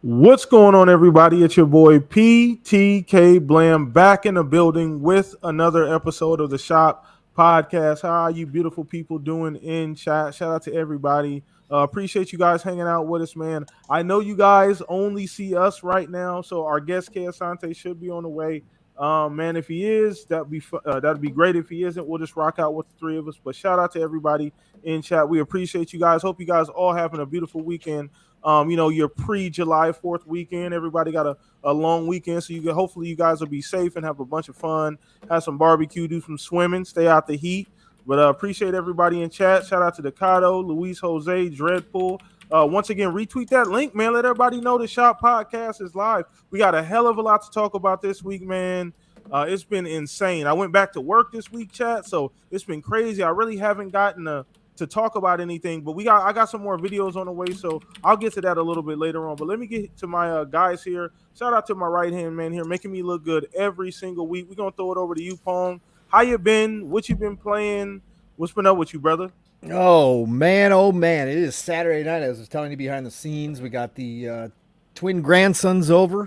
What's going on, everybody? It's your boy PTK Blam back in the building with another episode of the Shop Podcast. How are you, beautiful people, doing in chat? Shout out to everybody. Appreciate you guys hanging out with us, man. I know you guys only see us right now, so our guest K Asante should be on the way. Man, if he is, that'd be great. If he isn't, we'll just rock out with the three of us. But shout out to everybody in chat. We appreciate you guys. Hope you guys all having a beautiful weekend. Your pre-July 4th weekend. Everybody got a long weekend, so hopefully you guys will be safe and have a bunch of fun. Have some barbecue, do some swimming, stay out the heat. But appreciate everybody in chat. Shout out to Decado, Luis Jose, Dreadpool. Once again, retweet that link, man. Let everybody know the Shop Podcast is live. We got a hell of a lot to talk about this week, man. It's been insane. I went back to work this week, chat, so it's been crazy. I really haven't gotten to talk about anything, but I got some more videos on the way, so I'll get to that a little bit later on. But let me get to my guys here. Shout out to my right hand man here, making me look good every single week. We're gonna throw it over to you, Pong. How you been? What you been playing? What's been up with you, brother? Oh man! It is Saturday night. As I was telling you behind the scenes, we got the twin grandsons over.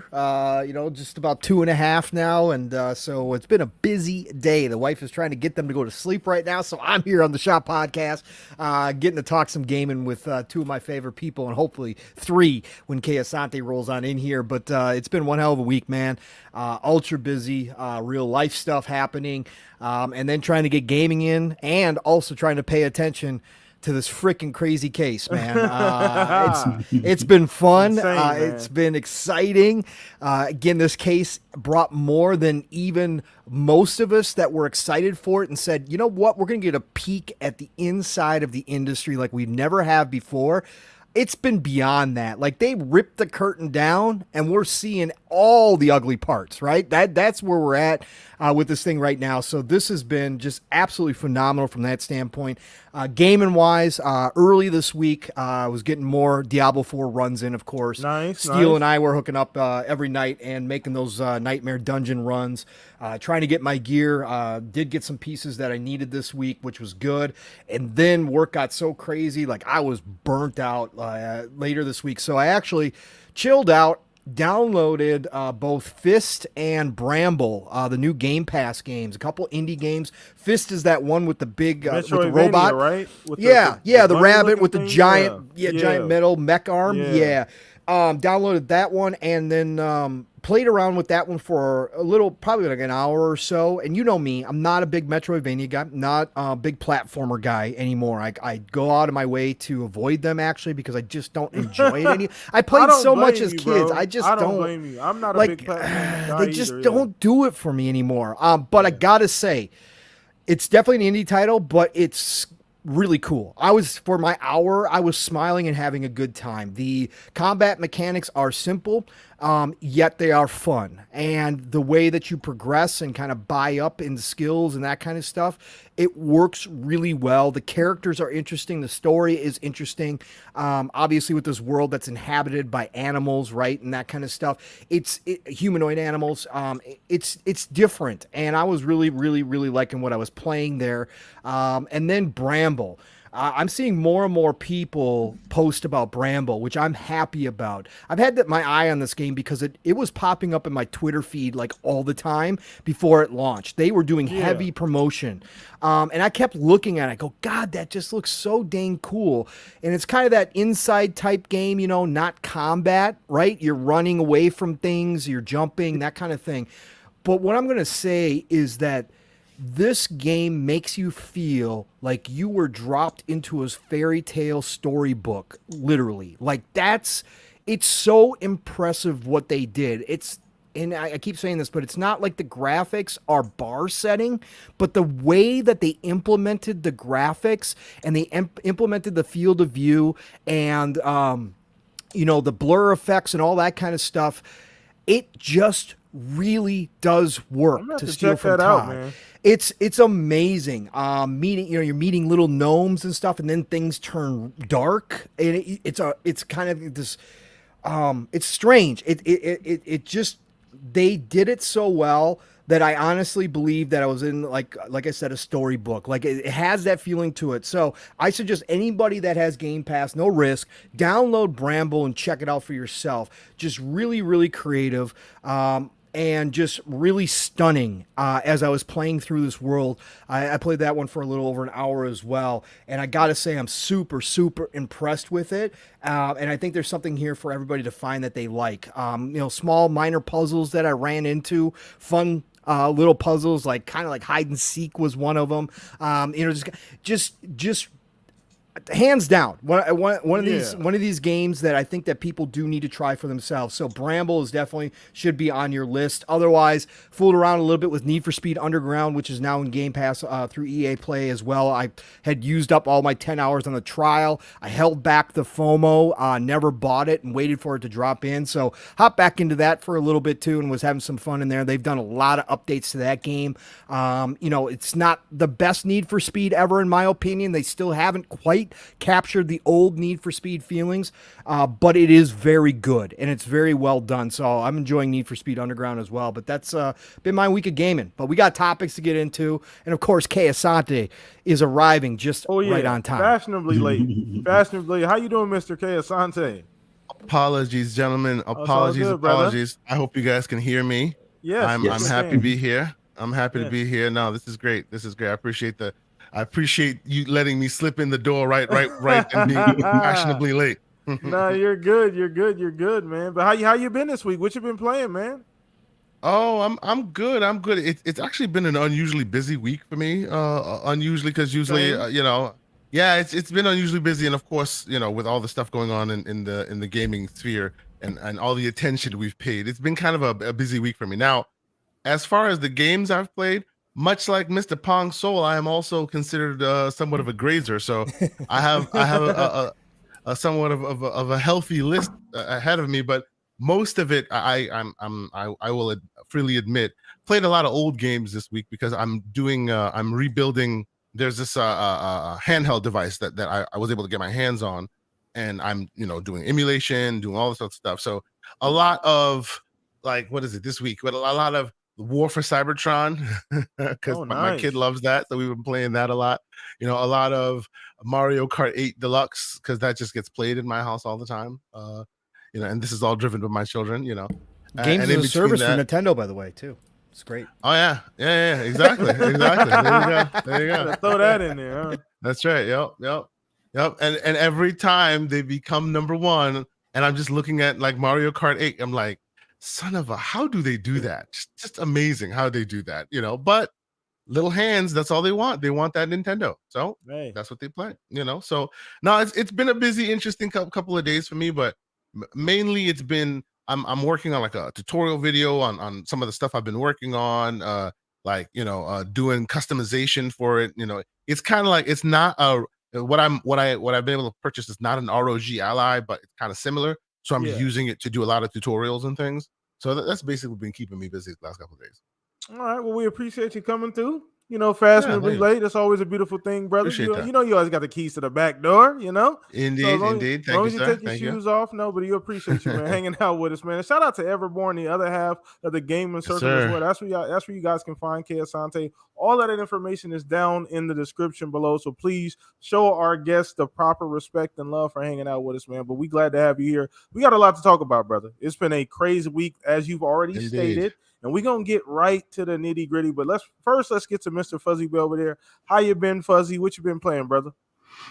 Just about 2.5 now, and so it's been a busy day. The wife is trying to get them to go to sleep right now, so I'm here on the Shop Podcast, getting to talk some gaming with two of my favorite people, and hopefully three when Kay Asante rolls on in here. But it's been one hell of a week, man. Ultra busy, real life stuff happening, and then trying to get gaming in, and also trying to pay attention to this freaking crazy case, man. It's been fun. Insane, It's been exciting. Again, this case brought more than even most of us that were excited for it and said, you know what, we're going to get a peek at the inside of the industry like we never have before. It's been beyond that. Like, they ripped the curtain down and we're seeing all the ugly parts, right? That's where we're at with this thing right now. So this has been just absolutely phenomenal from that standpoint. Gaming wise, early this week, I was getting more Diablo 4 runs in, of course. Nice. Steele and I were hooking up every night and making those Nightmare Dungeon runs, trying to get my gear. Did get some pieces that I needed this week, which was good. And then work got so crazy, like I was burnt out later this week. So I actually chilled out, downloaded both Fist and Bramble, the new Game Pass games, a couple indie games. Fist is that one with the big with the robot, right? With the rabbit with the thing? giant, giant metal mech arm. Yeah. Downloaded that one and then played around with that one for a little, probably like an hour or so. And you know me, I'm not a big Metroidvania guy, not a big platformer guy anymore. I go out of my way to avoid them, actually, because I just don't enjoy it any. I played so much as kids. Bro. I don't blame you. I'm not a big platformer guy they just either, don't do it for me anymore. But I gotta say, it's definitely an indie title, but it's really cool. For my hour, I was smiling and having a good time. The combat mechanics are simple, yet they are fun. And the way that you progress and kind of buy up in skills and that kind of stuff, it works really well. The characters are interesting. The story is interesting. Obviously, with this world that's inhabited by animals, right, and that kind of stuff, it's humanoid animals. It's different, and I was really, really, really liking what I was playing there. And then Bramble. I'm seeing more and more people post about Bramble, which I'm happy about. I've had my eye on this game because it was popping up in my Twitter feed like all the time before it launched. They were doing heavy promotion. And I kept looking at it. I go, God, that just looks so dang cool. And it's kind of that inside type game, not combat, right? You're running away from things, you're jumping, that kind of thing. But what I'm going to say is that this game makes you feel like you were dropped into a fairy tale storybook, literally. Like, it's so impressive what they did. And I keep saying this, but it's not like the graphics are bar setting, but the way that they implemented the graphics and they implemented the field of view and, the blur effects and all that kind of stuff, it just really does work to steal from Todd. Man. It's amazing. You're meeting little gnomes and stuff, and then things turn dark, and it's kind of this. It's strange. It just, they did it so well that I honestly believe that I was in, like I said, a storybook. Like it has that feeling to it. So I suggest anybody that has Game Pass, no risk, download Bramble and check it out for yourself. Just really, really creative. And just really stunning as I was playing through this world. I played that one for a little over an hour as well, and I gotta say I'm super, super impressed with it. And I think there's something here for everybody to find that they like. Small minor puzzles that I ran into, fun little puzzles like kind of like hide and seek was one of them. Just hands down one of these games that I think that people do need to try for themselves. So Bramble is definitely should be on your list. Otherwise, fooled around a little bit with Need for Speed Underground, which is now in Game Pass through EA Play as well. I had used up all my 10 hours on the trial. I held back the FOMO, never bought it, and waited for it to drop in. So hop back into that for a little bit too, and was having some fun in there. They've done a lot of updates to that game. It's not the best Need for Speed ever in my opinion. They still haven't quite captured the old Need for Speed feelings, but it is very good and it's very well done. So I'm enjoying Need for Speed Underground as well. But that's been my week of gaming. But we got topics to get into, and of course, Kay Asante is arriving just right on time. Fashionably late. Fashionably. How you doing, Mr. Kay Asante? Apologies, gentlemen. Apologies. I hope you guys can hear me. Yes, I'm happy to be here. I'm happy to be here. No, this is great. I appreciate you letting me slip in the door right, and being fashionably late. No, you're good. You're good, man. But how you been this week? What you been playing, man? Oh, I'm good. It's actually been an unusually busy week for me. Unusually because usually, it's been unusually busy, and of course, with all the stuff going on in the gaming sphere and all the attention we've paid, it's been kind of a busy week for me. Now, as far as the games I've played, much like Mr. Pong Soul, I am also considered somewhat of a grazer. So I have a somewhat of a healthy list ahead of me, but most of it I will freely admit played a lot of old games this week because I'm rebuilding. There's this handheld device that I was able to get my hands on, and I'm doing emulation, doing all this other stuff. So a lot of what is it this week? But a lot of War for Cybertron because my kid loves that, so we've been playing that a lot. A lot of Mario Kart 8 Deluxe because that just gets played in my house all the time. And this is all driven by my children. Games as a service for Nintendo, by the way, too. It's great. Oh yeah, exactly. There you go. Throw that in there. Huh? That's right. Yep. And every time they become number one, and I'm just looking at Mario Kart 8, I'm like, son of a, how do they do that? Just amazing how they do that, but little hands, that's all they want. They want that Nintendo. So that's what they play, So now it's been a busy, interesting couple of days for me, but mainly it's been, I'm working on a tutorial video on some of the stuff I've been working on, doing customization for it. It's kind of it's not what I've been able to purchase is not an ROG Ally, but it's kind of similar. So I'm using it to do a lot of tutorials and things. So that's basically been keeping me busy the last couple of days. All right. Well, we appreciate you coming through. Fashionably late. That's always a beautiful thing, brother. You always got the keys to the back door, Indeed, so indeed. As long as you take your shoes off, but you appreciate you, man, hanging out with us, man. And shout out to Everborn, the other half of the gaming circle as well. That's where you guys can find Kay Asante. All of that information is down in the description below. So please show our guests the proper respect and love for hanging out with us, man. But we glad to have you here. We got a lot to talk about, brother. It's been a crazy week, as you've already stated. And we're going to get right to the nitty gritty. But let's get to Mr. Fuzzy Belvedere. How you been, Fuzzy? What you been playing, brother?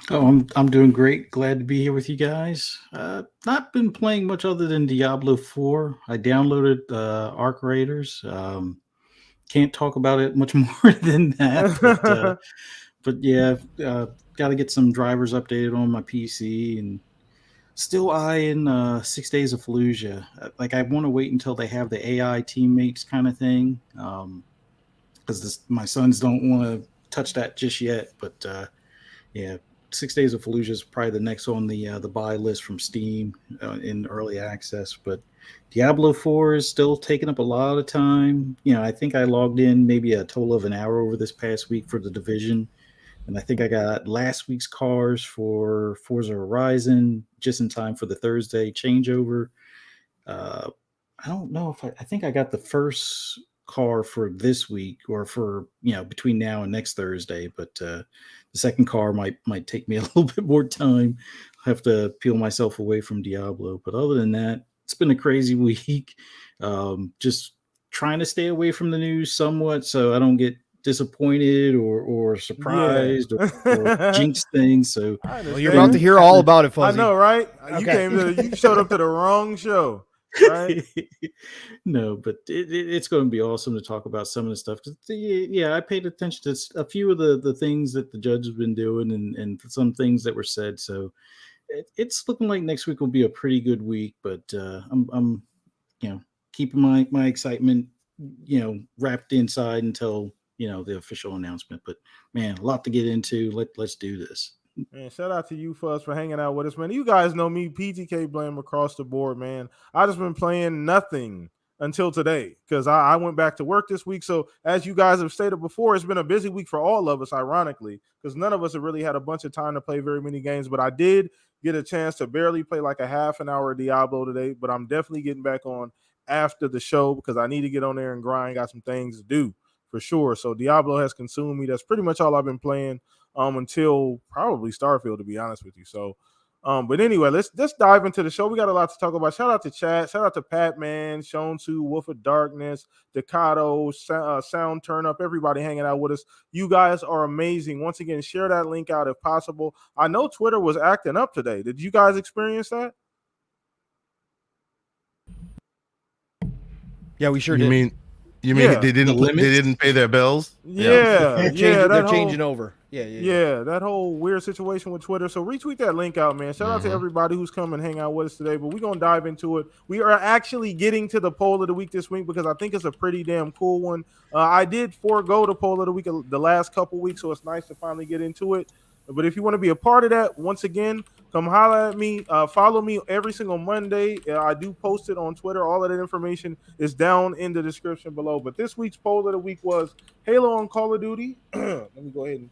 Oh, I'm doing great. Glad to be here with you guys. Not been playing much other than Diablo 4. I downloaded Arc Raiders. Can't talk about it much more than that. But yeah, got to get some drivers updated on my PC and still eyeing 6 Days of Fallujah. I want to wait until they have the AI teammates kind of thing, because my sons don't want to touch that just yet. But 6 Days of Fallujah is probably the next on the buy list from Steam in early access. But Diablo 4 is still taking up a lot of time. I think I logged in maybe a total of an hour over this past week for the Division. And I think I got last week's cars for Forza Horizon just in time for the Thursday changeover. I don't know if I think I got the first car for this week or for between now and next Thursday, but the second car might take me a little bit more time. I have to peel myself away from Diablo, but other than that, it's been a crazy week. Just trying to stay away from the news somewhat so I don't get disappointed or surprised or jinx things. So well, you're about to hear all about it, Fuzzy. I know, right? Okay. You showed up to the wrong show, right? No, but it's going to be awesome to talk about some of the stuff. Yeah, I paid attention to a few of the things that the judge has been doing and some things that were said. So it's looking like next week will be a pretty good week. But I'm keeping my excitement wrapped inside until the official announcement. But man, a lot to get into. Let's do this. Man, shout out to you, Fuzz, for hanging out with us, man. You guys know me, PTK Blame across the board, man. I just been playing nothing until today because I went back to work this week. So as you guys have stated before, it's been a busy week for all of us, ironically, because none of us have really had a bunch of time to play very many games. But I did get a chance to barely play like a half an hour of Diablo today, but I'm definitely getting back on after the show because I need to get on there and grind. Got some things to do for sure. So Diablo has consumed me. That's pretty much all I've been playing until probably Starfield, to be honest with you. So, but anyway, let's dive into the show. We got a lot to talk about. Shout out to chat. Shout out to Pat Man, Shonsu, Wolf of Darkness, Decado, Sound Turn Up, everybody hanging out with us. You guys are amazing. Once again, share that link out if possible. I know Twitter was acting up today. Did you guys experience that? Yeah, we sure did. You mean they didn't pay their bills? Yeah, they're changing over. Yeah, that whole weird situation with Twitter. So retweet that link out, man. Shout out to everybody who's come and hang out with us today. But we're gonna dive into it. We are actually getting to the poll of the week this week because I think it's a pretty damn cool one. I did forego the poll of the week the last couple weeks, so it's nice to finally get into it. But if you want to be a part of that, once again, come holler at me. Follow me every single Monday. I do post it on Twitter. All of that information is down in the description below. But this week's poll of the week was Halo and Call of Duty. Let me go ahead and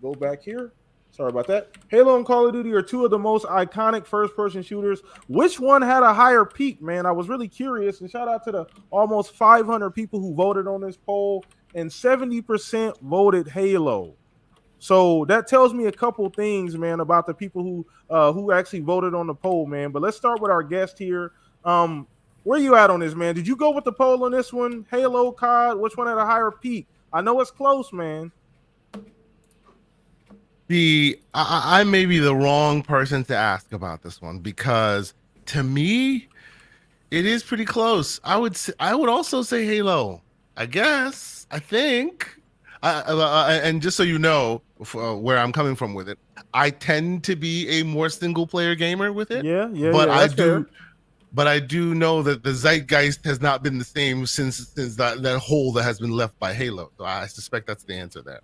go back here. Sorry about that. Halo and Call of Duty are two of the most iconic first-person shooters. Which one had a higher peak, man? I was really curious. And shout out to the almost 500 people who voted on this poll. And 70% voted Halo. So that tells me a couple things, man, about the people who actually voted on the poll, man. But let's start with our guest here. Where you at on this, man? Did you go with the poll on this one? Halo, COD, which one had a higher peak? I know it's close, man. I may be the wrong person to ask about this one because to me, it is pretty close. I would also say Halo. I think. And just so you know where I'm coming from with it, I tend to be a more single player gamer with it. But I do know that the zeitgeist has not been the same since that hole that has been left by Halo. So I suspect that's the answer there.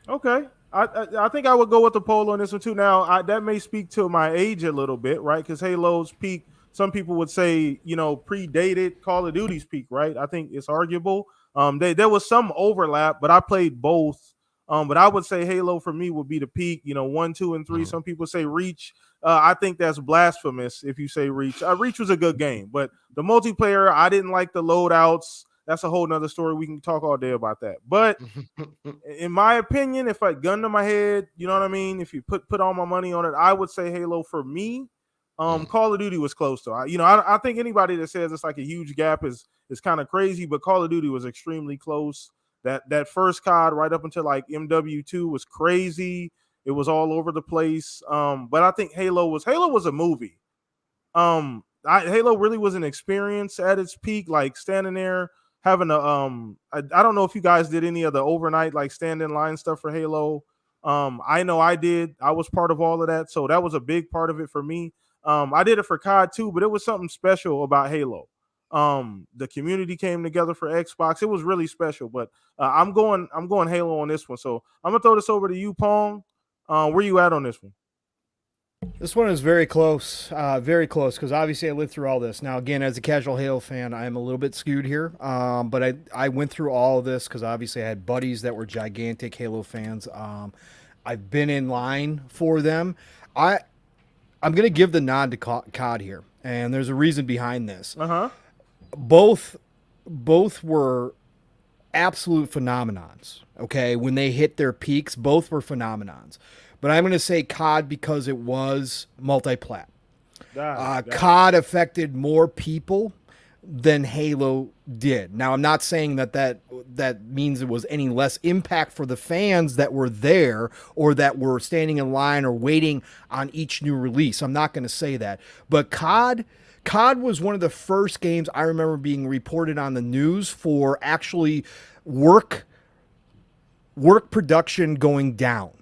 Okay. I think I would go with the poll on this one too. Now that may speak to my age a little bit, right? Because Halo's peak, some people would say, predated Call of Duty's peak, right? I think it's arguable. There was some overlap, but I played both. But I would say Halo for me would be the peak. 1, 2, and 3. Some people say Reach. I think that's blasphemous if you say Reach. Reach was a good game, but the multiplayer, I didn't like the loadouts. That's a whole nother story. We can talk all day about that. But in my opinion, if I gun to my head, you know what I mean? If you put all my money on it, I would say Halo for me. Call of Duty was close to. I think anybody that says it's like a huge gap is kind of crazy, but Call of Duty was extremely close. That first COD right up until like MW2 was crazy. It was all over the place. But I think Halo was a movie. Halo really was an experience at its peak, like standing there having a I don't know if you guys did any of the overnight like stand in line stuff for Halo. I know I did. I was part of all of that, so that was a big part of it for me. I did it for COD too, but it was something special about Halo. The community came together for Xbox. It was really special, but I'm going Halo on this one. So I'm gonna throw this over to you, Pong. Where you at on this one? This one is very close, because obviously I lived through all this. Now, again, as a casual Halo fan, I am a little bit skewed here, but I went through all of this because obviously I had buddies that were gigantic Halo fans. I've been in line for them. I'm going to give the nod to COD here, and there's a reason behind this. Uh-huh. Both were absolute phenomenons. Okay, when they hit their peaks, both were phenomenons. But I'm going to say COD because it was multi-plat. Got it. COD affected more people than Halo did. Now, I'm not saying that means it was any less impact for the fans that were there or that were standing in line or waiting on each new release. I'm not going to say that. But COD was one of the first games I remember being reported on the news for actually work production going down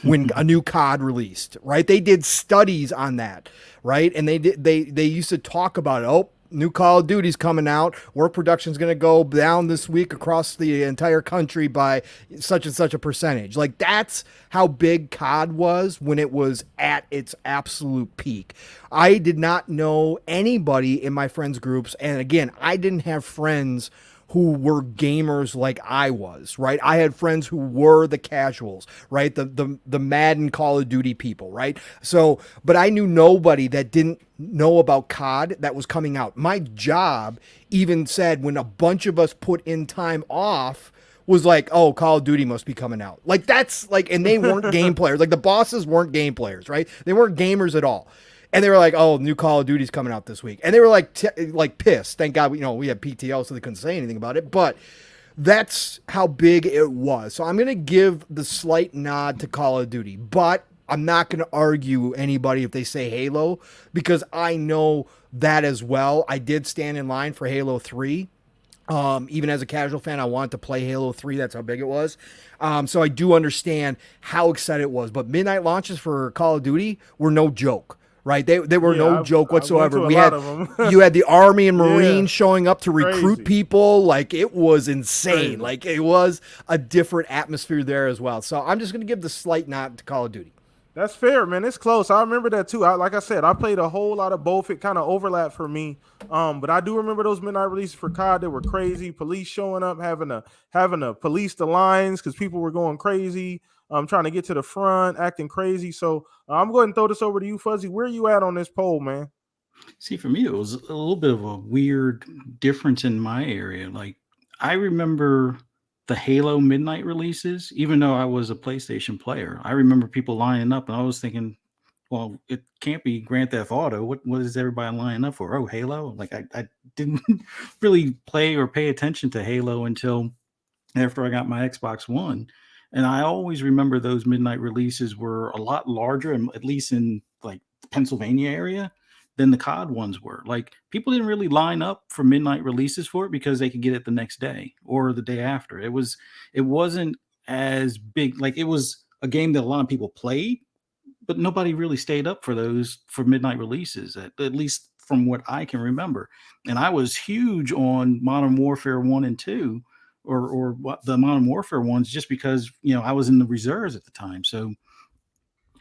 when a new COD released, right? They did studies on that, right? And they used to talk about it. Oh, new Call of Duty's coming out. Work production's going to go down this week across the entire country by such and such a percentage. Like, that's how big COD was when it was at its absolute peak. I did not know anybody in my friends groups, and again, I didn't have friends who were gamers like I was, right? I had friends who were the casuals, right? The Madden Call of Duty people, right? So, but I knew nobody that didn't know about COD that was coming out. My job even said when a bunch of us put in time off, was like, oh, Call of Duty must be coming out. Like, that's like, and they weren't game players. Like, the bosses weren't game players, right? They weren't gamers at all. And they were like, "Oh, new Call of Duty's coming out this week," and they were like, like pissed. Thank God, we had PTO, so they couldn't say anything about it. But that's how big it was. So I'm gonna give the slight nod to Call of Duty, but I'm not gonna argue anybody if they say Halo because I know that as well. I did stand in line for Halo 3. Even as a casual fan, I wanted to play Halo 3. That's how big it was. So I do understand how excited it was. But midnight launches for Call of Duty were no joke. Right, they were no joke whatsoever. We had you had the Army and Marines showing up to recruit people. Like, it was insane. Crazy. Like, it was a different atmosphere there as well. So I'm just gonna give the slight nod to Call of Duty. That's fair, man. It's close. I remember that too. Like I said, I played a whole lot of both. It kind of overlapped for me. But I do remember those midnight releases for COD that were crazy. Police showing up, having to police the lines because people were going crazy. Trying to get to the front, acting crazy. So I'm going to throw this over to you, Fuzzy. Where are you at on this poll, man? See, for me, it was a little bit of a weird difference in my area. Like, I remember the Halo midnight releases, even though I was a PlayStation player. I remember people lining up, and I was thinking, well, it can't be Grand Theft Auto. What is everybody lining up for? Oh, Halo? Like, I didn't really play or pay attention to Halo until after I got my Xbox One. And I always remember those midnight releases were a lot larger, and at least in like the Pennsylvania area, than the COD ones were. Like, people didn't really line up for midnight releases for it because they could get it the next day or the day after. It wasn't as big. Like, it was a game that a lot of people played, but nobody really stayed up for those for midnight releases, at least from what I can remember. And I was huge on Modern Warfare 1 and 2, or what the Modern Warfare ones, just because I was in the reserves at the time. So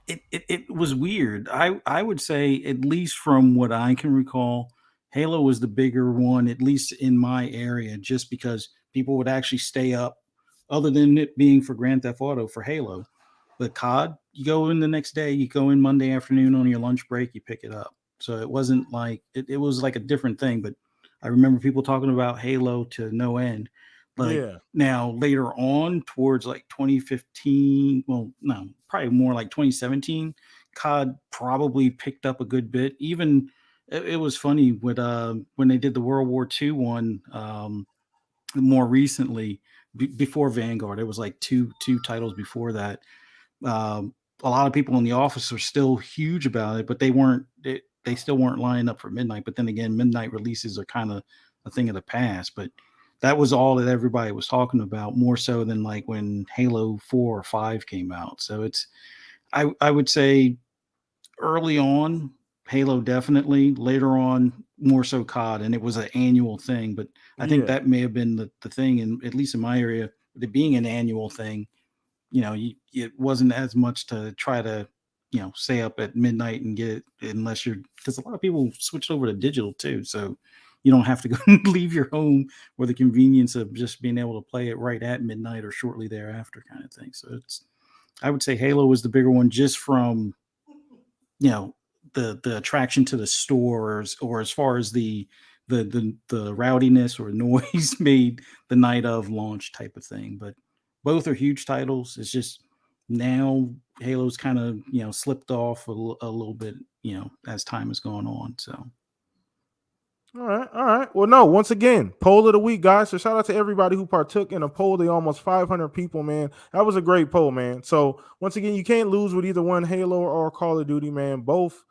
it was weird. I would say, at least from what I can recall, Halo was the bigger one, at least in my area, just because people would actually stay up, other than it being for Grand Theft Auto, for Halo. But COD, you go in the next day, you go in Monday afternoon on your lunch break, you pick it up. So it wasn't like it was like a different thing. But I remember people talking about Halo to no end. Like, now later on, towards like 2015, well, no, probably more like 2017, COD probably picked up a good bit. Even it was funny with when they did the World War II one, more recently, before Vanguard. It was like two titles before that. A lot of people in the office are still huge about it, but they still weren't lining up for midnight. But then again, midnight releases are kind of a thing of the past. But that was all that everybody was talking about, more so than like when Halo 4 or 5 came out. So I would say early on, Halo definitely, later on, more so COD, and it was an annual thing. But I think that may have been the thing, and at least in my area, with it being an annual thing, it wasn't as much to try to, stay up at midnight and get it, unless because a lot of people switched over to digital too. So you don't have to go leave your home, or the convenience of just being able to play it right at midnight or shortly thereafter, kind of thing. So I would say Halo was the bigger one, just from, the attraction to the stores, or as far as the the rowdiness or noise made the night of launch type of thing. But both are huge titles. It's just now Halo's kind of slipped off a little bit as time has gone on. So. All right, all right. Well, no, once again, poll of the week, guys. So shout out to everybody who partook in a poll. They almost 500 people, man. That was a great poll, man. So once again, you can't lose with either one, Halo or Call of Duty, man. Both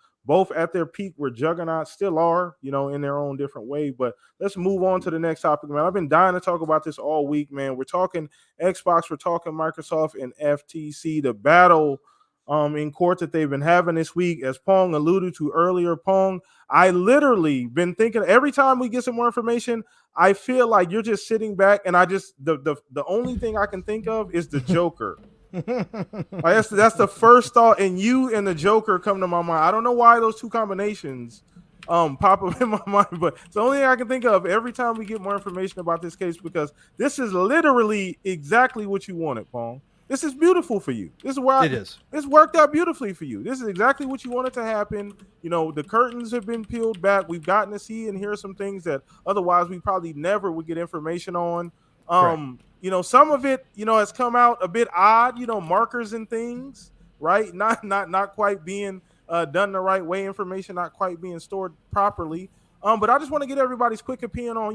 at their peak were juggernauts, still are, in their own different way. But let's move on to the next topic, man. I've been dying to talk about this all week, man. We're talking Xbox, we're talking Microsoft and FTC, the battle in court that they've been having this week. As Pong alluded to earlier, Pong, I literally been thinking every time we get some more information, I feel like you're just sitting back and I just the only thing I can think of is the Joker. That's the first thought, and you and the Joker come to my mind. I don't know why those two combinations pop up in my mind, but it's the only thing I can think of every time we get more information about this case, because this is literally exactly what you wanted, Pong. This is beautiful for you. This is why it is. It's worked out beautifully for you. This is exactly what you wanted to happen. The curtains have been peeled back. We've gotten to see and hear some things that otherwise we probably never would get information on. Some of it, has come out a bit odd, markers and things, right? Not quite being done the right way, information not quite being stored properly. But I just want to get everybody's quick opinion on,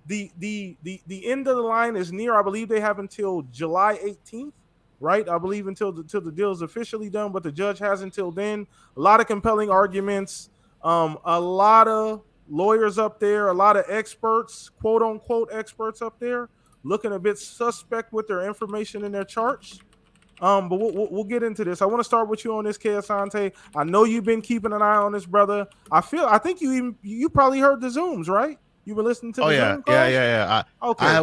the end of the line is near. I believe they have until July 18th. Right, I believe until the deal is officially done, but the judge has until then. A lot of compelling arguments, a lot of lawyers up there, a lot of experts, quote unquote experts up there, looking a bit suspect with their information in their charts. But we'll get into this. I want to start with you on this, K. Asante. I know you've been keeping an eye on this, brother. I think you probably heard the Zooms, right? You've been listening to the Zoom calls? Yeah. Okay. I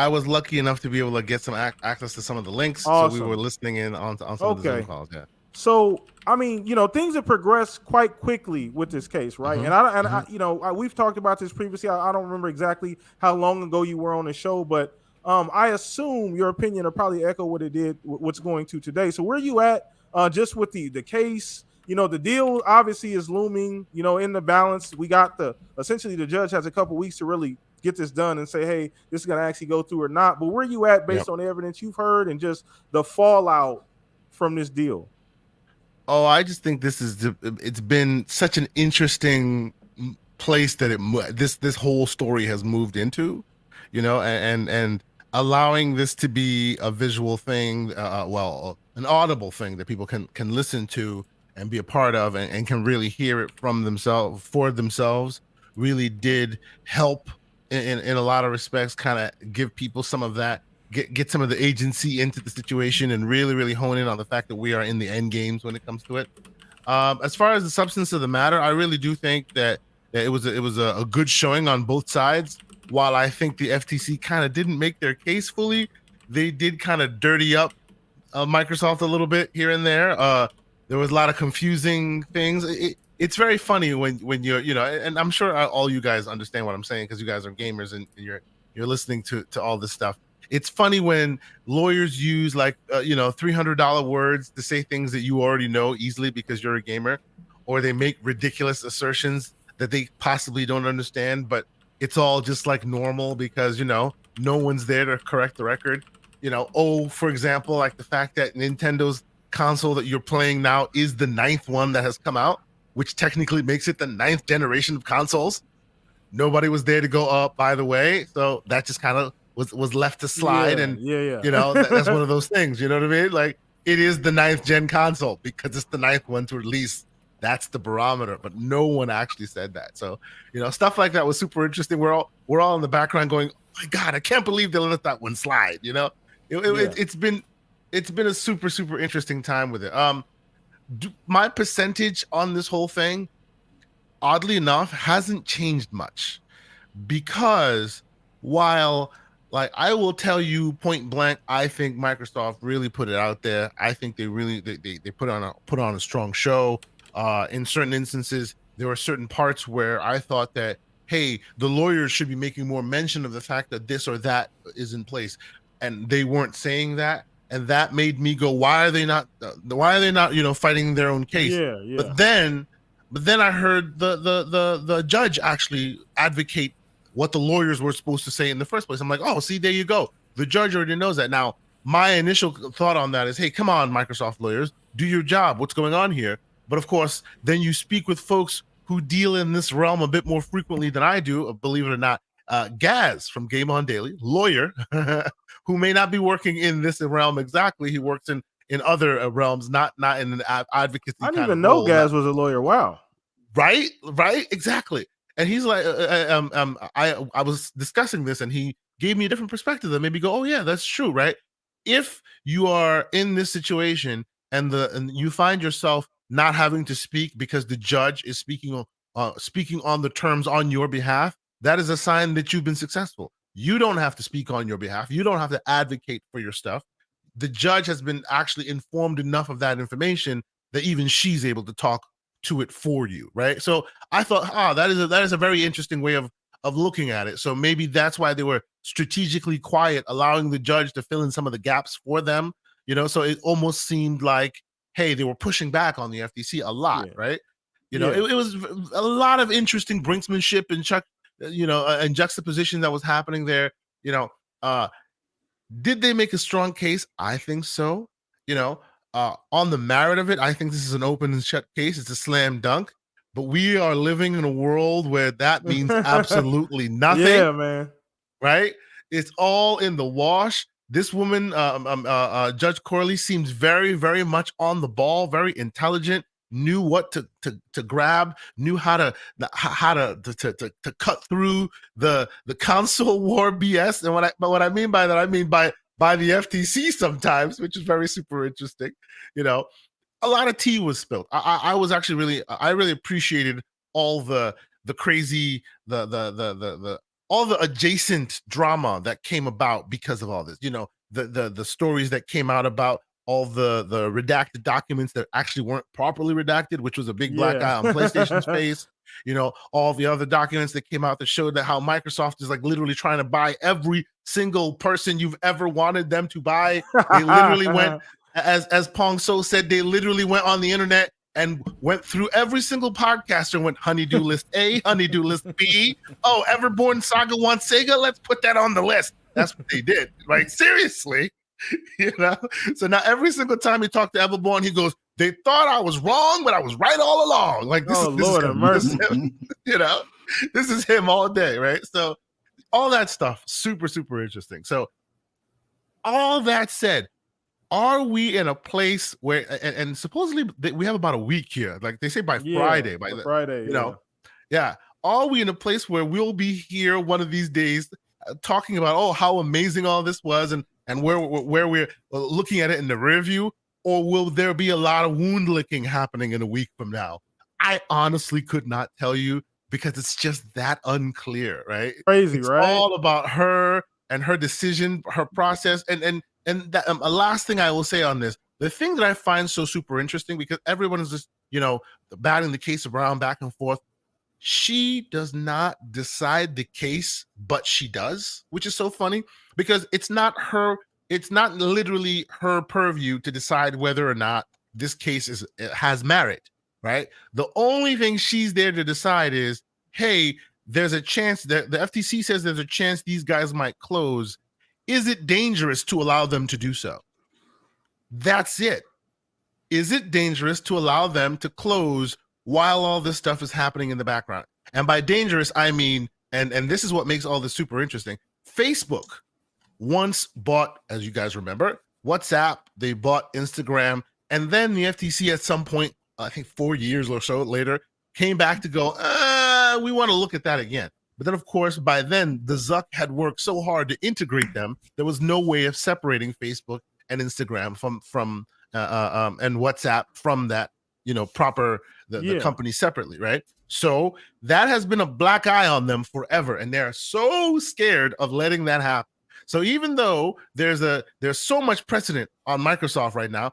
was lucky enough to be able to get some access to some of the links, awesome. So we were listening in on some of the Zoom calls. Yeah. So I mean, things have progressed quite quickly with this case, right? Mm-hmm. And we've talked about this previously. I don't remember exactly how long ago you were on the show, but I assume your opinion will probably echo what it did, what's going to today. So where are you at just with the case? The deal obviously is looming, in the balance. We got essentially the judge has a couple weeks to really get this done and say, hey, this is going to actually go through or not. But where are you at based on the evidence you've heard and just the fallout from this deal? Oh, I just think it's been such an interesting place that this whole story has moved into, and allowing this to be a visual thing, an audible thing that people can listen to and be a part of and can really hear it for themselves really did help in a lot of respects, kind of give people some of that, get some of the agency into the situation and really, really hone in on the fact that we are in the end games when it comes to it. As far as the substance of the matter, I really do think that it was a good showing on both sides. While I think the FTC kind of didn't make their case fully, they did kind of dirty up Microsoft a little bit here and there. There was a lot of confusing things. It's very funny when you're, and I'm sure all you guys understand what I'm saying because you guys are gamers and you're listening to all this stuff. It's funny when lawyers use $300 words to say things that you already know easily because you're a gamer, or they make ridiculous assertions that they possibly don't understand, but it's all just like normal because, no one's there to correct the record. For example, like the fact that Nintendo's console that you're playing now is the 9th one that has come out, which technically makes it the 9th generation of consoles. Nobody was there to go, by the way. So that just kind of was left to slide. That's one of those things, you know what I mean? Like, it is the 9th gen console because it's the 9th one to release. That's the barometer, but no one actually said that. So, stuff like that was super interesting. We're all in the background going, oh my God, I can't believe they let that one slide. It's been a super, super interesting time with it. My percentage on this whole thing, oddly enough, hasn't changed much because while I will tell you point blank, I think Microsoft really put it out there. I think they really they put on a strong show. In certain instances, there were certain parts where I thought that, hey, the lawyers should be making more mention of the fact that this or that is in place, and they weren't saying that. And that made me go, why are they not, fighting their own case? Yeah. But then But then I heard the judge actually advocate what the lawyers were supposed to say in the first place. I'm like, oh, see, there you go. The judge already knows that. Now, my initial thought on that is, hey, come on, Microsoft lawyers, do your job. What's going on here? But of course, then you speak with folks who deal in this realm a bit more frequently than I do, believe it or not. Gaz from Game On Daily, lawyer, who may not be working in this realm exactly. He works in other realms, not in an advocacy. I didn't even know Gaz was a lawyer. Wow. Right, exactly. And he's like, I was discussing this, and he gave me a different perspective that made me go, oh yeah, that's true, right? If you are in this situation and you find yourself not having to speak because the judge is speaking on the terms on your behalf, that is a sign that you've been successful. You don't have to speak on your behalf. You don't have to advocate for your stuff. The judge has been actually informed enough of that information that even she's able to talk to it for you, right? So I thought, that is a very interesting way of looking at it. So maybe that's why they were strategically quiet, allowing the judge to fill in some of the gaps for them. So it almost seemed like, hey, they were pushing back on the FTC a lot, right? It was a lot of interesting brinksmanship and juxtaposition that was happening there. Did they make a strong case? I think so. On the merit of it, I think this is an open and shut case. It's a slam dunk. But we are living in a world where that means absolutely nothing. Yeah, man. Right? It's all in the wash. This woman, Judge Corley, seems very, very much on the ball, very intelligent, knew what to grab, knew how to cut through the console war BS. And what I mean by that, I mean by the FTC sometimes, which is very super interesting. A lot of tea was spilled. I was actually really appreciated all the crazy all the adjacent drama that came about because of all this. The stories that came out about all the redacted documents that actually weren't properly redacted, which was a big black eye on PlayStation's face. All the other documents that came out that showed that how Microsoft is like literally trying to buy every single person you've ever wanted them to buy. They literally went, as Pong So said, they literally went on the internet and went through every single podcaster and went honeydew list A, honeydew list B. Oh, Everborn Saga wants Sega. Let's put that on the list. That's what they did. Like, seriously. So now every single time he talked to Everborn, he goes, they thought I was wrong, but I was right all along. Like, this is him. This is him all day, right? So all that stuff, super, super interesting. So all that said, are we in a place where, and supposedly we have about a week here, like they say by Friday, are we in a place where we'll be here one of these days talking about, how amazing all this was and where we're looking at it in the rear view, or will there be a lot of wound licking happening in a week from now? I honestly could not tell you because it's just that unclear, right? Crazy, it's right? all about her and her decision, her process, and that a last thing I will say on this, the thing that I find so super interesting, because everyone is just, batting the case around back and forth. She does not decide the case, but she does, which is so funny because it's not literally her purview to decide whether or not this case has merit, right? The only thing she's there to decide is, hey, there's a chance that the FTC says there's a chance these guys might close. Is it dangerous to allow them to do so? That's it. Is it dangerous to allow them to close while all this stuff is happening in the background? And by dangerous, I mean, and this is what makes all this super interesting. Facebook once bought, as you guys remember, WhatsApp, they bought Instagram, and then the FTC at some point, I think 4 years or so later, came back to go, we want to look at that again. But then, of course, by then, the Zuck had worked so hard to integrate them, there was no way of separating Facebook and Instagram from and WhatsApp from that, proper the company separately, right? So that has been a black eye on them forever, and they're so scared of letting that happen. So even though there's so much precedent on Microsoft right now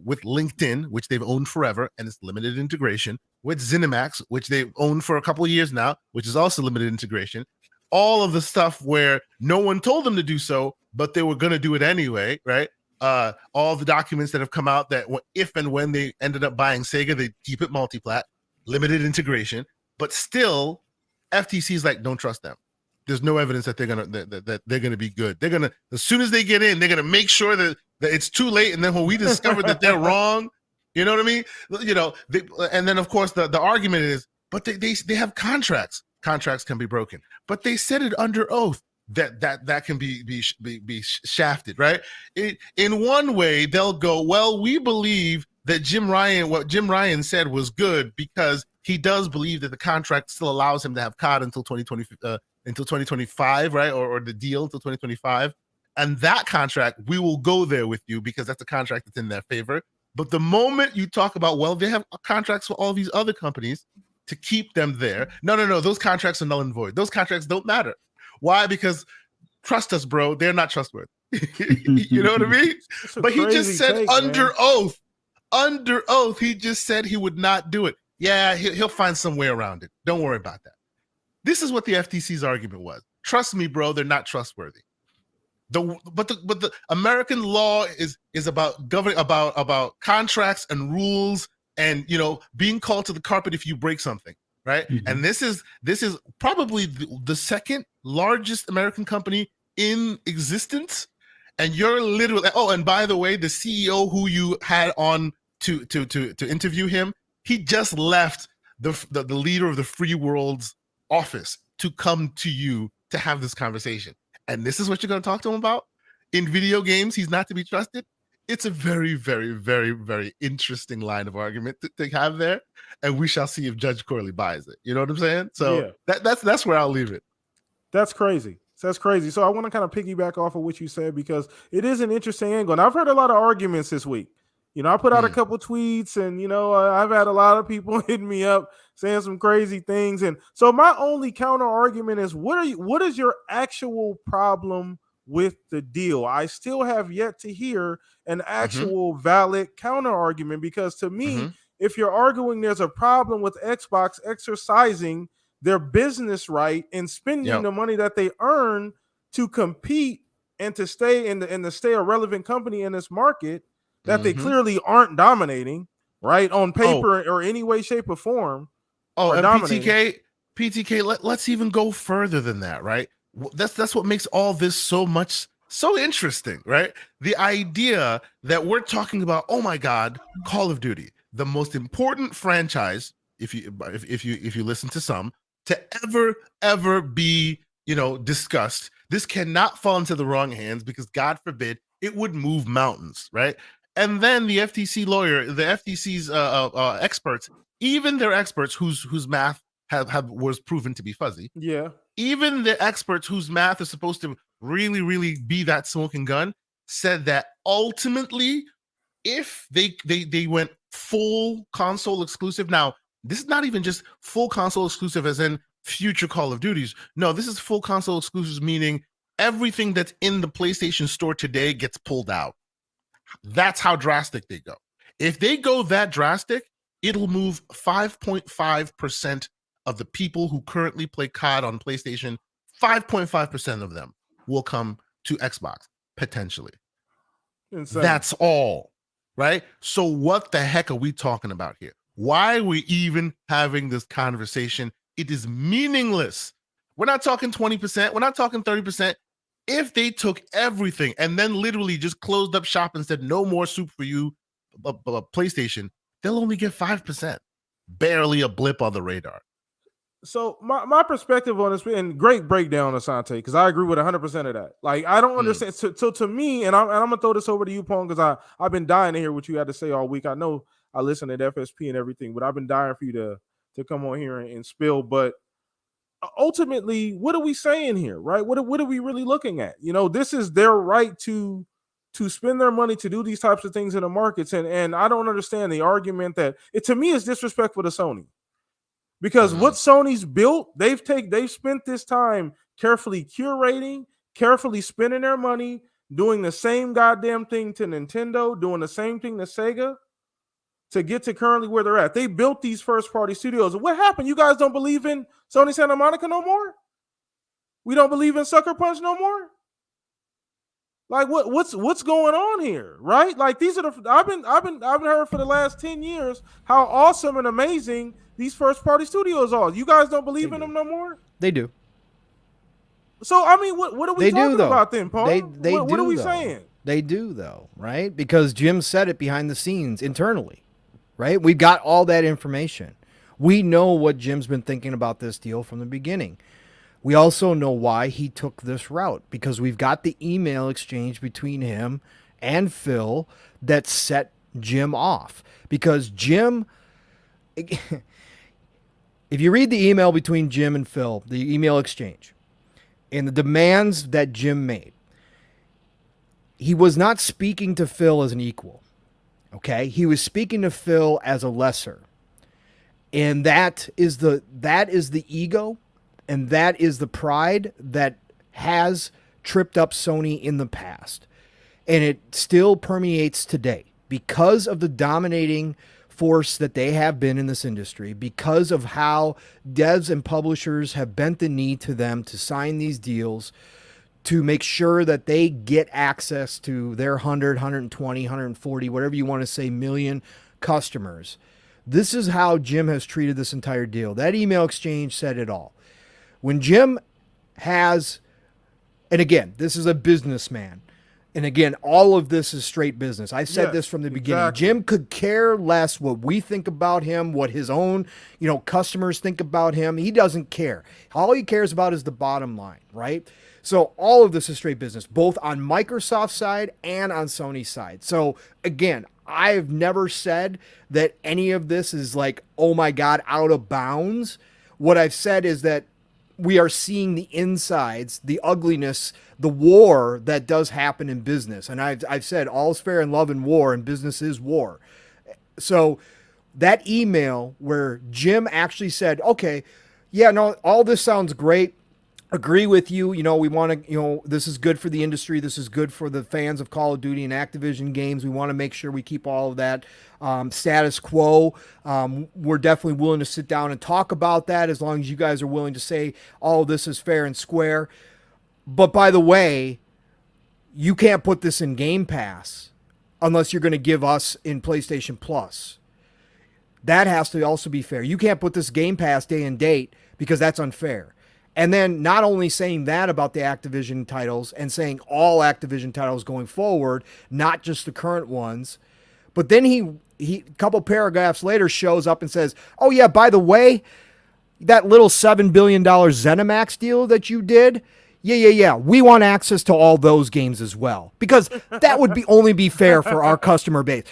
with LinkedIn, which they've owned forever, and it's limited integration, with ZeniMax, which they've owned for a couple of years now, which is also limited integration, all of the stuff where no one told them to do so, but they were going to do it anyway, right? All the documents that have come out that if and when they ended up buying Sega, they keep it multi-plat. limited integration, but still FTC is like, don't trust them. There's no evidence that they're gonna be good. They're gonna, as soon as they get in, they're gonna make sure that it's too late. And then when we discover that they're wrong, you know what I mean? And then of course the argument is, but they have contracts. Contracts can be broken, but they said it under oath that can be shafted, right? In one way, they'll go, well, we believe that what Jim Ryan said was good because he does believe that the contract still allows him to have COD until 2025, right? Or the deal until 2025. And that contract, we will go there with you because that's a contract that's in their favor. But the moment you talk about, well, they have contracts for all these other companies to keep them there. No. Those contracts are null and void. Those contracts don't matter. Why? Because trust us, bro, they're not trustworthy. You know what I mean? But he just said under oath, he just said he would not do it. Yeah, he'll find some way around it. Don't worry about that. This is what the FTC's argument was. Trust me, bro, they're not trustworthy. But the American law is about governing about contracts and rules and being called to the carpet if you break something, right? Mm-hmm. And this is probably the second largest American company in existence, and you're literally and by the way, the CEO who you had on to interview him, he just left the leader of the free world's office to come to you to have this conversation. And this is what you're going to talk to him about? In video games, he's not to be trusted? It's a very, very, very, very interesting line of argument to have there. And we shall see if Judge Corley buys it. You know what I'm saying? So that's where I'll leave it. That's crazy. That's crazy. So I want to kind of piggyback off of what you said because it is an interesting angle. And I've heard a lot of arguments this week. I put out a couple tweets and, I've had a lot of people hitting me up saying some crazy things. And so my only counter argument is what is your actual problem with the deal? I still have yet to hear an actual valid counter argument because to me, if you're arguing there's a problem with Xbox exercising their business right and spending the money that they earn to compete and to stay and to stay a relevant company in this market, that they clearly aren't dominating, right? On paper or any way, shape, or form. And PTK, let's even go further than that, right? That's what makes all this so interesting, right? The idea that we're talking about, oh my God, Call of Duty, the most important franchise, if you listen to some, to ever be, discussed. This cannot fall into the wrong hands because God forbid it would move mountains, right? And then the FTC lawyer, the FTC's experts, even their experts whose math was proven to be fuzzy. Yeah. Even the experts whose math is supposed to really, really be that smoking gun said that ultimately, if they went full console exclusive, now this is not even just full console exclusive as in future Call of Duties. No, this is full console exclusives, meaning everything that's in the PlayStation Store today gets pulled out. That's how drastic they go. If they go that drastic, it'll move 5.5% of the people who currently play COD on PlayStation. 5.5% of them will come to Xbox, potentially. Insane. That's all, right? So what the heck are we talking about here? Why are we even having this conversation? It is meaningless. We're not talking 20%. We're not talking 30%. If they took everything and then literally just closed up shop and said, no more soup for you, PlayStation, they'll only get 5%. Barely a blip on the radar. So my perspective on this, and great breakdown, Asante, because I agree with 100% of that. Like, I don't understand. So to me, and I'm going to throw this over to you, Pong, because I've been dying to hear what you had to say all week. I know I listen to FSP and everything, but I've been dying for you to come on here and spill. But ultimately, what are we saying here, right? What are we really looking at? This is their right to spend their money to do these types of things in the markets. And I don't understand the argument that to me is disrespectful to Sony. Because what Sony's built, they've spent this time carefully curating, carefully spending their money, doing the same goddamn thing to Nintendo, doing the same thing to Sega to get to currently where they're at. They built these first-party studios. What happened? You guys don't believe in Sony Santa Monica no more? We don't believe in Sucker Punch no more? Like what's going on here, right? Like these are the I've been heard for the last 10 years how awesome and amazing these first party studios are. You guys don't believe in them no more? They do. So I mean, what are we They talking do, though. about then, Paul? They what do, are we though. saying? They do, though, right? Because Jim said it behind the scenes internally, right? We've got all that information. We know what Jim's been thinking about this deal from the beginning. We also know why he took this route, because we've got the email exchange between him and Phil that set Jim off. Because Jim, if you read the email between Jim and Phil, the email exchange, and the demands that Jim made, he was not speaking to Phil as an equal. Okay? He was speaking to Phil as a lesser. And that is the ego, and that is the pride that has tripped up Sony in the past. And it still permeates today because of the dominating force that they have been in this industry, because of how devs and publishers have bent the knee to them to sign these deals to make sure that they get access to their 100, 120, 140, whatever you want to say, million customers. This is how Jim has treated this entire deal. That email exchange said it all. When Jim has, and again, this is a businessman, and again, all of this is straight business. I've said this from the beginning. Exactly. Jim could care less what we think about him, what his own, customers think about him. He doesn't care. All he cares about is the bottom line, right? So all of this is straight business, both on Microsoft's side and on Sony's side. So again, I've never said that any of this is like, oh my God, out of bounds. What I've said is that we are seeing the insides, the ugliness, the war that does happen in business. And I've said all's fair in love and war, and business is war. So that email where Jim actually said, okay, yeah, no, all this sounds great. Agree with you. We want to, this is good for the industry. This is good for the fans of Call of Duty and Activision games. We want to make sure we keep all of that status quo. We're definitely willing to sit down and talk about that as long as you guys are willing to say all of this is fair and square. But by the way, you can't put this in Game Pass unless you're going to give us in PlayStation Plus. That has to also be fair. You can't put this Game Pass day and date because that's unfair. And then not only saying that about the Activision titles and saying all Activision titles going forward, not just the current ones, but then he a couple paragraphs later shows up and says, oh yeah, by the way, that little $7 billion ZeniMax deal that you did, yeah, we want access to all those games as well, because that would only be fair for our customer base.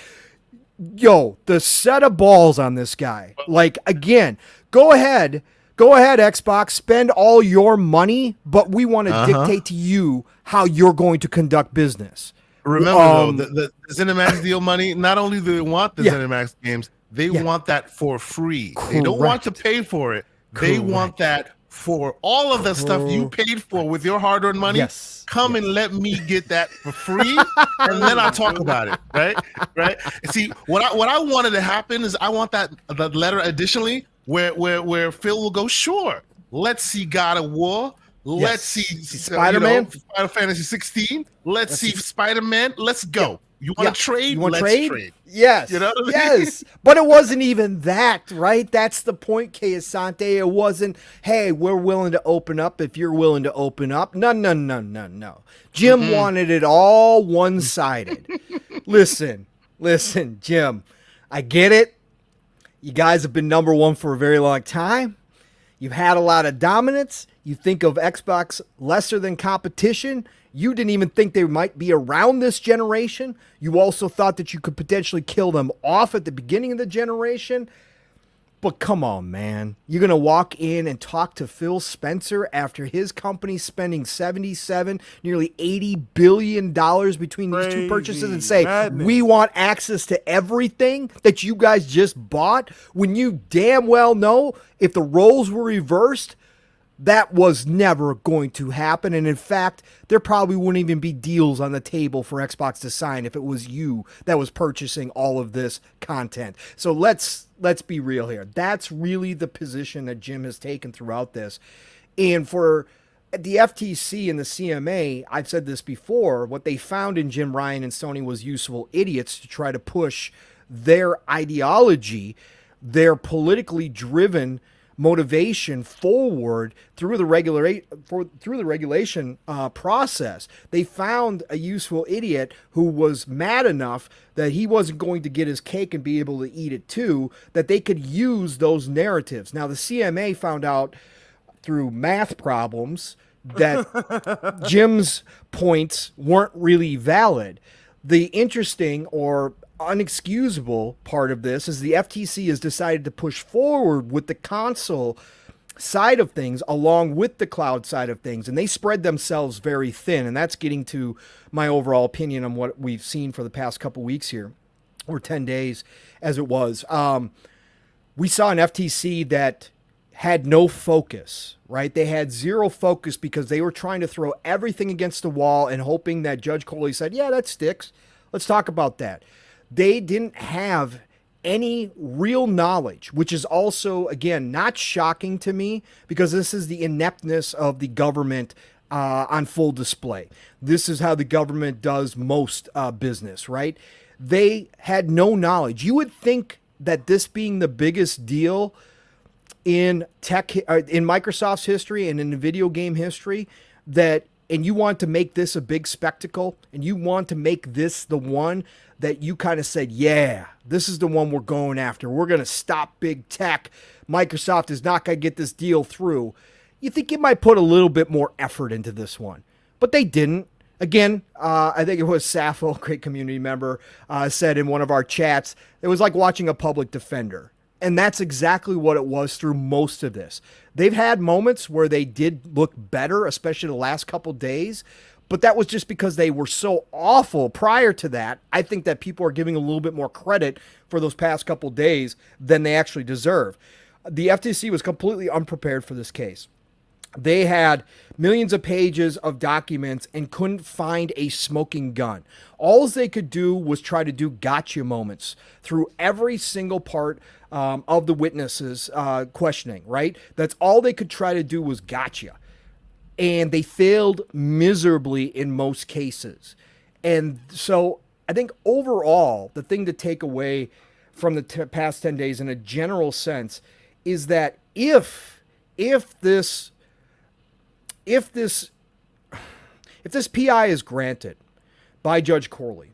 Yo, the set of balls on this guy. Like, again, go ahead, Xbox, spend all your money, but we want to dictate to you how you're going to conduct business. Remember, though, the ZeniMax deal money, not only do they want the ZeniMax games, they want that for free. Correct. They don't want to pay for it. They want that for all of the stuff you paid for with your hard-earned money. Yes. Come and let me get that for free, and then I'll talk about it, right? See, what I wanted to happen is I want the letter additionally where Phil will go, sure, let's see God of War, let's see Spider-Man, Final Fantasy 16, let's see Spider-Man, let's go. You want to trade? You want to trade? Yes. You know what I mean? Yes. But it wasn't even that, right? That's the point, Kay Asante. It wasn't, hey, we're willing to open up if you're willing to open up. No. Jim wanted it all one-sided. Listen, Jim, I get it. You guys have been number one for a very long time. You've had a lot of dominance. You think of Xbox lesser than competition. You didn't even think they might be around this generation. You also thought that you could potentially kill them off at the beginning of the generation. But come on, man. You're going to walk in and talk to Phil Spencer after his company spending $77, nearly $80 billion between these two purchases and say, madness. We want access to everything that you guys just bought, when you damn well know if the roles were reversed, that was never going to happen. And in fact, there probably wouldn't even be deals on the table for Xbox to sign if it was you that was purchasing all of this content. So let's be real here. That's really the position that Jim has taken throughout this. And for the FTC and the CMA, I've said this before, what they found in Jim Ryan and Sony was useful idiots to try to push their ideology, their politically driven motivation forward through the regulation process. They found a useful idiot who was mad enough that he wasn't going to get his cake and be able to eat it too, that they could use those narratives. Now the CMA found out through math problems that Jim's points weren't really valid. The interesting or unexcusable part of this is the FTC has decided to push forward with the console side of things along with the cloud side of things, and they spread themselves very thin, and that's getting to my overall opinion on what we've seen for the past couple weeks here, or 10 days as it was. We saw an FTC that had no focus, right? They had zero focus because they were trying to throw everything against the wall and hoping that Judge Corley said, yeah, that sticks. Let's talk about that. They didn't have any real knowledge, which is also, again, not shocking to me because this is the ineptness of the government on full display. This is how the government does most business, right? They had no knowledge. You would think that this being the biggest deal in Microsoft's history and in the video game history, and you want to make this a big spectacle, and you want to make this the one that you kind of said, yeah, this is the one we're going after. We're going to stop big tech. Microsoft is not going to get this deal through. You think you might put a little bit more effort into this one, but they didn't. Again, I think it was Sappho, great community member, said in one of our chats, it was like watching a public defender. And that's exactly what it was through most of this. They've had moments where they did look better, especially the last couple days, but that was just because they were so awful prior to that. I think that people are giving a little bit more credit for those past couple days than they actually deserve. The FTC was completely unprepared for this case. They had millions of pages of documents and couldn't find a smoking gun. All they could do was try to do gotcha moments through every single part of the witnesses questioning, right? That's all they could try to do was gotcha. And they failed miserably in most cases. And so I think overall, the thing to take away from the past 10 days in a general sense is that if this PI is granted by Judge Corley,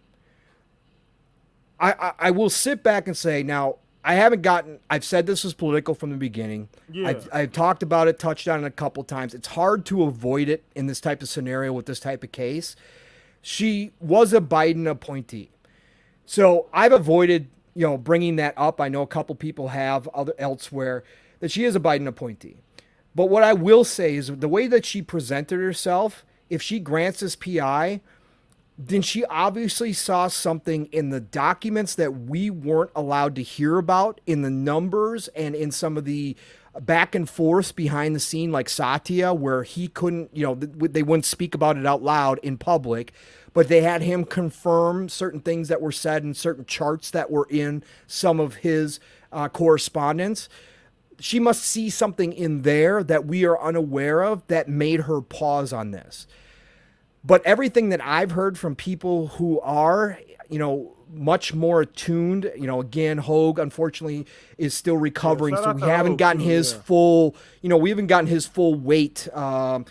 I will sit back and say, now, I've said this was political from the beginning. Yeah. I've talked about it, touched on it a couple times. It's hard to avoid it in this type of scenario with this type of case. She was a Biden appointee. So I've avoided, bringing that up. I know a couple people have elsewhere that she is a Biden appointee. But what I will say is the way that she presented herself, if she grants this PI, then she obviously saw something in the documents that we weren't allowed to hear about, in the numbers and in some of the back and forth behind the scene, like Satya, where he couldn't, they wouldn't speak about it out loud in public, but they had him confirm certain things that were said and certain charts that were in some of his correspondence. She must see something in there that we are unaware of that made her pause on this. But everything that I've heard from people who are, much more attuned, again, Hogue, unfortunately, is still recovering. So we haven't gotten his full, we haven't gotten his full weight of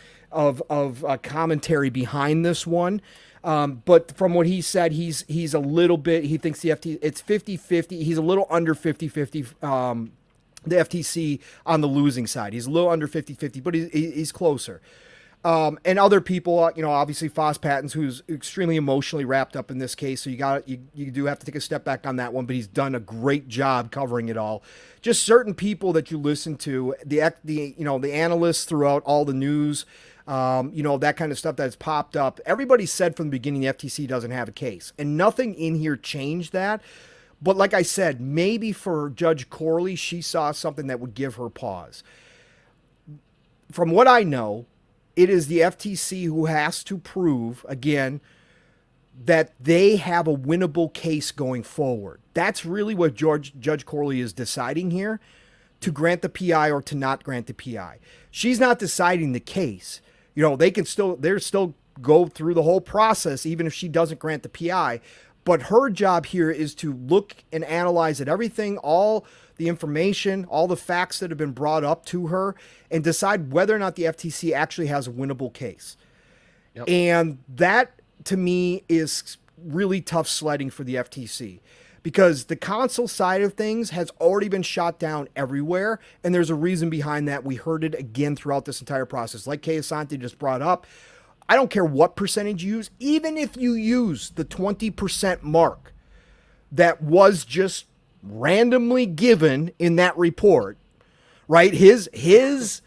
commentary behind this one. But from what he said, he's a little bit, he thinks it's 50-50. He's a little under 50-50, the FTC on the losing side. He's a little under 50-50, but he's closer. And other people, obviously Foss Patton's, who's extremely emotionally wrapped up in this case. So you do have to take a step back on that one, but he's done a great job covering it all. Just certain people that you listen to, the analysts throughout all the news, that kind of stuff that's popped up. Everybody said from the beginning the FTC doesn't have a case, and nothing in here changed that. But like I said, maybe for Judge Corley, she saw something that would give her pause. From what I know, it is the FTC who has to prove, again, that they have a winnable case going forward. That's really what Judge Corley is deciding here, to grant the PI or to not grant the PI. She's not deciding the case. they're still go through the whole process, even if she doesn't grant the PI. But her job here is to look and analyze at everything, all the information, all the facts that have been brought up to her, and decide whether or not the FTC actually has a winnable case. Yep. And that, to me, is really tough sledding for the FTC, because the console side of things has already been shot down everywhere, and there's a reason behind that. We heard it again throughout this entire process. Like Kay Asante just brought up, I don't care what percentage you use, even if you use the 20% mark that was just randomly given in that report, right? His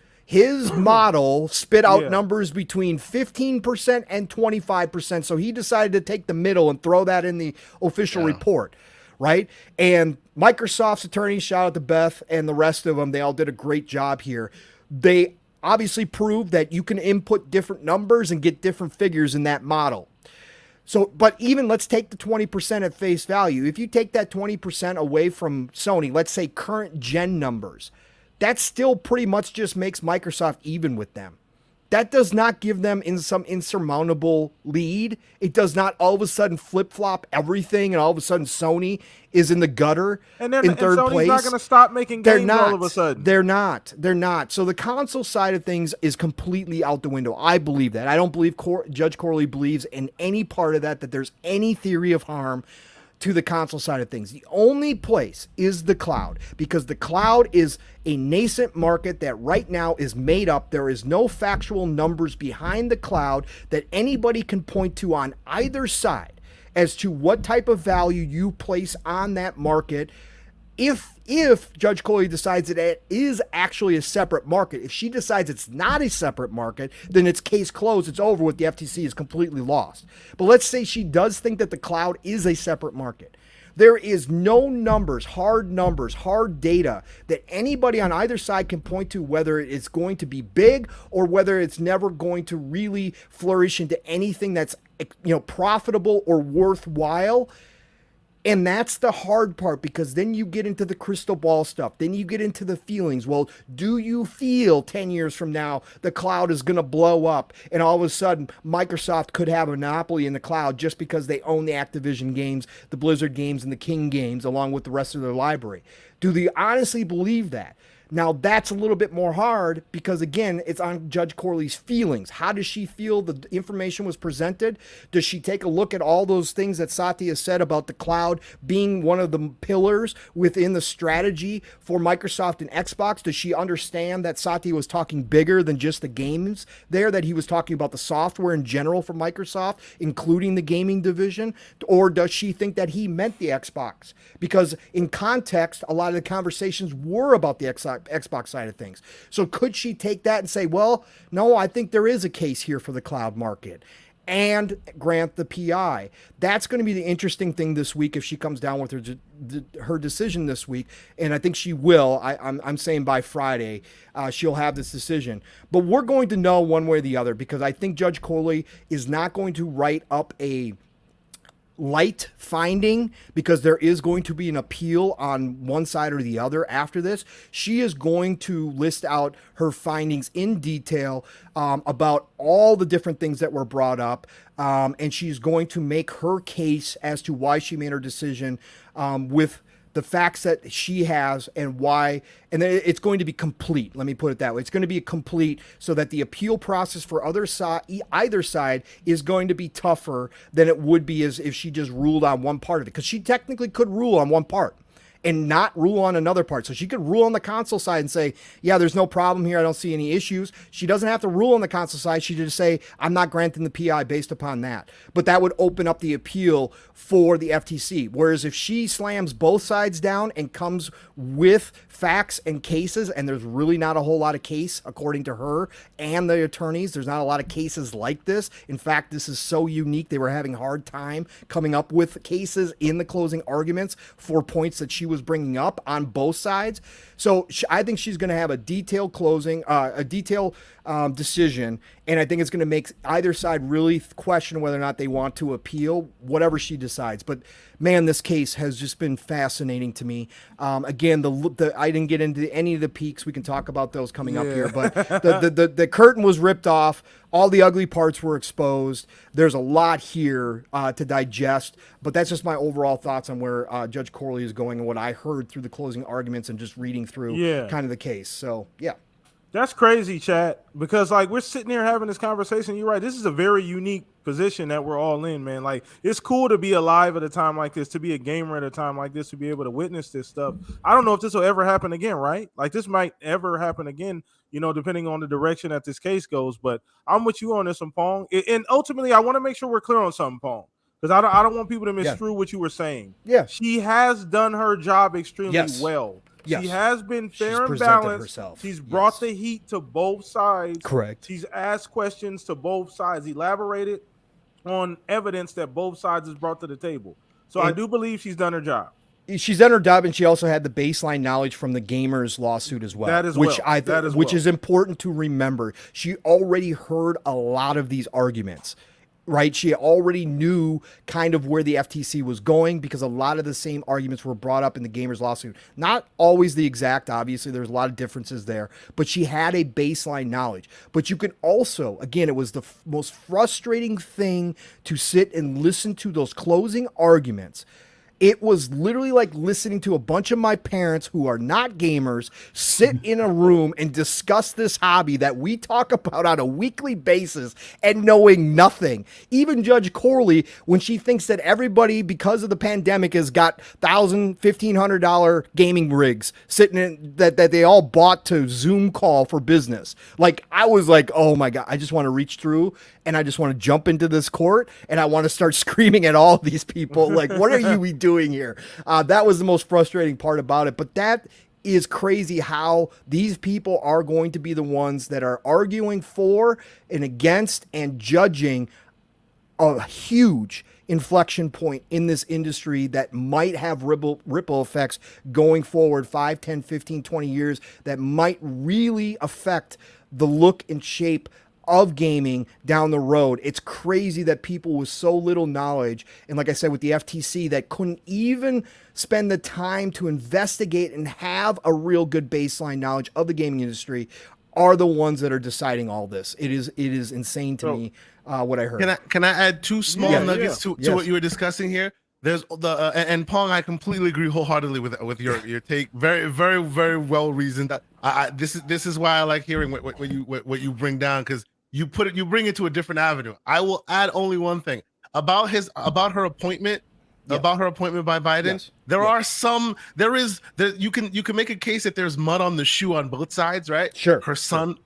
model spit out numbers between 15% and 25%. So he decided to take the middle and throw that in the official report, right? And Microsoft's attorneys, shout out to Beth and the rest of them, they all did a great job here. They obviously proved that you can input different numbers and get different figures in that model. So, but even let's take the 20% at face value. If you take that 20% away from Sony, let's say current gen numbers, that still pretty much just makes Microsoft even with them. That does not give them in some insurmountable lead. It does not all of a sudden flip-flop everything and all of a sudden Sony is in the gutter in third Sony's place. Not going to stop making games all of a sudden. They're not. So the console side of things is completely out the window. I believe that. I don't believe Judge Corley believes in any part of that there's any theory of harm to the console side of things. The only place is the cloud, because the cloud is a nascent market that right now is made up. There is no factual numbers behind the cloud that anybody can point to on either side as to what type of value you place on that market. If Judge Coley decides that it is actually a separate market, if she decides it's not a separate market, then it's case closed. It's over with. The FTC is completely lost. But let's say she does think that the cloud is a separate market. There is no numbers, hard data that anybody on either side can point to whether it's going to be big or whether it's never going to really flourish into anything that's, profitable or worthwhile. And that's the hard part, because then you get into the crystal ball stuff. Then you get into the feelings. Well, do you feel 10 years from now the cloud is going to blow up and all of a sudden Microsoft could have a monopoly in the cloud just because they own the Activision games, the Blizzard games, and the King games along with the rest of their library? Do they honestly believe that? Now, that's a little bit more hard because, again, it's on Judge Corley's feelings. How does she feel the information was presented? Does she take a look at all those things that Satya said about the cloud being one of the pillars within the strategy for Microsoft and Xbox? Does she understand that Satya was talking bigger than just the games there, that he was talking about the software in general for Microsoft, including the gaming division? Or does she think that he meant the Xbox? Because in context, a lot of the conversations were about the Xbox side of things. So could she take that and say, well, no, I think there is a case here for the cloud market, and grant the PI? That's going to be the interesting thing this week if she comes down with her decision this week, and I think she will. I'm saying by Friday she'll have this decision. But we're going to know one way or the other, because I think Judge Coley is not going to write up a light finding, because there is going to be an appeal on one side or the other after this. She is going to list out her findings in detail about all the different things that were brought up, and she's going to make her case as to why she made her decision with the facts that she has and why, and then it's going to be complete. Let me put it that way. It's going to be complete so that the appeal process for either side is going to be tougher than it would be as if she just ruled on one part of it, because she technically could rule on one part and not rule on another part. So she could rule on the console side and say, yeah, there's no problem here, I don't see any issues. She doesn't have to rule on the console side. She just say, I'm not granting the PI based upon that. But that would open up the appeal for the FTC. Whereas if she slams both sides down and comes with facts and cases, and there's really not a whole lot of case, according to her and the attorneys, there's not a lot of cases like this. In fact, this is so unique, they were having a hard time coming up with cases in the closing arguments for points that she was bringing up on both sides. So I think she's going to have a detailed closing, decision, and I think it's going to make either side really question whether or not they want to appeal, whatever she decides. But man, this case has just been fascinating to me. Again, I didn't get into any of the peaks. We can talk about those coming up here, but the curtain was ripped off all the ugly parts were exposed. There's a lot here to digest, but that's just my overall thoughts on where Judge Corley is going and what I heard through the closing arguments and just reading through kind of the case. So, yeah. That's crazy, chat, because like we're sitting here having this conversation. You're right. This is a very unique position that we're all in, man. Like, it's cool to be alive at a time like this, to be a gamer at a time like this, to be able to witness this stuff. I don't know if this will ever happen again, right? Like, this might ever happen again, you know, depending on the direction that this case goes. But I'm with you on this one, Pong. And ultimately, I want to make sure we're clear on something, Pong, because I don't want people to misconstrue what you were saying. Yeah. She has done her job extremely well. Yes. She has been fair and balanced. Herself. She's brought the heat to both sides. Correct. She's asked questions to both sides, elaborated on evidence that both sides has brought to the table. So I do believe she's done her job. She's done her job, and she also had the baseline knowledge from the Gamers lawsuit as well. That is which is important to remember. She already heard a lot of these arguments. Right, she already knew kind of where the FTC was going because a lot of the same arguments were brought up in the Gamers lawsuit. Not always the exact, obviously, there's a lot of differences there, but she had a baseline knowledge. But you can also, again, it was the most frustrating thing to sit and listen to those closing arguments. It was literally like listening to a bunch of my parents who are not gamers sit in a room and discuss this hobby that we talk about on a weekly basis and knowing nothing. Even Judge Corley, when she thinks that everybody, because of the pandemic, has got $1,000, $1,500 gaming rigs sitting in that they all bought to Zoom call for business. Like, I was like, oh my God, I just want to reach through and I just want to jump into this court and I want to start screaming at all these people. Like, what are you doing here? That was the most frustrating part about it. But that is crazy how these people are going to be the ones that are arguing for and against and judging a huge inflection point in this industry that might have ripple effects going forward 5, 10, 15, 20 years that might really affect the look and shape of gaming down the road. It's crazy that people with so little knowledge, and like I said, with the FTC, that couldn't even spend the time to investigate and have a real good baseline knowledge of the gaming industry, are the ones that are deciding all this. It is insane to me what I heard. Can I add two small nuggets to what you were discussing here? There's the and Pong, I completely agree wholeheartedly with your take. Very, very, very well reasoned. This is why I like hearing what you bring down, because you bring it to a different avenue. I will add only one thing about her appointment. About her appointment by Biden. Yes. You can make a case that there's mud on the shoe on both sides, right? Sure. Her son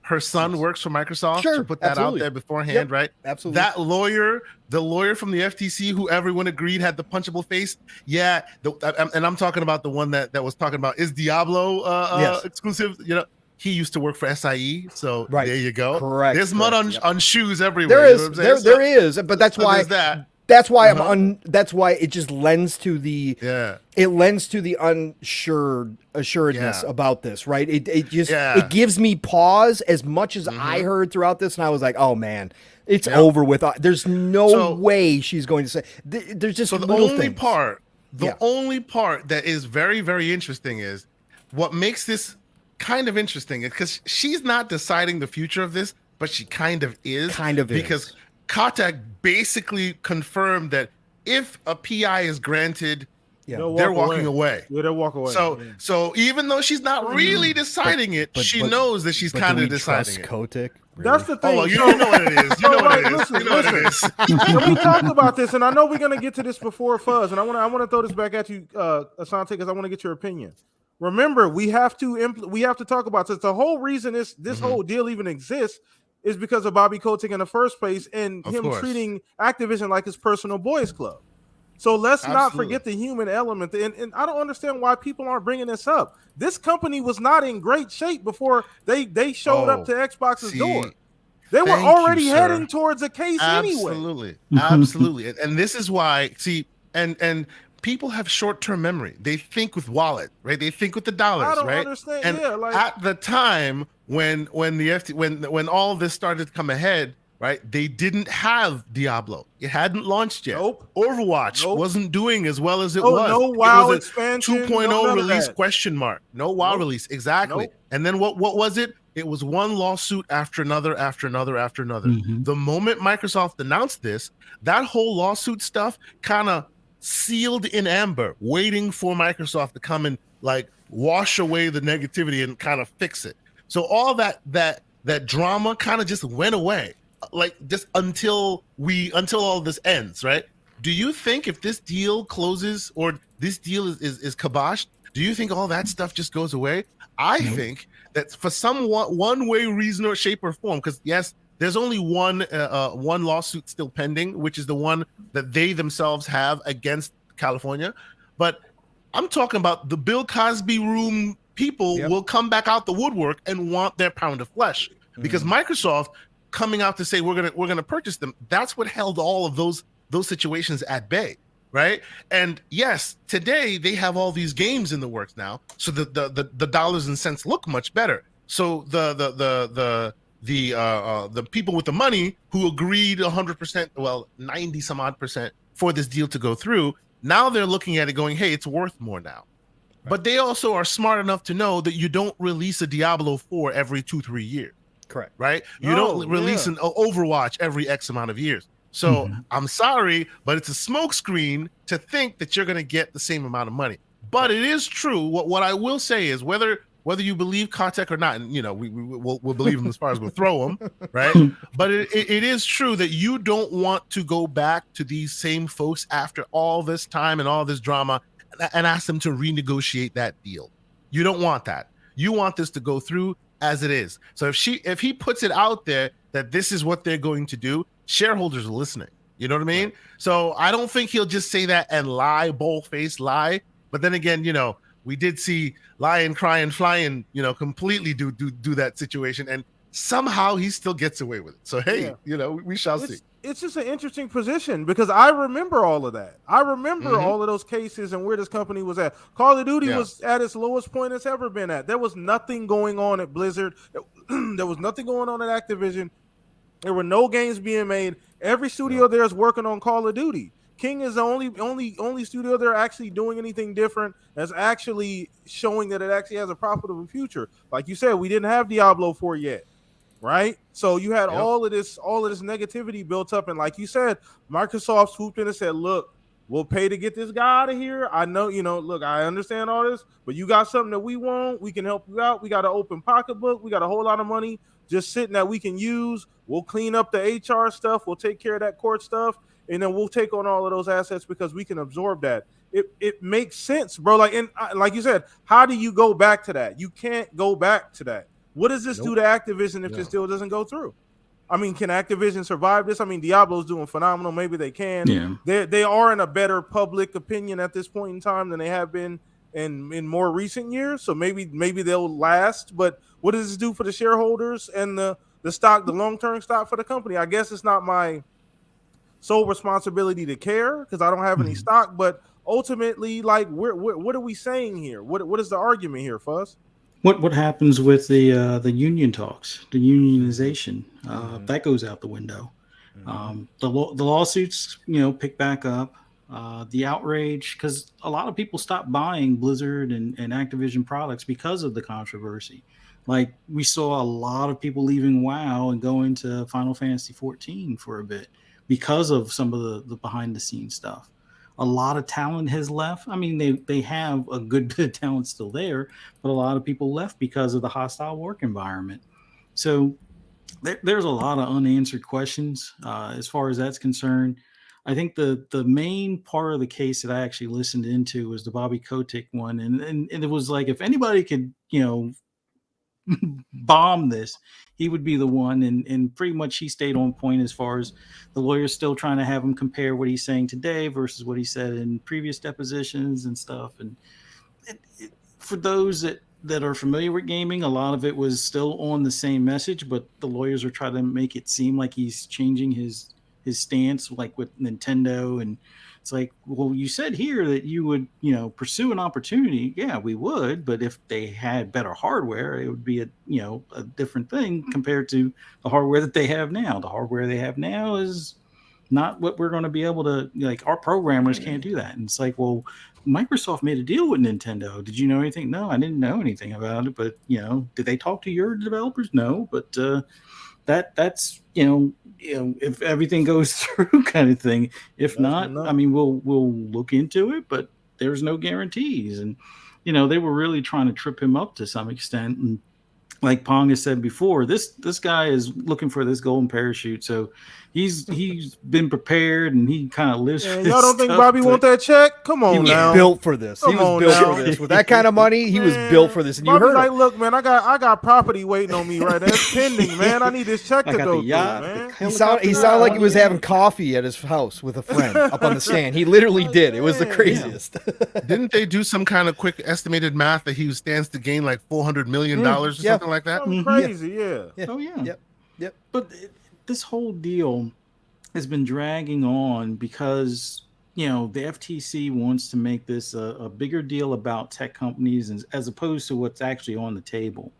works for Microsoft. Sure. To put that out there beforehand, right? Absolutely. That lawyer, the lawyer from the FTC, who everyone agreed had the punchable face. Yeah. And I'm talking about the one that was talking about, is Diablo exclusive? You know, he used to work for SIE, so there you go. Correct. There's mud on shoes everywhere. There is, but that's why. That's why that's why it just lends to the assuredness about this, right? It gives me pause as much as I heard throughout this, and I was like, oh man, it's over with. There's no way she's going to say. There's just the only part that is very, very interesting is what makes this kind of interesting, because she's not deciding the future of this, but she kind of is. Because Kotak basically confirmed that if a PI is granted, they're walking away. Yeah, they'll walk away. So even though she's not really deciding it, she knows that she's kind of deciding it. Kotak? Really? That's the thing. Oh, you know what it is. You know what it is. You know what it is. We talked about this, and I know we're gonna get to this before Fuzz, and I want to throw this back at you, Asante, because I want to get your opinion. Remember, we have to talk about this. The whole reason this whole deal even exists is because of Bobby Kotick in the first place, and him treating Activision like his personal boys club. So let's not forget the human element. And I don't understand why people aren't bringing this up. This company was not in great shape before they showed up to Xbox's door. They were already heading towards a case anyway. Absolutely. And this is why, and people have short-term memory. They think with wallet, right? They think with the dollars, right? I don't understand. And at the time when all this started to come ahead, right? They didn't have Diablo. It hadn't launched yet. Nope. Overwatch wasn't doing as well as it was. No WoW expansion. 2.0 release question mark. No WoW release. Exactly. Nope. And then what was it? It was one lawsuit after another, after another, after another. Mhm. The moment Microsoft announced this, that whole lawsuit stuff kind of sealed in amber, waiting for Microsoft to come and like wash away the negativity and kind of fix it. So all that drama kind of just went away, like just until all this ends, right? Do you think if this deal closes or this deal is kiboshed, do you think all that stuff just goes away? I Nope. think that for some one way, reason, or shape or form, because yes, there's only one lawsuit still pending, which is the one that they themselves have against California. But I'm talking about the Bill Cosby room people will come back out the woodwork and want their pound of flesh because Microsoft coming out to say we're gonna purchase them. That's what held all of those situations at bay, right? And yes, today they have all these games in the works now, so the dollars and cents look much better. So the people with the money who agreed 100%, well, 90 some odd percent for this deal to go through, now they're looking at it going, hey, it's worth more now. Right. But they also are smart enough to know that you don't release a Diablo 4 every 2-3 years. Correct. Right? You don't release an Overwatch every X amount of years. So I'm sorry, but it's a smokescreen to think that you're going to get the same amount of money. But it is true. What I will say is whether you believe Kotick or not, and we'll believe him as far as we'll throw him, right? But it is true that you don't want to go back to these same folks after all this time and all this drama and ask them to renegotiate that deal. You don't want that. You want this to go through as it is. So if he puts it out there that this is what they're going to do, shareholders are listening. You know what I mean? Right. So I don't think he'll just say that and lie, bold-faced lie. But then again, we did see Lion crying, flying, completely do that situation, and somehow he still gets away with it. So hey, we shall see. It's just an interesting position because I remember all of that. I remember all of those cases and where this company was at. Call of Duty was at its lowest point it's ever been at. There was nothing going on at Blizzard. There was nothing going on at Activision. There were no games being made. Every studio there is working on Call of Duty. King is the only studio there actually doing anything different that's actually showing that it actually has a profitable future. Like you said, we didn't have Diablo 4 yet, right? So you had all of this negativity built up, and like you said, Microsoft swooped in and said, "Look, we'll pay to get this guy out of here. I know, look, I understand all this, but you got something that we want. We can help you out. We got an open pocketbook. We got a whole lot of money just sitting that we can use. We'll clean up the HR stuff. We'll take care of that court stuff." And then we'll take on all of those assets because we can absorb that. It makes sense, bro. Like you said, how do you go back to that? You can't go back to that. What does this do to Activision if this deal doesn't go through? I mean, can Activision survive this? I mean, Diablo's doing phenomenal. Maybe they can. Yeah. They are in a better public opinion at this point in time than they have been in more recent years. So maybe they'll last. But what does this do for the shareholders and the stock, the long-term stock for the company? I guess it's not my sole responsibility to care because I don't have any stock, but ultimately, like, what are we saying here? What is the argument here, Fuzz? What happens with the union talks, the unionization? That goes out the window. The lawsuits, pick back up. The outrage, because a lot of people stopped buying Blizzard and Activision products because of the controversy. Like, we saw a lot of people leaving WoW and going to Final Fantasy 14 for a bit because of some of the behind the scenes stuff. A lot of talent has left. I mean, they have a good bit of talent still there, but a lot of people left because of the hostile work environment. So there's a lot of unanswered questions as far as that's concerned. I think the main part of the case that I actually listened into was the Bobby Kotick one. And it was like, if anybody could, bomb this, he would be the one. And pretty much he stayed on point as far as the lawyers still trying to have him compare what he's saying today versus what he said in previous depositions and stuff. And for those that are familiar with gaming, a lot of it was still on the same message, but the lawyers are trying to make it seem like he's changing his stance, like with Nintendo. And it's like, well, you said here that you would, pursue an opportunity. Yeah, we would. But if they had better hardware, it would be a different thing compared to the hardware that they have now. The hardware they have now is not what we're going to be able to, like, our programmers can't do that. And it's like, well, Microsoft made a deal with Nintendo. Did you know anything? No, I didn't know anything about it. But, did they talk to your developers? No. But that's if everything goes through, kind of thing. If not, I mean, we'll look into it, but there's no guarantees. And they were really trying to trip him up to some extent. And like Pong has said before, this guy is looking for this golden parachute. So he's been prepared, and he kind of lives for this. Y'all don't think Bobby want that check? Come on, he was now. built for this. He was built for this. With that kind of money, he was built for this. And Bobby's you heard like, look, man, I got property waiting on me right there. It's pending, man. I need this check to go through, man. He sounded like he was having coffee at his house with a friend up on the stand. He literally did. It was the craziest. Didn't they do some kind of quick estimated math that he stands to gain like $400 million or something like that? Crazy, yeah. Oh yeah. Yep. But this whole deal has been dragging on because the FTC wants to make this a bigger deal about tech companies as opposed to what's actually on the table.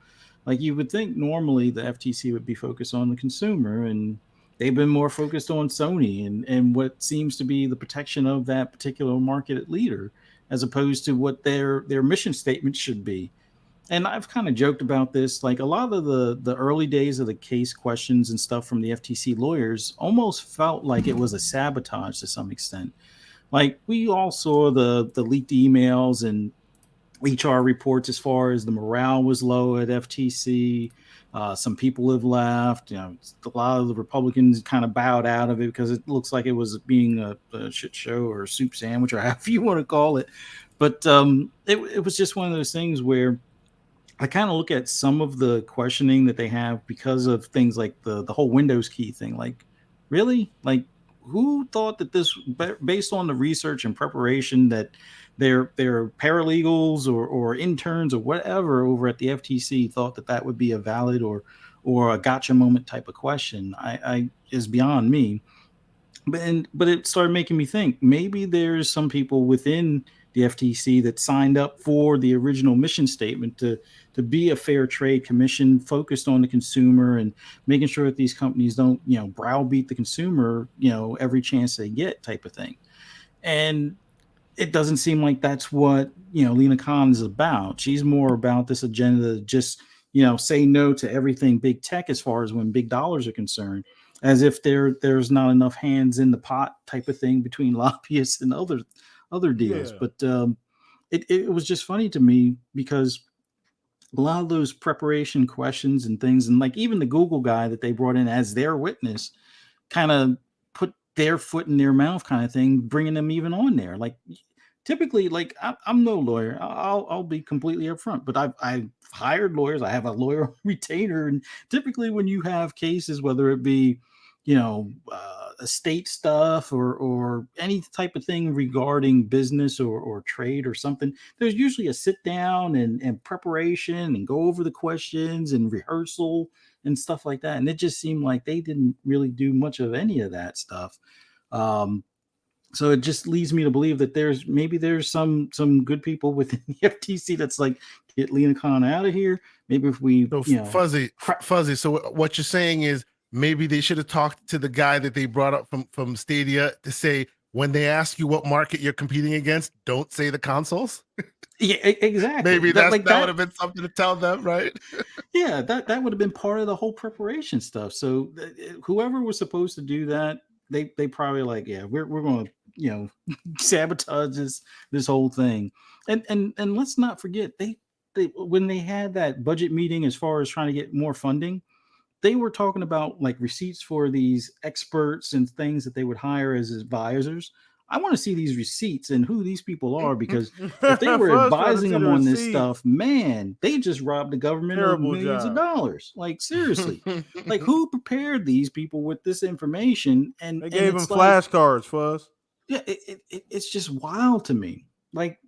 Like, you would think normally the FTC would be focused on the consumer, and they've been more focused on Sony and what seems to be the protection of that particular market leader, as opposed to what their mission statement should be. And I've kind of joked about this, like, a lot of the early days of the case questions and stuff from the FTC lawyers almost felt like it was a sabotage to some extent. Like, we all saw the leaked emails and HR reports as far as the morale was low at FTC. Some people have left. A lot of the Republicans kind of bowed out of it because it looks like it was being a shit show or a soup sandwich or however you want to call it. But it was just one of those things where I kind of look at some of the questioning that they have because of things like the whole Windows key thing. Like, really? Like, who thought that this, based on the research and preparation that their paralegals or interns or whatever over at the FTC thought that would be a valid or a gotcha moment type of question? I is beyond me. But it started making me think maybe there's some people within the FTC that signed up for the original mission statement to be a fair trade commission focused on the consumer and making sure that these companies don't, browbeat the consumer, every chance they get type of thing. And it doesn't seem like that's what, Lena Khan is about. She's more about this agenda to just, say no to everything big tech as far as when big dollars are concerned, as if there's not enough hands in the pot type of thing between lobbyists and other deals. Yeah. But it was just funny to me because a lot of those preparation questions and things, and like even the Google guy that they brought in as their witness, kind of put their foot in their mouth kind of thing, bringing them even on there. Like, typically, like, I'm no lawyer. I'll be completely upfront, but I've hired lawyers. I have a lawyer retainer, and typically when you have cases, whether it be estate stuff or any type of thing regarding business or trade or something, there's usually a sit down and preparation and go over the questions and rehearsal and stuff like that. And it just seemed like they didn't really do much of any of that stuff. So it just leads me to believe that there's some good people within the FTC that's like, get Lena Khan out of here. Maybe if we, Fuzzy. So what you're saying is, maybe they should have talked to the guy that they brought up from Stadia to say, when they ask you what market you're competing against, don't say the consoles. Yeah, exactly. Maybe that would have been something to tell them, right? Yeah, that would have been part of the whole preparation stuff. So whoever was supposed to do that, they probably like, yeah, we're going to sabotage this whole thing. And let's not forget, they when they had that budget meeting as far as trying to get more funding, they were talking about like receipts for these experts and things that they would hire as advisors. I want to see these receipts and who these people are, because if they were advising them on this stuff, man, they just robbed the government of millions of dollars. Like, seriously, like, who prepared these people with this information? And they gave them flashcards, Fuzz. Yeah, it's just wild to me. Like,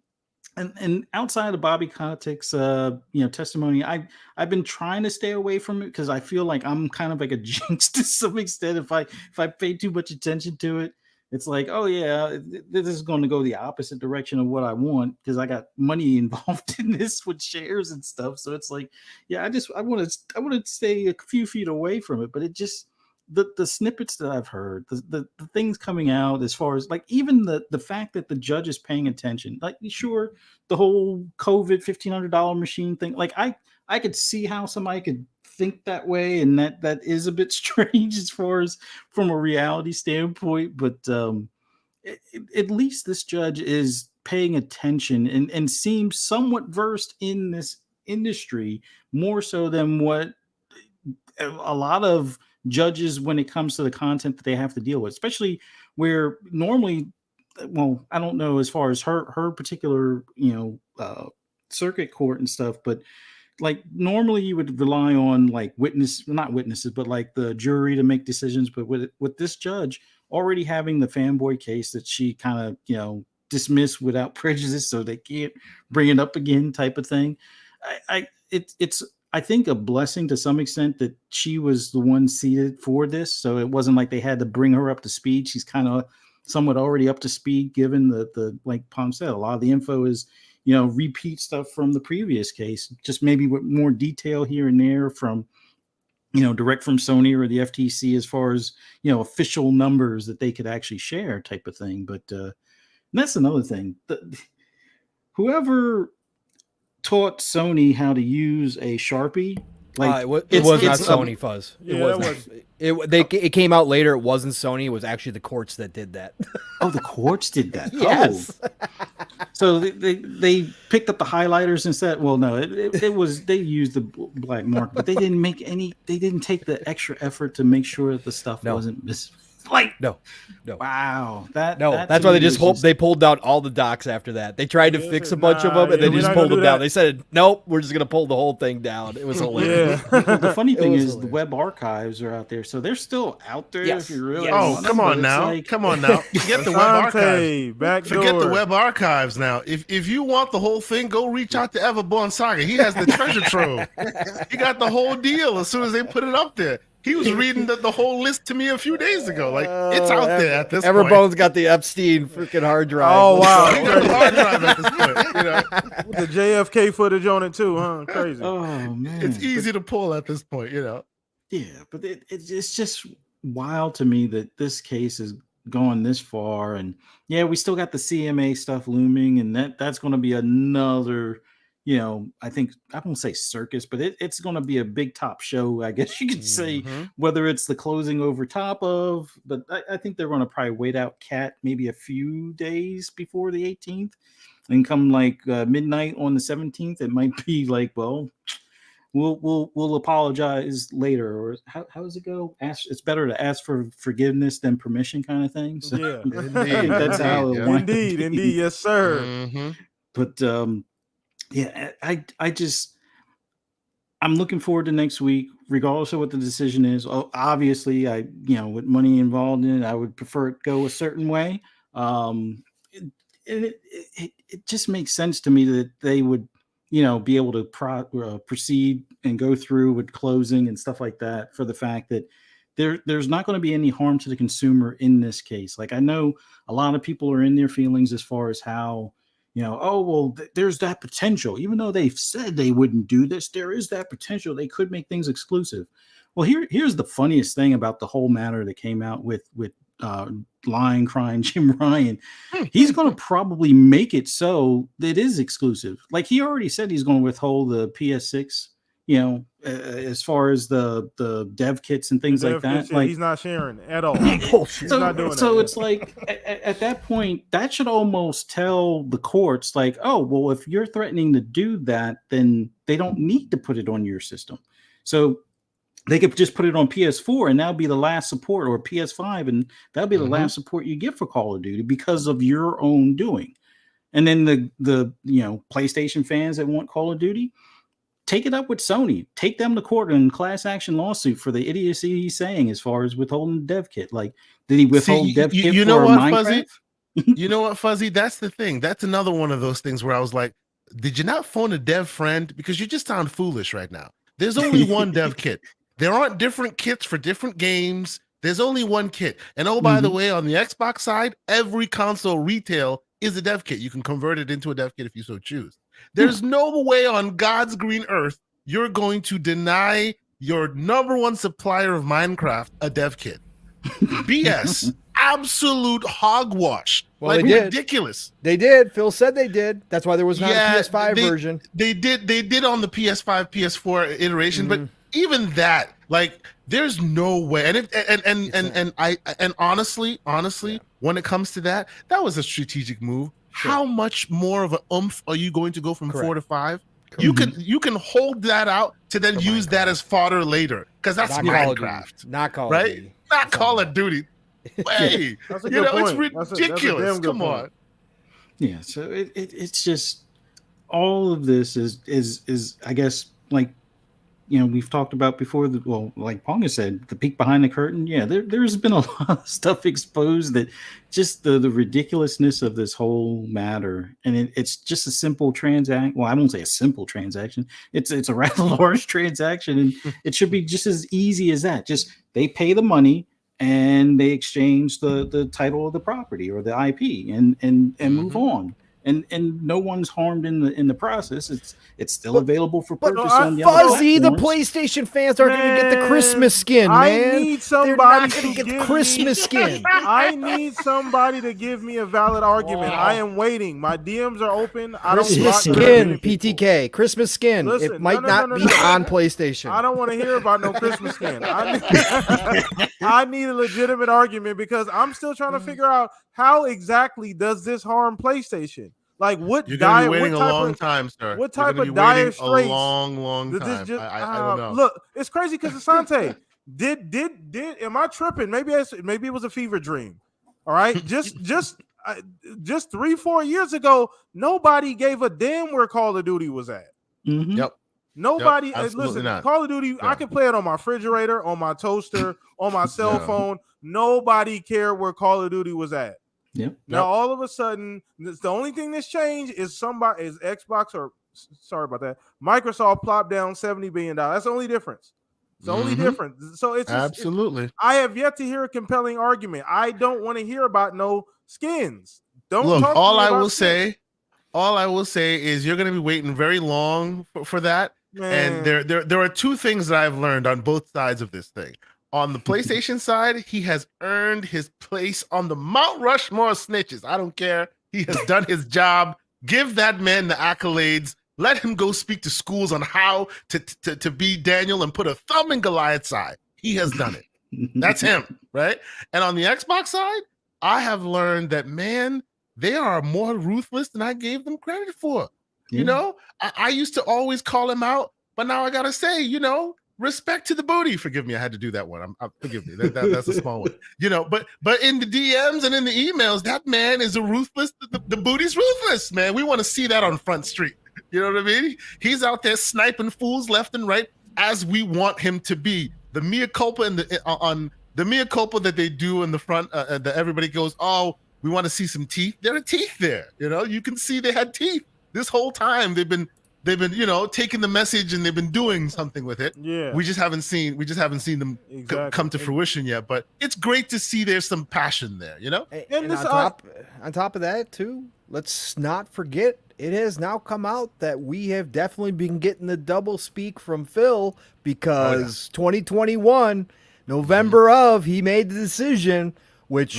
and outside of Bobby Kotick's testimony, I've been trying to stay away from it because I feel like I'm kind of like a jinx to some extent. If I pay too much attention to it, it's like, oh yeah, this is going to go the opposite direction of what I want because I got money involved in this with shares and stuff. So it's like, yeah, I want to stay a few feet away from it. But it just, the snippets that I've heard, the things coming out as far as like even the fact that the judge is paying attention, like sure, the whole COVID $1,500 machine thing, like I could see how somebody could think that way, and that is a bit strange as far as from a reality standpoint, but at least this judge is paying attention and seems somewhat versed in this industry more so than what a lot of judges when it comes to the content that they have to deal with, especially where normally, well, I don't know as far as her particular, circuit court and stuff, but like normally you would rely on like not witnesses, but like the jury to make decisions. But with this judge already having the fanboy case that she kind of, dismissed without prejudice, so they can't bring it up again type of thing. It's I think a blessing to some extent that she was the one seated for this. So it wasn't like they had to bring her up to speed. She's kind of somewhat already up to speed, given the like Palm said, a lot of the info is, repeat stuff from the previous case, just maybe with more detail here and there from, direct from Sony or the FTC as far as, official numbers that they could actually share type of thing. But that's another thing. Whoever taught Sony how to use a Sharpie, like it was not Sony, Fuzz. Yeah, it came out later. It wasn't Sony. It was actually the courts that did that. Oh, the courts did that. Yes. Oh. So they picked up the highlighters and said, well, no, it was, they used the black mark, but they didn't take the extra effort to make sure that the stuff wasn't No. Wow. That's why they pulled down all the docs after that. They tried to fix a bunch of them and they just pulled them down. They said, nope, we're just going to pull the whole thing down. It was hilarious. Yeah. The funny thing is the web archives are out there. So they're still out there if you really want them. Come on now. Forget the web archives. Forget the web archives now. If you want the whole thing, go reach out to Everborn Saga. He has the treasure trove. He got the whole deal as soon as they put it up there. He was reading the whole list to me a few days ago. Like, it's out there at this point. Everbone's got the Epstein freaking hard drive. Oh, wow. He got the hard drive at this point, With the JFK footage on it, too, huh? Crazy. Oh, man. It's easy to pull at this point, Yeah, but it's just wild to me that this case is going this far. And, yeah, we still got the CMA stuff looming, and that's going to be another... I think I won't say circus, but it's going to be a big top show, I guess you could say, whether it's the closing over top of, but I think they're going to probably wait out Cat maybe a few days before the 18th and come like midnight on the 17th. It might be like, well, we'll apologize later, or how does it go? It's better to ask for forgiveness than permission kind of thing. So Yeah, that's how indeed, yes, sir. Mm-hmm. But yeah, I'm looking forward to next week, regardless of what the decision is. Obviously, with money involved in it, I would prefer it go a certain way. It just makes sense to me that they would, be able to proceed and go through with closing and stuff like that, for the fact that there's not going to be any harm to the consumer in this case. Like, I know a lot of people are in their feelings as far as how, there's that potential. Even though they've said they wouldn't do this, there is that potential. They could make things exclusive. Well, here's the funniest thing about the whole matter that came out with lying, crying Jim Ryan. He's going to probably make it so that it is exclusive. Like, he already said he's going to withhold the PS6, as far as the dev kits and things like that. Like, he's not sharing at all. He's not doing so that. It's like at that point, that should almost tell the courts, like, oh, well, if you're threatening to do that, then they don't need to put it on your system. So they could just put it on PS4 and that'll be the last support, or PS5, and that'll be the last support you get for Call of Duty because of your own doing. And then the PlayStation fans that want Call of Duty, take it up with Sony. Take them to court in class action lawsuit for the idiocy he's saying as far as withholding the dev kit. Like, did he withhold dev kit for Minecraft? Fuzzy? You know what, Fuzzy? That's the thing. That's another one of those things where I was like, did you not phone a dev friend? Because you just sound foolish right now. There's only one dev kit. There aren't different kits for different games. There's only one kit. And by the way, on the Xbox side, every console retail is a dev kit. You can convert it into a dev kit if you so choose. There's no way on God's green earth you're going to deny your number one supplier of Minecraft a dev kit. BS. Absolute hogwash. Well, like they did. ridiculous. They did. Phil said they did. That's why there was not a PS5 version. They did on the PS5, PS4 iteration, but even that, like, there's no way. And honestly, when it comes to that was a strategic move. Sure. How much more of an oomph are you going to go from 4 to 5? Correct. You can hold that out to then use that as fodder later, because that's not Minecraft, not Call of Duty, not Call of Duty. Way, that's a good point. It's ridiculous. Come on. Yeah, so it's just all of this is I guess, like, you know, we've talked about before, like Ponga said, the peek behind the curtain. Yeah, there's been a lot of stuff exposed, that just the ridiculousness of this whole matter. And it's just a simple transaction. Well, I won't say a simple transaction. It's a rather large transaction, and it should be just as easy as that. Just they pay the money and they exchange the title of the property or the IP and move on. And no one's harmed in the process. It's still available for purchase on the Fuzzy, other the PlayStation fans aren't going to get the Christmas skin, man. I need somebody They're not going to get the Christmas skin. I need somebody to give me a valid argument. I am waiting. My DMs are open. I don't Christmas skin, PTK. Christmas skin. Listen, it might not be on PlayStation. I don't want to hear about no Christmas skin. I need a legitimate argument, because I'm still trying to figure out how exactly does this harm PlayStation? Like, what? You're gonna be waiting a long time, sir. What type of dire straits? A long time. I don't know. Look, it's crazy because Asante did am I tripping? Maybe it was a fever dream. All right, just 3-4 years ago, nobody gave a damn where Call of Duty was at. Mm-hmm. Yep. Nobody. Listen, not. Call of Duty. Yeah. I can play it on my refrigerator, on my toaster, on my cell phone. Nobody cared where Call of Duty was at. Yep. Now all of a sudden, the only thing that's changed is Xbox, or sorry about that, Microsoft plopped down $70 billion. That's the only difference. It's the only difference. So it's just, absolutely. I have yet to hear a compelling argument. I don't want to hear about no skins. Don't look. Talk all to me I about will skins. all I will say is you're going to be waiting very long for that. Man. And there are two things that I've learned on both sides of this thing. On the PlayStation side, he has earned his place on the Mount Rushmore of snitches. I don't care. He has done his job. Give that man the accolades. Let him go speak to schools on how to be Daniel and put a thumb in Goliath's eye. He has done it. That's him, right? And on the Xbox side, I have learned that, man, they are more ruthless than I gave them credit for. Yeah. You know, I used to always call him out, but now I got to say, you know, respect to the booty. Forgive me, I had to do that one. Forgive me. That's a small one. You know, but in the DMs and in the emails, that man is a ruthless. The booty's ruthless, man. We want to see that on Front Street. You know what I mean? He's out there sniping fools left and right, as we want him to be. The mea culpa and the mea culpa that they do in the front, that everybody goes, oh, we want to see some teeth. There are teeth there. You know, you can see they had teeth this whole time. They've been, you know, taking the message and they've been doing something with it. Yeah. We just haven't seen them come to fruition yet. But it's great to see there's some passion there, you know? And on top of that, too, let's not forget, it has now come out that we have definitely been getting the double speak from Phil, because 2021, November of, he made the decision, which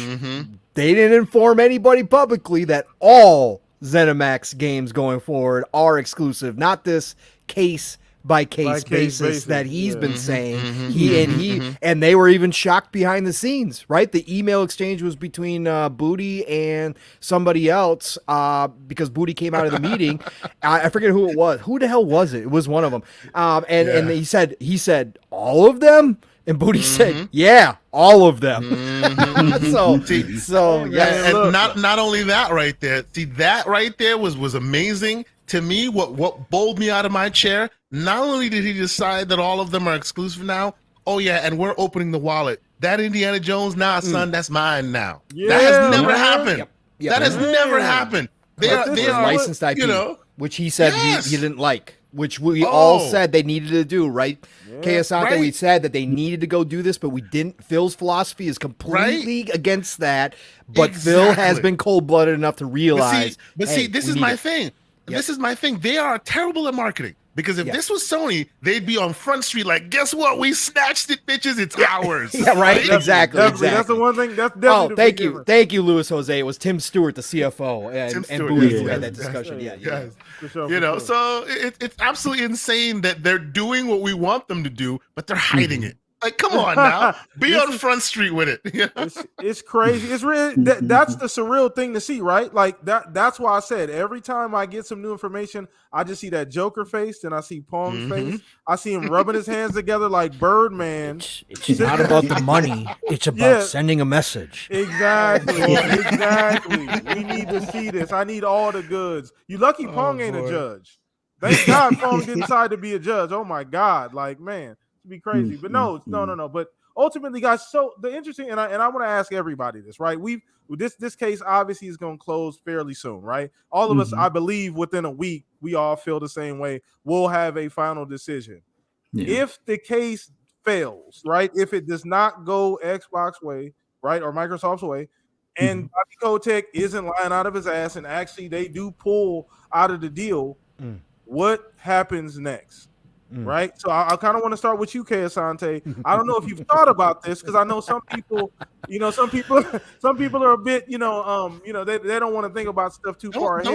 they didn't inform anybody publicly, that all ZeniMax games going forward are exclusive, not this case by case basis that he's been saying. And they were even shocked behind the scenes, right? The email exchange was between Booty and somebody else, because Booty came out of the meeting. I forget who it was. Who the hell was it? It was one of them. And he said all of them. And Booty said, "Yeah, all of them." so yeah. And not only that right there. See, that right there was amazing to me. What bowled me out of my chair. Not only did he decide that all of them are exclusive now. Oh yeah, and we're opening the wallet. That Indiana Jones, son, that's mine now. Yeah, that has never happened. Yep. That has never happened. They are licensed IP, you know, which he said he didn't like. Which we all said they needed to do, right? Asante, we said that they needed to go do this, but we didn't. Phil's philosophy is completely against that. But Phil has been cold-blooded enough to realize. But see, this is my thing. This is my thing. They are terrible at marketing. Because if Yeah. this was Sony, they'd be on Front Street like, guess what? We snatched it, bitches. It's ours. Yeah, right. Exactly. Definitely. That's the one thing. That's definitely the big difference. Thank you, Louis Jose. It was Tim Stewart, the CFO, Tim and Stewart, Bowie yes, who had yes, that discussion. yes, Yeah. Yes. For sure, You for know, sure. so it's absolutely insane that they're doing what we want them to do, but they're hiding it. Like, come on now, be on Front Street with it. It's crazy. It's really that's the surreal thing to see, right? Like that's why I said every time I get some new information, I just see that Joker face, and I see Pong's face. I see him rubbing his hands together like Birdman. It's not about the money. It's about sending a message. Exactly. Exactly. We need to see this. I need all the goods. You lucky Pong ain't a judge. Thank God Pong didn't decide to be a judge. Oh my God. Like, man. Be crazy, but no. But ultimately, guys, so the interesting, and I want to ask everybody this, right? This case obviously is going to close fairly soon, right? All of us, I believe, within a week, we all feel the same way. We'll have a final decision. Yeah. If the case fails, right? If it does not go Xbox way, right, or Microsoft's way, and Bobby Kotick isn't lying out of his ass, and actually they do pull out of the deal, what happens next? Right, so I kind of want to start with you, K. Asante. I don't know if you've thought about this, because I know some people, some people are a bit, they don't want to think about stuff too far ahead.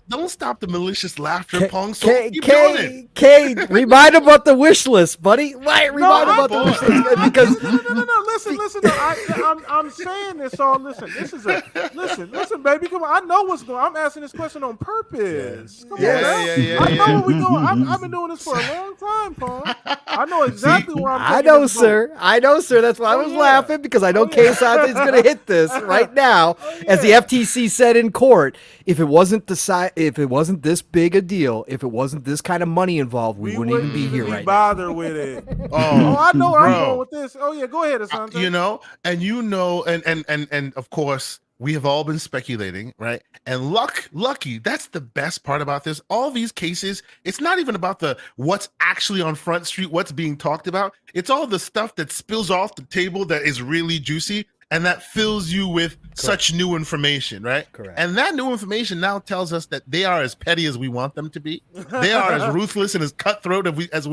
Don't stop the malicious laughter, Pong. So keep doing it. K, remind him about the wish list, buddy. Remind him about the wish list, because listen. I'm saying this all. Listen, baby. Come on. I know what's going on. I'm asking this question on purpose. Come on, I know where we going. I've been doing this for a long time, Paul. I know exactly where I'm taking I know, this sir. boat. I know, sir. That's why I was laughing, because I know K. Asante is going to hit this right now. As the FTC said in court, if it wasn't this big a deal, if it wasn't this kind of money involved, we wouldn't even be here right now. Bother with it. I know where I'm going with this. Oh yeah, go ahead, Asante. And of course, we have all been speculating, right? And lucky, that's the best part about this. All these cases, it's not even about what's actually on Front Street, what's being talked about. It's all the stuff that spills off the table that is really juicy and that fills you with such new information, right? Correct. And that new information now tells us that they are as petty as we want them to be. They are as ruthless and as cutthroat as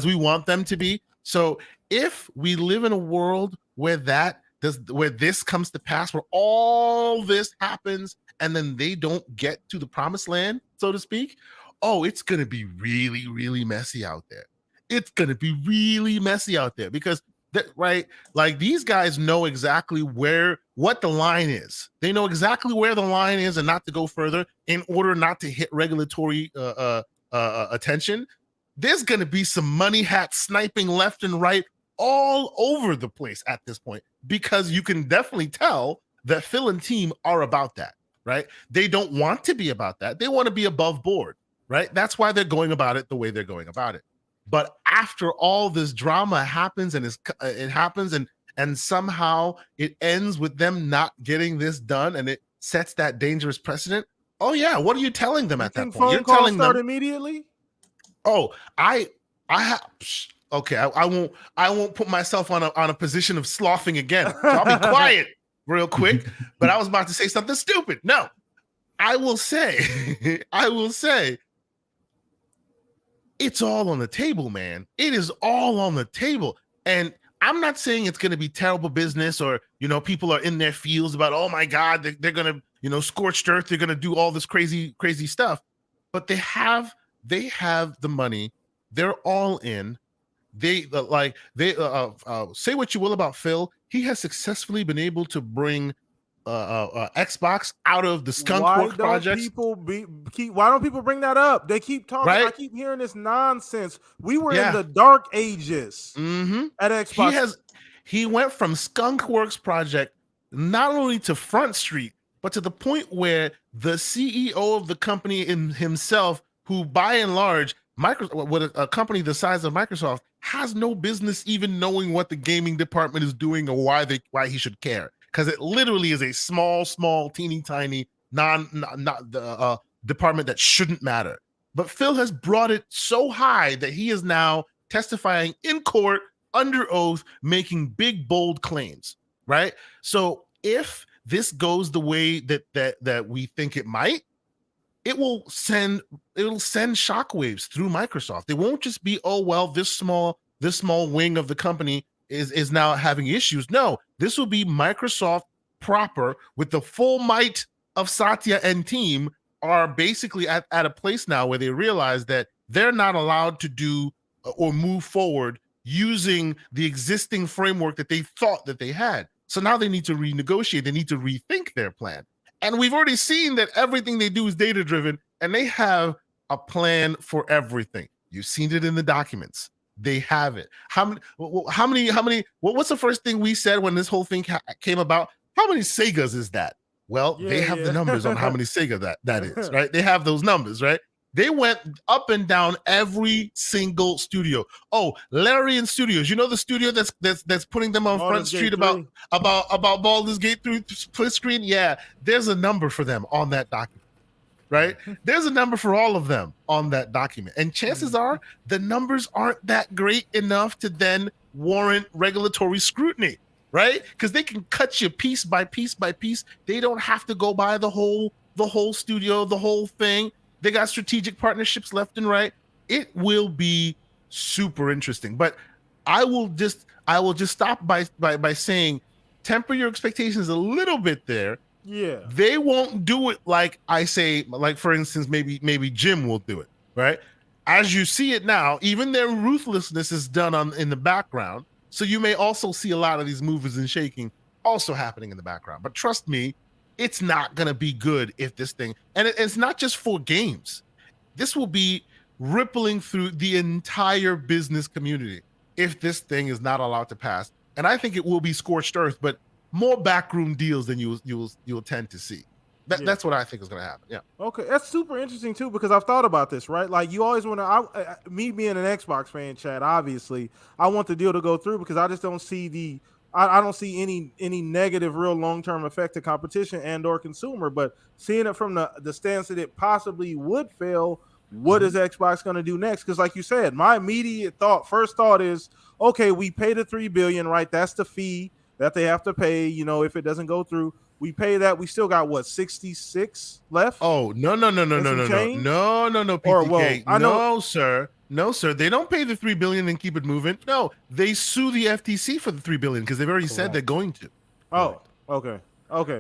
we want them to be. So if we live in a world where this comes to pass, where all this happens and then they don't get to the promised land, so to speak, it's going to be really, really messy out there. It's going to be really messy out there because like these guys know exactly what the line is. They know exactly where the line is and not to go further in order not to hit regulatory attention. There's going to be some money hat sniping left and right all over the place at this point, because you can definitely tell that Phil and team are about that, right? They don't want to be about that. They want to be above board, right? That's why they're going about it the way they're going about it. But after all this drama happens and it happens and somehow it ends with them not getting this done and it sets that dangerous precedent. Oh yeah, what are you telling them at that point? You're telling them immediately. I won't put myself on a position of sloughing again. So I'll be quiet real quick. But I was about to say something stupid. No, I will say, it's all on the table, man. It is all on the table. And I'm not saying it's going to be terrible business or, people are in their fields about, oh my God, they're going to, scorched earth. They're going to do all this crazy, crazy stuff. But they have the money. They're all in. They say what you will about Phil. He has successfully been able to bring Xbox out of the skunk work projects. Why don't people bring that up? They keep talking. Right? I keep hearing this nonsense. We were in the dark ages at Xbox. He went from Skunk Works project not only to Front Street, but to the point where the CEO of the company himself, who by and large, with a company the size of Microsoft, has no business even knowing what the gaming department is doing or why he should care, because it literally is a small, teeny tiny department that shouldn't matter. But Phil has brought it so high that he is now testifying in court under oath, making big, bold claims. Right. So if this goes the way that we think it might, it'll send shockwaves through Microsoft. It won't just be, oh well, this small wing of the company is now having issues. No, this will be Microsoft proper, with the full might of Satya and team, are basically at a place now where they realize that they're not allowed to do or move forward using the existing framework that they thought that they had. So now they need to renegotiate. They need to rethink their plan. And we've already seen that everything they do is data driven, and they have a plan for everything. You've seen it in the documents. They have it. What's the first thing we said when this whole thing came about? How many Segas is that? Well, they have the numbers on how many Sega that is, right? They have those numbers, right? They went up and down every single studio. Oh, Larian Studios, you know the studio that's putting them on Front Street about Baldur's Gate 3 split screen? Yeah, there's a number for them on that document, right? There's a number for all of them on that document. And chances are the numbers aren't that great enough to then warrant regulatory scrutiny, right? Because they can cut you piece by piece by piece. They don't have to go by the whole studio, the whole thing. They got strategic partnerships left and right. It will be super interesting. But I will just stop by saying, temper your expectations a little bit there. Yeah. They won't do it like I say, like for instance, maybe Jim will do it, right? As you see it now, even their ruthlessness is done in the background. So you may also see a lot of these movers and shaking also happening in the background. But trust me, it's not going to be good if this thing, and it's not just for games. This will be rippling through the entire business community if this thing is not allowed to pass. And I think it will be scorched earth, but more backroom deals than you'll tend to see. That's what I think is going to happen. Yeah. Okay, that's super interesting too, because I've thought about this, right? Like, you always want to. Me being an Xbox fan, Chad, obviously, I want the deal to go through because I just don't see I don't see any negative, real long-term effect to competition and or consumer. But seeing it from the stance that it possibly would fail, what is Xbox going to do next? Because like you said, my immediate first thought is, okay, we pay the $3 billion, right? That's the fee that they have to pay. You know, if it doesn't go through, we pay that. We still got what, 66 left? Oh, no, PTK. Or, well, I know, No, sir. They don't pay the $3 billion and keep it moving. No, they sue the FTC for the $3 billion because they've already said they're going to. Oh, okay.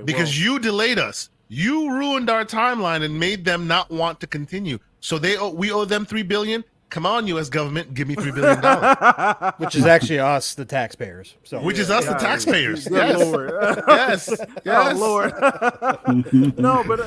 Because you delayed us. You ruined our timeline and made them not want to continue. So we owe them $3 billion. Come on, U.S. government, give me $3 billion. Which is actually us, the taxpayers. So which is us, the taxpayers. Yes. Lord. yes. Oh, Lord. No, but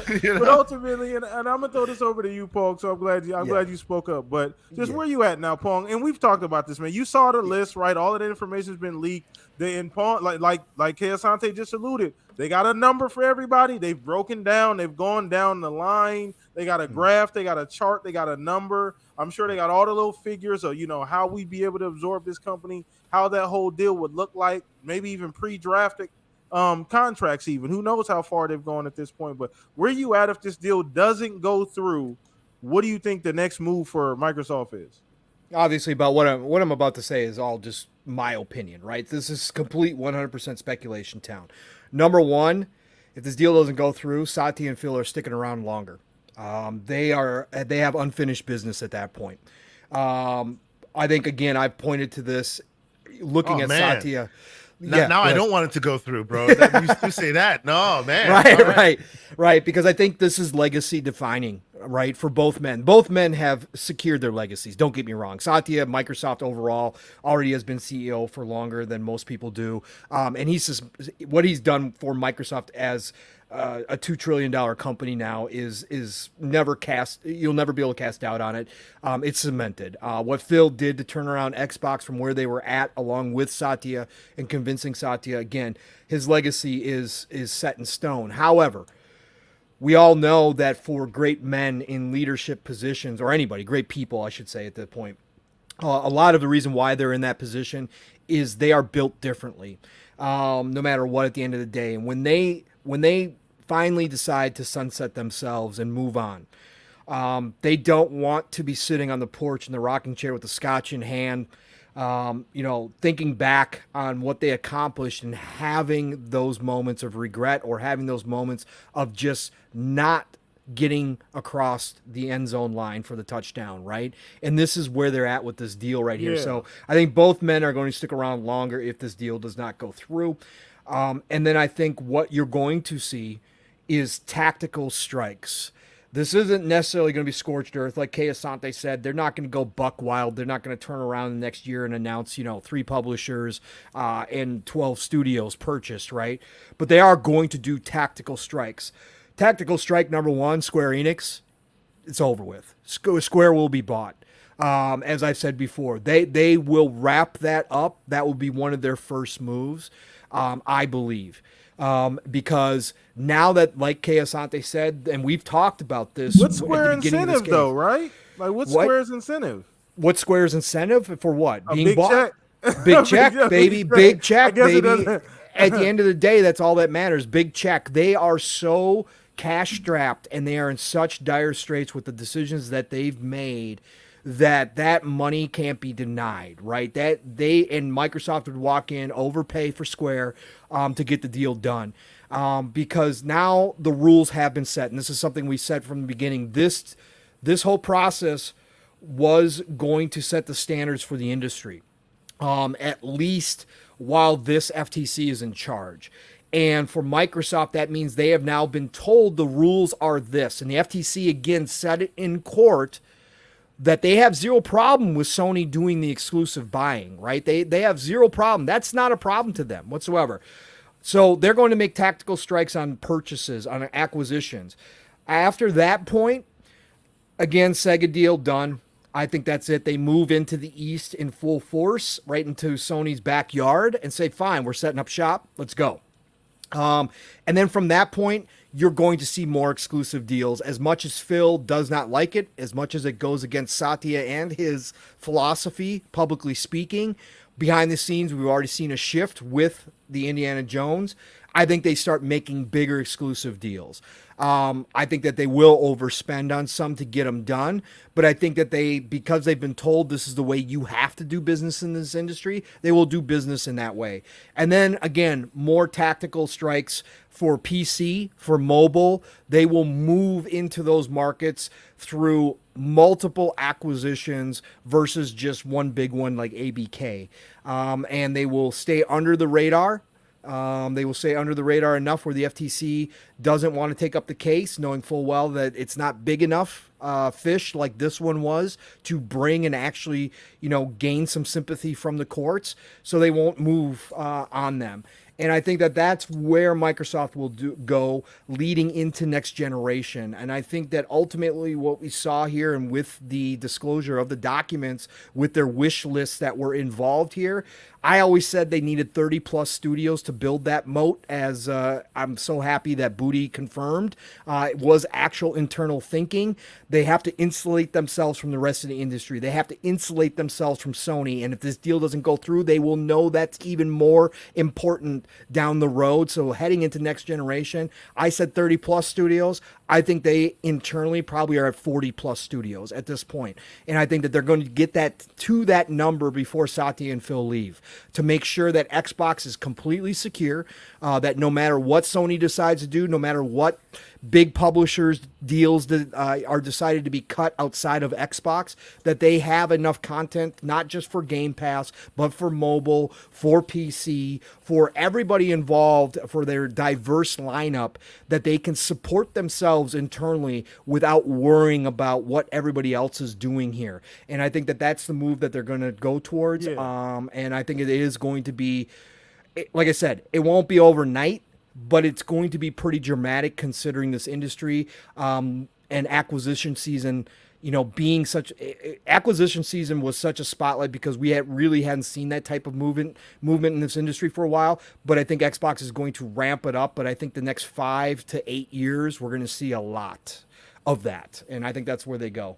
ultimately, and I'm gonna throw this over to you, Pong. So I'm glad you spoke up. But just where you at now, Pong? And we've talked about this, man. You saw the list, right? All of the information's been leaked. They in Pong, like Kay Asante just alluded, they got a number for everybody. They've broken down. They've gone down the line. They got a graph. They got a chart. They got a number. I'm sure they got all the little figures of, how we'd be able to absorb this company, how that whole deal would look like, maybe even pre-drafted contracts even. Who knows how far they've gone at this point. But where you at if this deal doesn't go through? What do you think the next move for Microsoft is? Obviously, about what I'm about to say is all just my opinion, right? This is complete 100% speculation town. Number one, if this deal doesn't go through, Satya and Phil are sticking around longer. They have unfinished business at that point. I think, again, I've pointed to this looking at Satya. Now I don't want it to go through, bro. You used to say that. No, man. Right. Because I think this is legacy defining, right, for both men. Both men have secured their legacies. Don't get me wrong. Satya, Microsoft overall, already has been CEO for longer than most people do. And what he's done for Microsoft as a $2 trillion company now is never you'll never be able to cast doubt on it. It's cemented. What Phil did to turn around Xbox from where they were at, along with Satya and convincing Satya, again, his legacy is set in stone. However, we all know that for great men in leadership positions, or anybody, great people, I should say at that point, a lot of the reason why they're in that position is they are built differently, no matter what at the end of the day. And when they finally decide to sunset themselves and move on, they don't want to be sitting on the porch in the rocking chair with the scotch in hand, thinking back on what they accomplished and having those moments of regret or having those moments of just not getting across the end zone line for the touchdown, right? And this is where they're at with this deal right here. Yeah. So I think both men are going to stick around longer if this deal does not go through. And then I think what you're going to see is tactical strikes. This isn't necessarily going to be scorched earth. Like Kay Asante said, they're not going to go buck wild. They're not going to turn around the next year and announce, 3 publishers and 12 studios purchased, right? But they are going to do tactical strikes. Tactical strike number 1, Square Enix, it's over with. Square will be bought. As I've said before, they will wrap that up. That will be one of their first moves, I believe. Because now that, like Kay Asante said, and we've talked about this. What's Square incentive though, right? Like what's Square's incentive? What's Square's incentive for what? Being big bought? Check? Big check, baby. Big check, baby. At the end of the day, that's all that matters. Big check. They are so cash strapped and they are in such dire straits with the decisions that they've made that money can't be denied, right? That they and Microsoft would walk in, overpay for Square to get the deal done. Because now the rules have been set, and this is something we said from the beginning. This whole process was going to set the standards for the industry, at least while this FTC is in charge. And for Microsoft, that means they have now been told the rules are this. And the FTC, again, said it in court that they have zero problem with Sony doing the exclusive buying, right? They have zero problem. That's not a problem to them whatsoever. So they're going to make tactical strikes on purchases, on acquisitions. After that point, again, Sega deal done. I think that's it. They move into the East in full force, right into Sony's backyard, and say, fine, we're setting up shop. Let's go. And then from that point, you're going to see more exclusive deals. As much as Phil does not like it, as much as it goes against Satya and his philosophy, publicly speaking, behind the scenes, we've already seen a shift with the Indiana Jones. I think they start making bigger exclusive deals. I think that they will overspend on some to get them done, but I think that because they've been told this is the way you have to do business in this industry, they will do business in that way. And then again, more tactical strikes for PC, for mobile. They will move into those markets through multiple acquisitions versus just one big one like ABK. And they will stay under the radar. They will stay under the radar enough where the FTC doesn't want to take up the case, knowing full well that it's not big enough fish like this one was to bring and actually, gain some sympathy from the courts. So they won't move on them. And I think that that's where Microsoft will go leading into next generation. And I think that ultimately what we saw here and with the disclosure of the documents with their wish lists that were involved here, I always said they needed 30 plus studios to build that moat, as I'm so happy that Booty confirmed. It was actual internal thinking. They have to insulate themselves from the rest of the industry. They have to insulate themselves from Sony. And if this deal doesn't go through, they will know that's even more important down the road. So heading into next generation, I said 30 plus studios. I think they internally probably are at 40 plus studios at this point. And I think that they're going to get that to that number before Satya and Phil leave to make sure that Xbox is completely secure, that no matter what Sony decides to do, no matter what big publishers deals that are decided to be cut outside of Xbox, that they have enough content, not just for Game Pass, but for mobile, for PC, for everybody involved, for their diverse lineup, that they can support themselves internally without worrying about what everybody else is doing here. And I think that that's the move that they're going to go towards. Yeah. And I think it is going to be, like I said, it won't be overnight, but it's going to be pretty dramatic considering this industry and acquisition season, being acquisition season was such a spotlight because we really hadn't seen that type of movement in this industry for a while. But I think Xbox is going to ramp it up. But I think the next 5 to 8 years, we're going to see a lot of that. And I think that's where they go.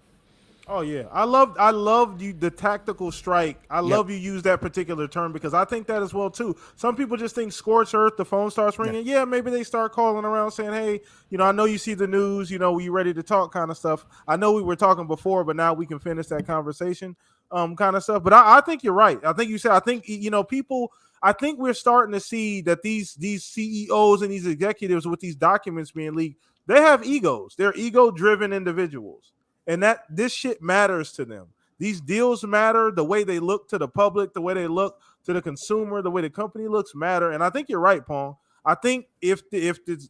Oh yeah, I loved you the tactical strike. I love you use that particular term because I think that as well too. Some people just think scorched earth. The phone starts ringing. Yeah, maybe they start calling around saying, "Hey, I know you see the news. We ready to talk?" kind of stuff. I know we were talking before, but now we can finish that conversation, kind of stuff. But I think you're right. I think you said. I think people. I think we're starting to see that these CEOs and these executives with these documents being leaked, they have egos. They're ego-driven individuals, and that this shit matters to them. These deals matter. The way they look to the public, the way they look to the consumer, the way the company looks matter. And I think you're right, Paul. I think if it's,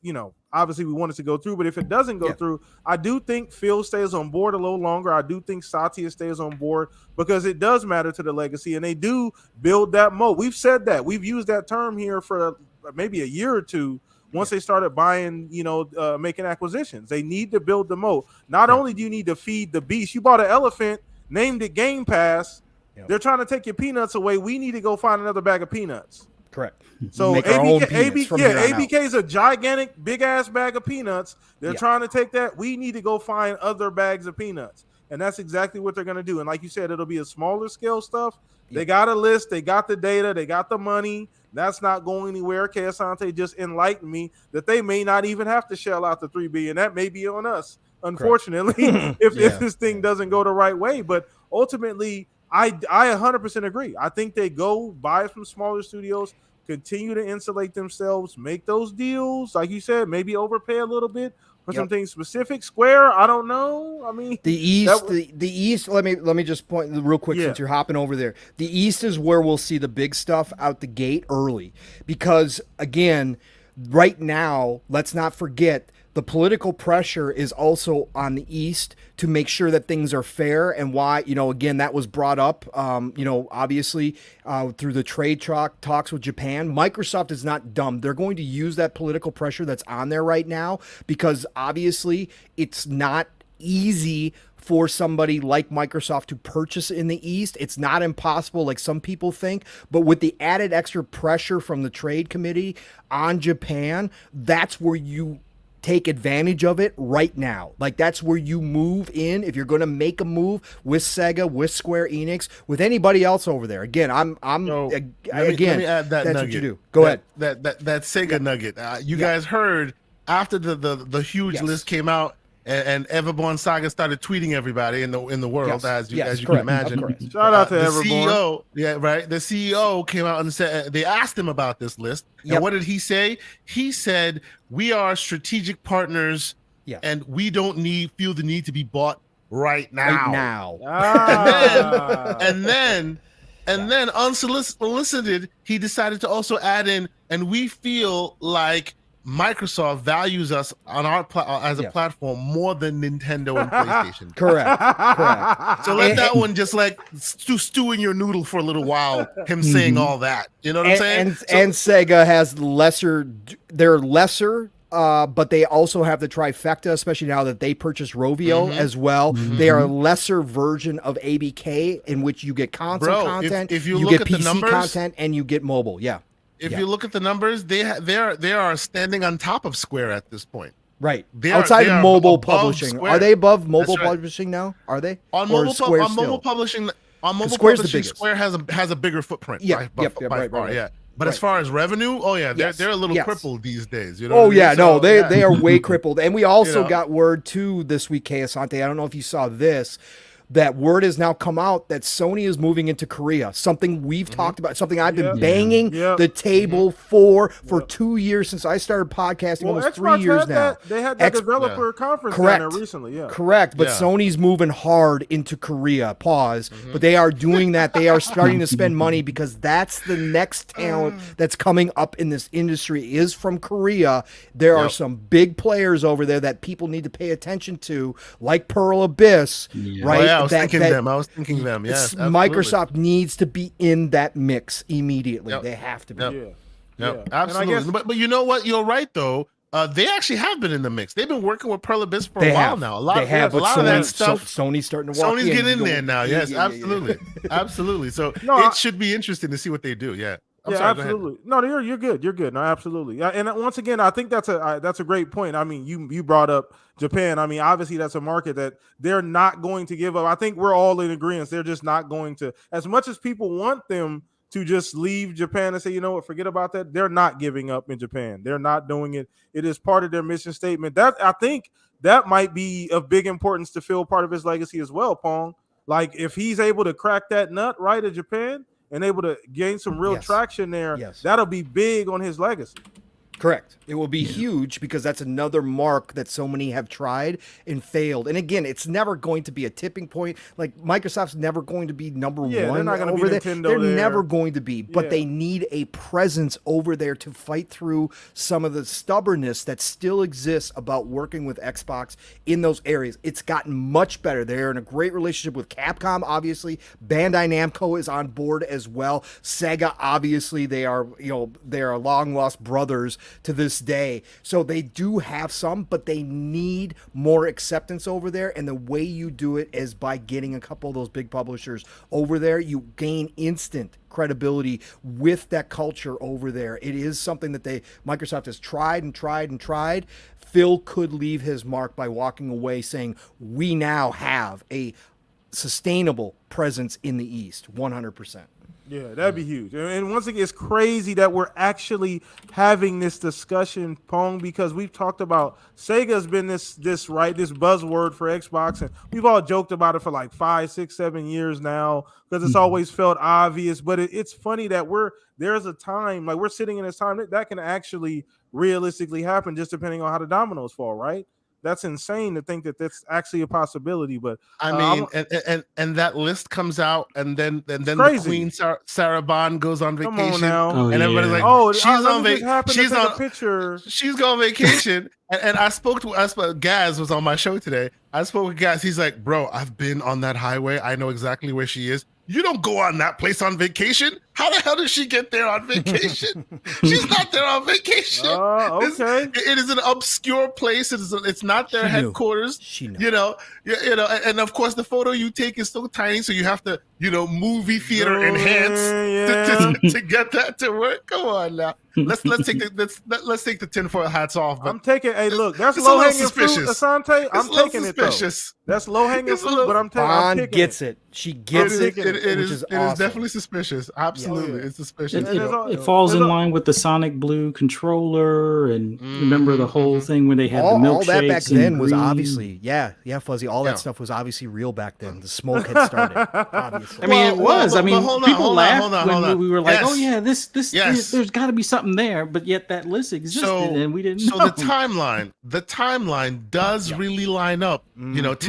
obviously we want it to go through, but if it doesn't go through, I do think Phil stays on board a little longer. I do think Satya stays on board because it does matter to the legacy, and they do build that moat. We've said that. We've used that term here for maybe a year or two. Once they started buying, making acquisitions, they need to build the moat. Not only do you need to feed the beast, you bought an elephant, named it Game Pass. Yep. They're trying to take your peanuts away. We need to go find another bag of peanuts. Correct. So ABK is a gigantic, big ass bag of peanuts. They're trying to take that. We need to go find other bags of peanuts. And that's exactly what they're going to do. And like you said, it'll be a smaller scale stuff. They got a list. They got the data. They got the money. That's not going anywhere. K. Asante just enlightened me that they may not even have to shell out the $3 billion. That may be on us, unfortunately, if this thing doesn't go the right way. But ultimately, I 100% agree. I think they go buy from smaller studios, continue to insulate themselves, make those deals. Like you said, maybe overpay a little bit for something specific. Square, I don't know. I mean, the East. Let me just point real quick since you're hopping over there. The East is where we'll see the big stuff out the gate early, because again, right now, let's not forget the political pressure is also on the East to make sure that things are fair. And why, again, that was brought up, obviously through the trade talks with Japan. Microsoft is not dumb. They're going to use that political pressure that's on there right now, because obviously it's not easy for somebody like Microsoft to purchase in the East. It's not impossible like some people think, but with the added extra pressure from the trade committee on Japan, that's where you take advantage of it right now. Like, that's where you move in if you're going to make a move with Sega, with Square Enix, with anybody else over there. Again, let me add that that's nugget. What you do. Go ahead. That Sega nugget. You guys heard after the huge list came out, and Everborn Saga started tweeting everybody in the world, as you can imagine. Shout out to Everborn. CEO, The CEO came out and said, they asked him about this list. And what did he say? He said, we are strategic partners, and we don't feel the need to be bought right now. And then unsolicited, he decided to also add in, and we feel like Microsoft values us on our as a platform more than Nintendo and PlayStation. Correct. So let that one just like stew in your noodle for a little while. Him saying all that, you know what I'm saying? And Sega has lesser. They're lesser. But they also have the trifecta, especially now that they purchased Rovio as well. They are a lesser version of ABK in which you get console content, if you look get at PC the numbers, content, and you get mobile. If you look at the numbers, they are standing on top of Square at this point. Right. Outside of mobile publishing. Square. Are they above mobile publishing now? Are they? On mobile publishing, Square has a bigger footprint. By far. But as far as revenue, they're a little crippled these days. You know they are way crippled. And we also got word too this week, K. Asante. I don't know if you saw this. That word has now come out that Sony is moving into Korea. Something we've talked about, something I've been banging the table for 2 years since I started podcasting, almost 3 years now. They had that developer conference down there recently. Correct. But Sony's moving hard into Korea. But they are doing that. They are starting to spend money because that's the next talent that's coming up in this industry is from Korea. There are some big players over there that people need to pay attention to, like Pearl Abyss, right? I was thinking them. Yes, Microsoft needs to be in that mix immediately. They have to be. Absolutely. But you know what? You're right though. They actually have been in the mix. They've been working with Pearl Abyss for a while now. A lot of that stuff. Sony's starting to walk Sony's getting in there now. Yes, absolutely, absolutely. So it should be interesting to see what they do. Absolutely. No, you're good. You're good. No, absolutely. And once again, I think that's a great point. I mean, you brought up Japan. I mean, obviously that's a market that they're not going to give up. I think we're all in agreement. They're just not going to, as much as people want them to just leave Japan and say, you know what, forget about that. They're not giving up in Japan. They're not doing it. It is part of their mission statement. That I think that might be of big importance to Phil, part of his legacy as well, Pong. Like if he's able to crack that nut right in Japan and able to gain some real traction there, that'll be big on his legacy. Correct. It will be huge because that's another mark that so many have tried and failed. And again, it's never going to be a tipping point. Like Microsoft's never going to be number one they're not gonna over be there. Nintendo They're there. never going to be, but Yeah. they need a presence over there to fight through some of the stubbornness that still exists about working with Xbox in those areas. It's gotten much better. They're in a great relationship with Capcom, obviously. Bandai Namco is on board as well. Sega, obviously, they are long lost brothers to this day. So they do have some, but they need more acceptance over there. And the way you do it is by getting a couple of those big publishers over there. You gain instant credibility with that culture over there. It is something that Microsoft has tried and tried and tried. Phil could leave his mark by walking away saying, we now have a sustainable presence in the East, 100%. Yeah, that'd be huge. And once again, it's crazy that we're actually having this discussion, Pong, because we've talked about Sega's been this buzzword for Xbox, and we've all joked about it for like 5, 6, 7 years now because it's always felt obvious. But it's funny that there's a time, like we're sitting in this time that can actually realistically happen just depending on how the dominoes fall, right? That's insane to think that that's actually a possibility. But I mean, and that list comes out, and then the crazy. Queen Sarah Bond goes on Come vacation, on now. and everybody's like, oh, she's let on me just happen to she's take on a picture. she's going on vacation. And I spoke Gaz was on my show today. I spoke with Gaz. He's like, bro, I've been on that highway. I know exactly where she is. You don't go on that place on vacation. How the hell did she get there on vacation? She's not there on vacation. Okay. It is an obscure place. It's not their headquarters. She knew. You know, and of course the photo you take is so tiny, so you have to, movie theater enhance to get that to work. Come on now. Let's take the tinfoil hats off. I'm taking. Hey, look, that's low hanging fruit, Asante. I'm taking it though. That's low hanging fruit, but I'm taking. Bond gets it. She gets it. It is definitely suspicious. Absolutely, it's suspicious. It falls in line with the Sonic Blue controller, and remember the whole thing when they had the milkshakes. All that back then was green. obviously, Fuzzy. All that stuff was obviously real back then. The smoke had started. Obviously, I mean, it was. I mean, people laughed when we were like, Yes. "Oh yeah, this Yes. there's got to be something there," but yet that list existed, and we didn't. So know. the timeline does really line up.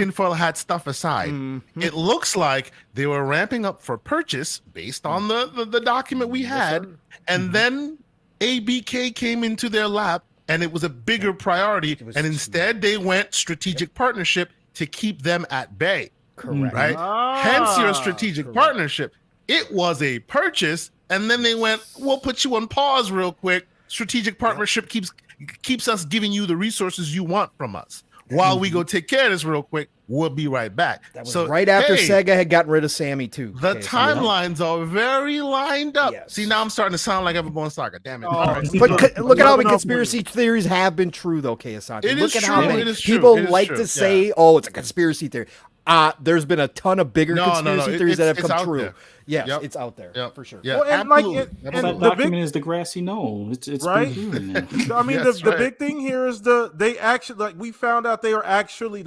Tinfoil hat stuff aside, it looks like they were ramping up for purchase based on the document we had, and then ABK came into their lap, and it was a bigger priority, and instead they went strategic partnership to keep them at bay. correct. Right? Hence your strategic partnership. It was a purchase, and then they went, we'll put you on pause real quick. Strategic partnership keeps us giving you the resources you want from us. While we go take care of this real quick, we'll be right back. That was right after Sega had gotten rid of Sammy too. The timelines are very lined up. Yes. See, now I'm starting to sound like Everborn Saga. Damn it. Oh, All right. But look at how many conspiracy theories have been true, though, Asante. It Look is at how true. many It is true. people It is like true. to say, "Oh, it's a conspiracy theory." There's been a ton of bigger conspiracy theories that have it's come out true. there. Yes, Yep. it's out there Yep. for sure. Yeah, Well, and absolutely. and that the document big, is the grassy knoll. It's right? been proven now. I mean, That's the right. big thing here is they actually, like, we found out they actually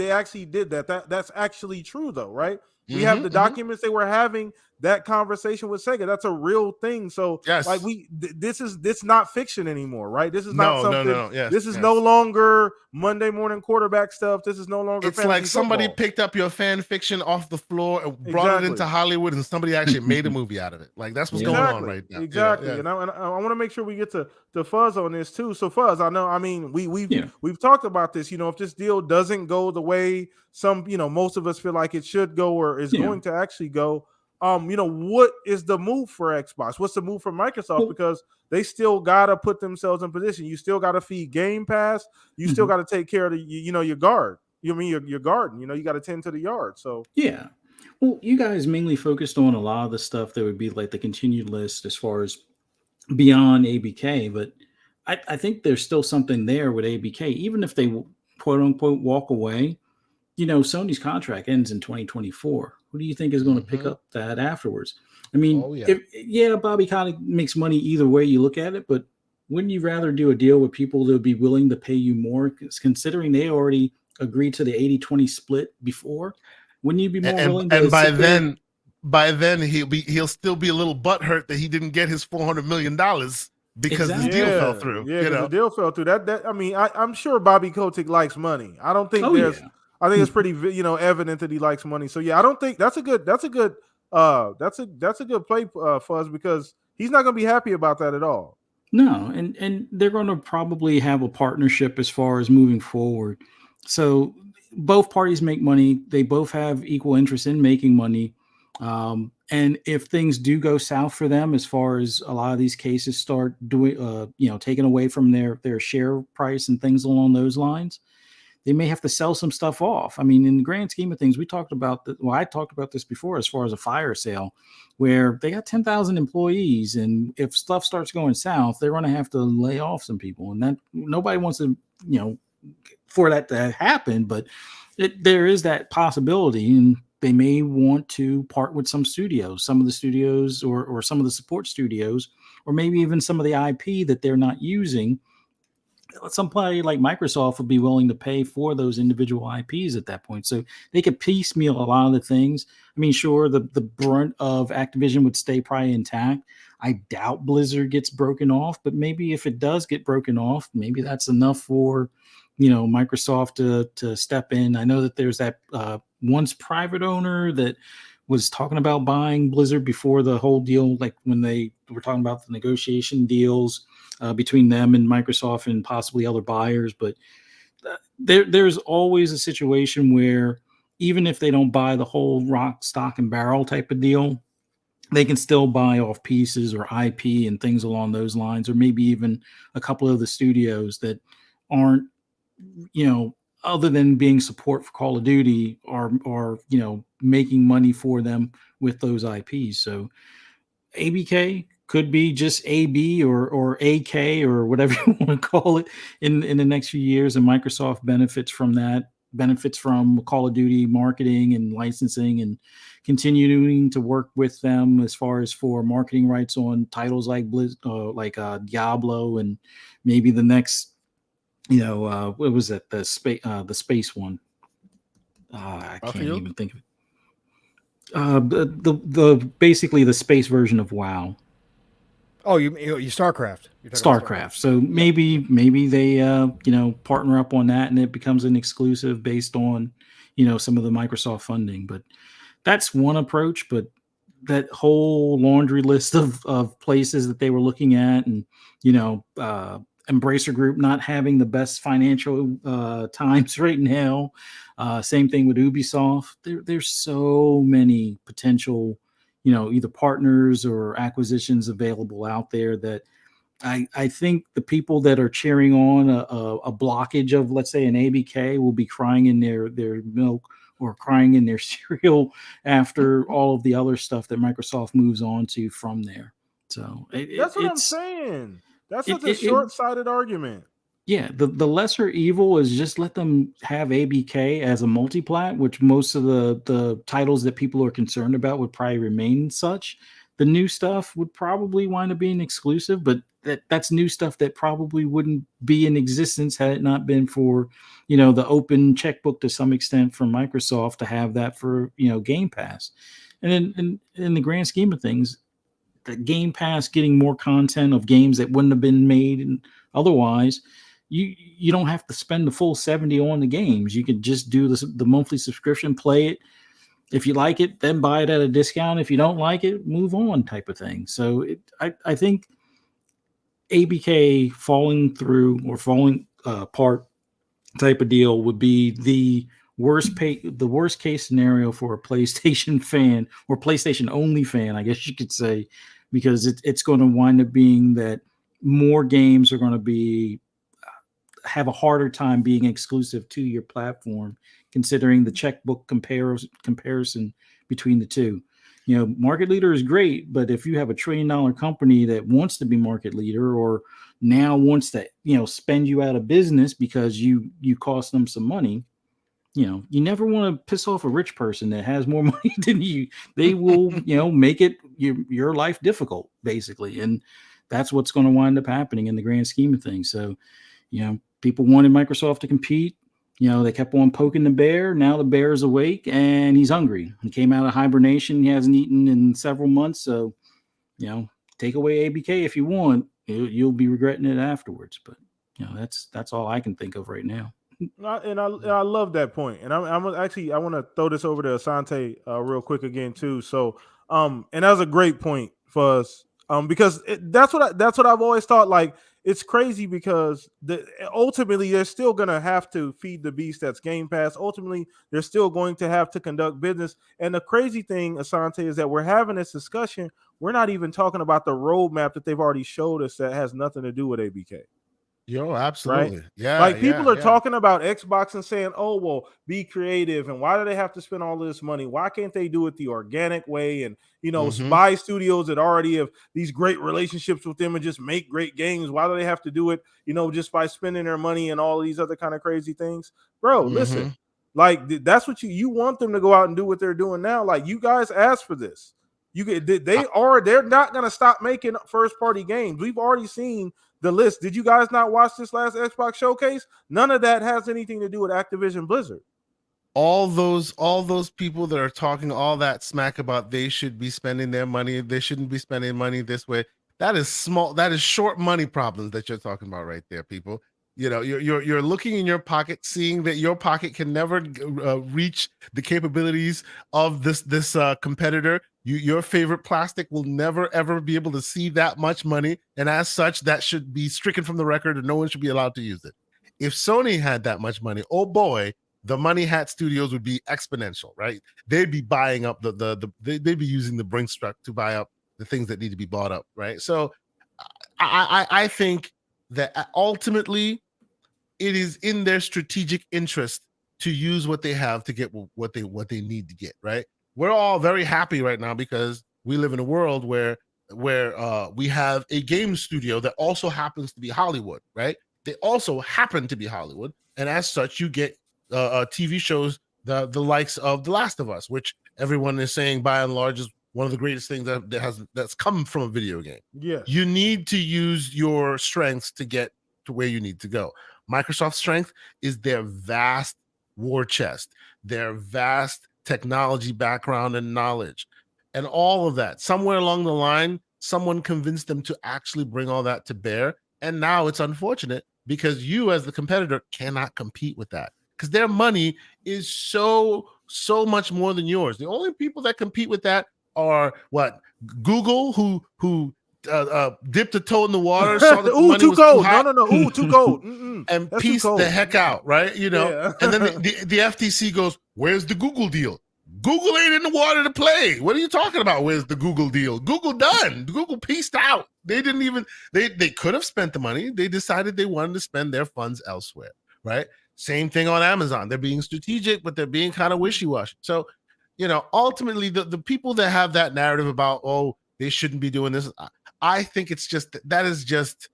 did that. That's actually true though, right? We have the documents they were having that conversation with Sega. That's a real thing. So Yes. like this not fiction anymore, right? This is not something. No. Yes, this is yes. no longer Monday morning quarterback stuff. This is no longer. It's fantasy like somebody football. picked up your fan fiction off the floor and brought it into Hollywood, and somebody actually made a movie out of it. Like that's what's going on right now. Exactly. Yeah. And I want to make sure we get to Fuzz on this too. So Fuzz, I know. I mean, we've talked about this. If this deal doesn't go the way most of us feel like it should go or is going to actually go. What is the move for Xbox? What's the move for Microsoft? Because they still gotta put themselves in position. You still gotta feed Game Pass. You still gotta take care of your guard. Your garden. You got to tend to the yard. So Yeah. Well, you guys mainly focused on a lot of the stuff that would be like the continued list as far as beyond ABK, but I think there's still something there with ABK, even if they quote unquote walk away. Sony's contract ends in 2024. Who do you think is going to pick up that afterwards? I mean, Bobby Kotick makes money either way you look at it, but wouldn't you rather do a deal with people that would be willing to pay you more, considering they already agreed to the 80-20 split before? Wouldn't you be more willing to? And by then he'll still be a little butthurt that he didn't get his $400 million. because Exactly. this deal fell through. Yeah, because the deal fell through. I mean, I'm sure Bobby Kotick likes money. I don't think Oh, there's. yeah. I think it's pretty, evident that he likes money. So yeah, I don't think that's a good play, Fuzz, because he's not going to be happy about that at all. No, and they're going to probably have a partnership as far as moving forward. So both parties make money. They both have equal interest in making money. And if things do go south for them, as far as a lot of these cases start doing, taken away from their share price and things along those lines, they may have to sell some stuff off. I mean, in the grand scheme of things, I talked about this before as far as a fire sale, where they got 10,000 employees. And if stuff starts going south, they're going to have to lay off some people. And that nobody wants to, for that to happen, but there is that possibility. And they may want to part with some studios, some of the studios or some of the support studios, or maybe even some of the IP that they're not using. Somebody like Microsoft would be willing to pay for those individual IPs at that point. So they could piecemeal a lot of the things. I mean, sure, the brunt of Activision would stay probably intact. I doubt Blizzard gets broken off, but maybe if it does get broken off, maybe that's enough for, Microsoft to step in. I know that there's that once private owner that was talking about buying Blizzard before the whole deal, like when they were talking about the negotiation deals between them and Microsoft and possibly other buyers. But there's always a situation where even if they don't buy the whole rock, stock, and barrel type of deal, they can still buy off pieces or IP and things along those lines, or maybe even a couple of the studios that aren't, other than being support for Call of Duty, are making money for them with those IPs. So ABK could be just AB or AK or whatever you want to call it in the next few years, and Microsoft benefits from that, benefits from Call of Duty marketing and licensing, and continuing to work with them as far as for marketing rights on titles like Diablo, and maybe the next, what was it, the space one? I can't even think of it. The basically the space version of WoW. Oh, you StarCraft. StarCraft. So maybe they partner up on that, and it becomes an exclusive based on some of the Microsoft funding. But that's one approach. But that whole laundry list of places that they were looking at, and Embracer Group not having the best financial times right now. Same thing with Ubisoft. There's so many potential, either partners or acquisitions available out there that I think the people that are cheering on a blockage of, let's say, an ABK will be crying in their milk or crying in their cereal after all of the other stuff that Microsoft moves on to from there. So that's what I'm saying. That's such a short-sighted argument. Yeah, the lesser evil is just let them have ABK as a multiplat, which most of the titles that people are concerned about would probably remain such. The new stuff would probably wind up being exclusive, but that's new stuff that probably wouldn't be in existence had it not been for, the open checkbook to some extent from Microsoft to have that for, Game Pass. And in the grand scheme of things, the Game Pass getting more content of games that wouldn't have been made and otherwise, you don't have to spend the full $70 on the games. You could just do the monthly subscription, play it. If you like it, then buy it at a discount. If you don't like it, move on, type of thing. So I think ABK falling through or falling apart type of deal would be the worst case scenario for a PlayStation fan, or PlayStation only fan, I guess you could say, because it's going to wind up being that more games are going to have a harder time being exclusive to your platform, considering the checkbook comparison between the two. Market leader is great, but if you have $1 trillion company that wants to be market leader, or now wants to, spend you out of business because you cost them some money, you never want to piss off a rich person that has more money than you. They will, make it your life difficult, basically. And that's what's going to wind up happening in the grand scheme of things. So, people wanted Microsoft to compete. They kept on poking the bear. Now the bear is awake and he's hungry. He came out of hibernation. He hasn't eaten in several months. So, take away ABK if you want. you'll be regretting it afterwards. But that's all I can think of right now. And I love that point. And I'm actually I want to throw this over to Asante real quick again too. So and that's a great point for us because that's what I've always thought. Like it's crazy because ultimately they're still gonna have to feed the beast that's Game Pass. Ultimately, they're still going to have to conduct business. And the crazy thing, Asante, is that we're having this discussion. We're not even talking about the roadmap that they've already showed us that has nothing to do with ABK. Yo, Right? absolutely. Yeah. Like people are yeah. talking about Xbox and saying, "Oh, well, be creative." And why do they have to spend all this money? Why can't they do it the organic way and, buy studios that already have these great relationships with them and just make great games? Why do they have to do it, just by spending their money and all these other kind of crazy things? Bro, listen. Like that's what you want them to go out and do what they're doing now. Like you guys asked for this. They're not going to stop making first party games. We've already seen the list. Did you guys not watch this last Xbox showcase? None of that has anything to do with Activision Blizzard. All those people that are talking all that smack about they should be spending their money, they shouldn't be spending money this way. That is short money problems that you're talking about right there, people. You're looking in your pocket, seeing that your pocket can never reach the capabilities of this competitor. Your favorite plastic will never ever be able to see that much money, and as such, that should be stricken from the record, and no one should be allowed to use it. If Sony had that much money, oh boy, the Money Hat Studios would be exponential, right? They'd be buying up they'd be using the Brinks truck to buy up the things that need to be bought up, right? So, I think that ultimately it is in their strategic interest to use what they have to get what they need to get, right? We're all very happy right now because we live in a world where we have a game studio that also happens to be Hollywood, right? They also happen to be Hollywood, and as such, you get TV shows the likes of The Last of Us, which everyone is saying by and large is one of the greatest things that's come from a video game. Yeah, you need to use your strengths to get to where you need to go. Microsoft's strength is their vast war chest, their vast technology background and knowledge, and all of that. Somewhere along the line, someone convinced them to actually bring all that to bear. And now it's unfortunate because you, as the competitor, cannot compete with that because their money is so much more than yours. The only people that compete with that are Google, who dipped a toe in the water, saw that the money was cold. too hot. No. Ooh, too cold. And That's pieced the heck out, right? Yeah. And then the FTC goes, "Where's the Google deal? Google ain't in the water to play. What are you talking about? Where's the Google deal? Google done. Google pieced out. They didn't even, they could have spent the money. They decided they wanted to spend their funds elsewhere, right? Same thing on Amazon. They're being strategic, but they're being kind of wishy-washy. So, ultimately the people that have that narrative about, oh, they shouldn't be doing this, I think it's that is just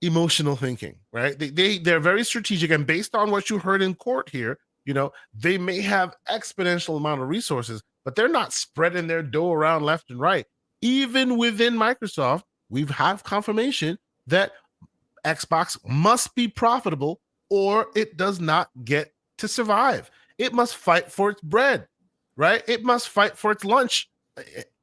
emotional thinking, right? They're very strategic, and based on what you heard in court here, they may have exponential amount of resources, but they're not spreading their dough around left and right. Even within Microsoft, we've had confirmation that Xbox must be profitable or it does not get to survive. It must fight for its bread, right? It must fight for its lunch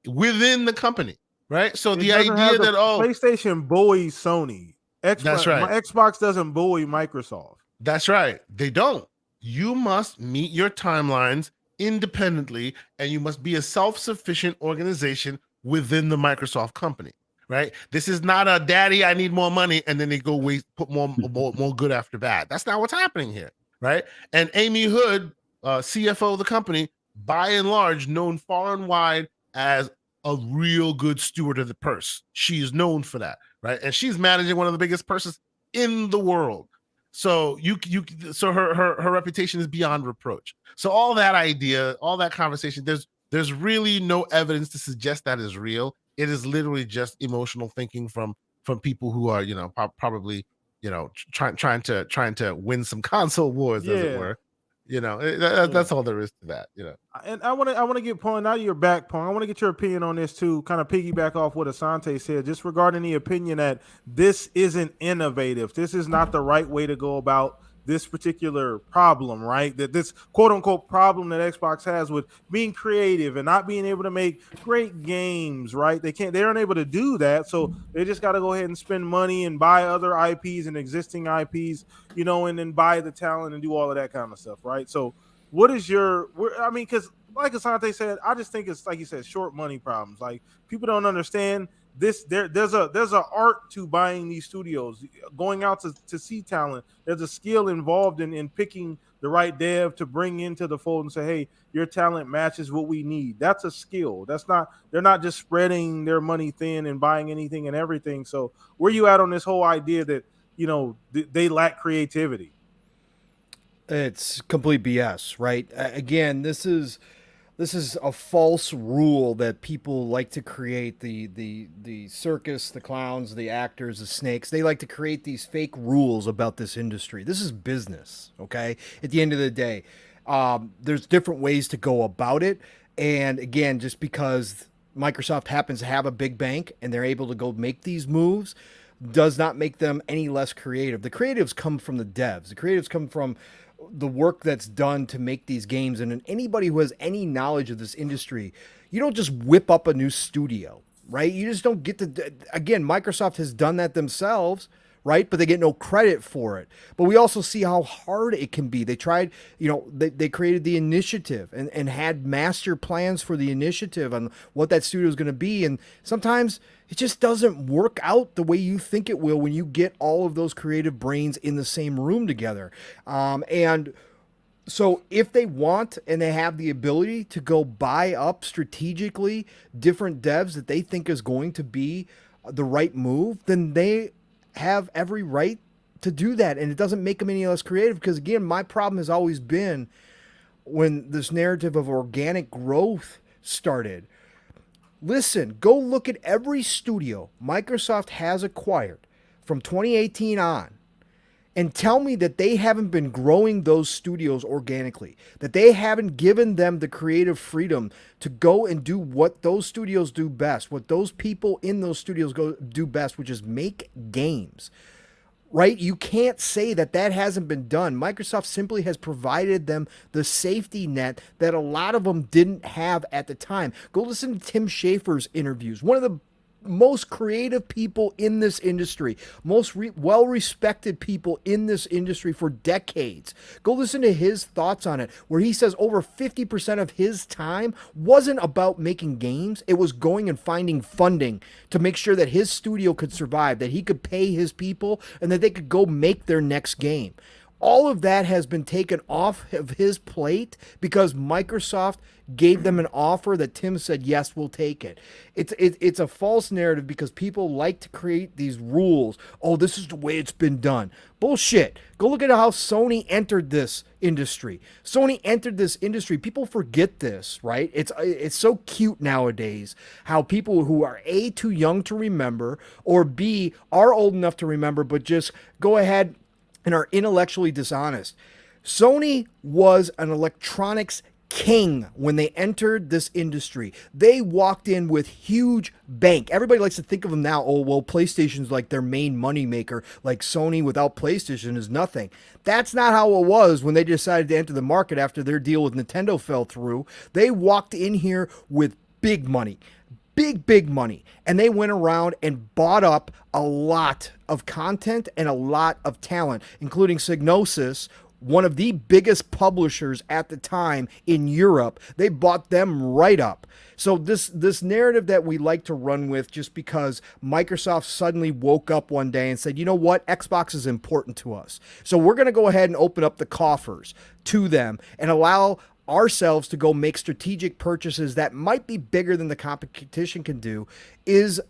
within the company, right? So the idea that PlayStation bullies Sony. That's right. Xbox doesn't bully Microsoft. That's right. They don't. You must meet your timelines independently, and you must be a self-sufficient organization within the Microsoft company, right? This is not a daddy, I need more money, and then they go put more good after bad. That's not what's happening here, right? And Amy Hood, CFO of the company, by and large, known far and wide as a real good steward of the purse. She is known for that, right? And she's managing one of the biggest purses in the world. So so her reputation is beyond reproach. So all that idea, all that conversation, there's really no evidence to suggest that is real. It is literally just emotional thinking from people who are, probably, trying to win some console wars, as it were. That's all there is to that. And I want to get Pong. Now you're back, Pong. I want to get your opinion on this too. Kind of piggyback off what Asante said, just regarding the opinion that this isn't innovative. This is not the right way to go about this particular problem, right? That this quote unquote problem that Xbox has with being creative and not being able to make great games, right? They aren't able to do that. So they just got to go ahead and spend money and buy other IPs and existing IPs, and then buy the talent and do all of that kind of stuff, right? So what is I mean, because like Asante said, I just think it's like you said, short money problems. Like people don't understand this. There's a art to buying these studios, going out to see talent. There's a skill involved in picking the right dev to bring into the fold and say, hey, your talent matches what we need. That's a skill. They're not just spreading their money thin and buying anything and everything. So where you at on this whole idea that they lack creativity? It's complete BS, right? Again, this is a false rule that people like to create. The circus, the clowns, the actors, the snakes. They like to create these fake rules about this industry. This is business, okay? At the end of the day, there's different ways to go about it. And again, just because Microsoft happens to have a big bank and they're able to go make these moves does not make them any less creative. The creatives come from the devs. The creatives come from the work that's done to make these games. And anybody who has any knowledge of this industry, you don't just whip up a new studio, right? You just don't get to, again, Microsoft has done that themselves, right? But they get no credit for it. But we also see how hard it can be. They tried, they created the initiative and had master plans for the initiative on what that studio is going to be. And sometimes it just doesn't work out the way you think it will when you get all of those creative brains in the same room together. And so if they want and they have the ability to go buy up strategically different devs that they think is going to be the right move, then they have every right to do that. And it doesn't make them any less creative, because again, my problem has always been when this narrative of organic growth started. Listen, go look at every studio Microsoft has acquired from 2018 on and tell me that they haven't been growing those studios organically, that they haven't given them the creative freedom to go and do what those studios do best, what those people in those studios do best, which is make games. Right? You can't say that hasn't been done. Microsoft simply has provided them the safety net that a lot of them didn't have at the time. Go listen to Tim Schafer's interviews. One of the most creative people in this industry, most well-respected people in this industry for decades. Go listen to his thoughts on it, where he says over 50% of his time wasn't about making games. It was going and finding funding to make sure that his studio could survive, that he could pay his people, and that they could go make their next game. All of that has been taken off of his plate because Microsoft gave them an offer that Tim said, yes, we'll take it. It's a false narrative because people like to create these rules. Oh, this is the way it's been done. Bullshit. Go look at how Sony entered this industry. Sony entered this industry. People forget this, right? It's so cute nowadays how people who are A, too young to remember, or B, are old enough to remember, but just go ahead and are intellectually dishonest. Sony was an electronics king when they entered this industry. They walked in with huge bank. Everybody likes to think of them now, oh, well, PlayStation's like their main moneymaker. Like Sony without PlayStation is nothing. That's not how it was when they decided to enter the market after their deal with Nintendo fell through. They walked in here with big money. Big money. And they went around and bought up a lot of content and a lot of talent, including Psygnosis, one of the biggest publishers at the time in Europe. They bought them right up. So this narrative that we like to run with just because Microsoft suddenly woke up one day and said, you know what, Xbox is important to us. So we're going to go ahead and open up the coffers to them and allow ourselves to go make strategic purchases that might be bigger than the competition can do is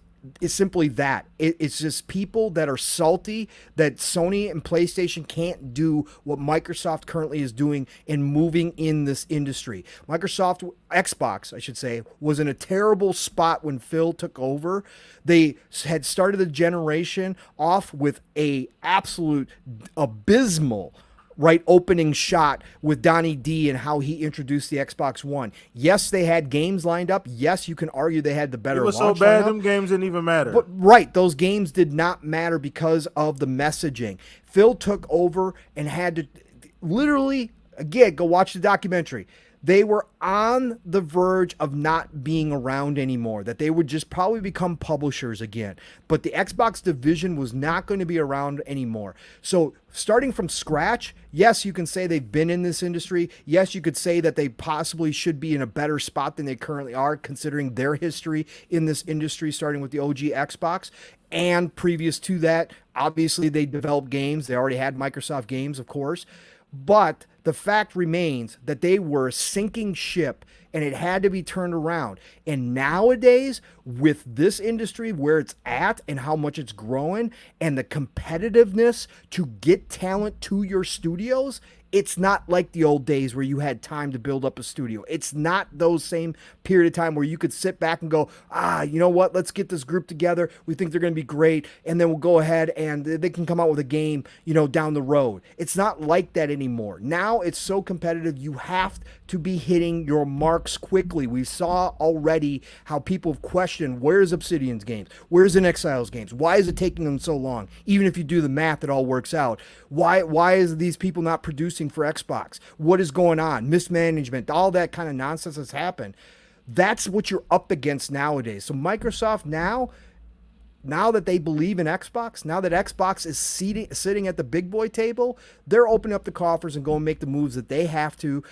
simply that. It's just people that are salty that Sony and PlayStation can't do what Microsoft currently is doing in moving in this industry. Xbox, I should say, was in a terrible spot when Phil took over. They had started the generation off with a absolute abysmal right opening shot with Donnie D and how he introduced the Xbox One. Yes, they had games lined up. Yes, you can argue they had the better It was so launch bad, lineup. them games didn't even matter. But right, those games did not matter because of the messaging. Phil took over and had to literally, again, go watch the documentary. They were on the verge of not being around anymore, that they would just probably become publishers again. But the Xbox division was not going to be around anymore. So starting from scratch, yes, you can say they've been in this industry. Yes, you could say that they possibly should be in a better spot than they currently are, considering their history in this industry, starting with the OG Xbox. And previous to that, obviously they developed games. They already had Microsoft games, of course. But the fact remains that they were sinking ship and it had to be turned around. And nowadays, with this industry where it's at and how much it's growing and the competitiveness to get talent to your studios, it's not like the old days where you had time to build up a studio. It's not those same period of time where you could sit back and go, you know what? Let's get this group together. We think they're going to be great. And then we'll go ahead and they can come out with a game, down the road. It's not like that anymore. Now it's so competitive. You have to be hitting your marks quickly. We saw already how people have questioned, where's Obsidian's games? Where's InXile's games? Why is it taking them so long? Even if you do the math, it all works out. Why is these people not producing for Xbox? What is going on? Mismanagement, all that kind of nonsense has happened. That's what you're up against nowadays. So Microsoft now that they believe in Xbox, now that Xbox is sitting at the big boy table, they're opening up the coffers and going to make the moves that they have to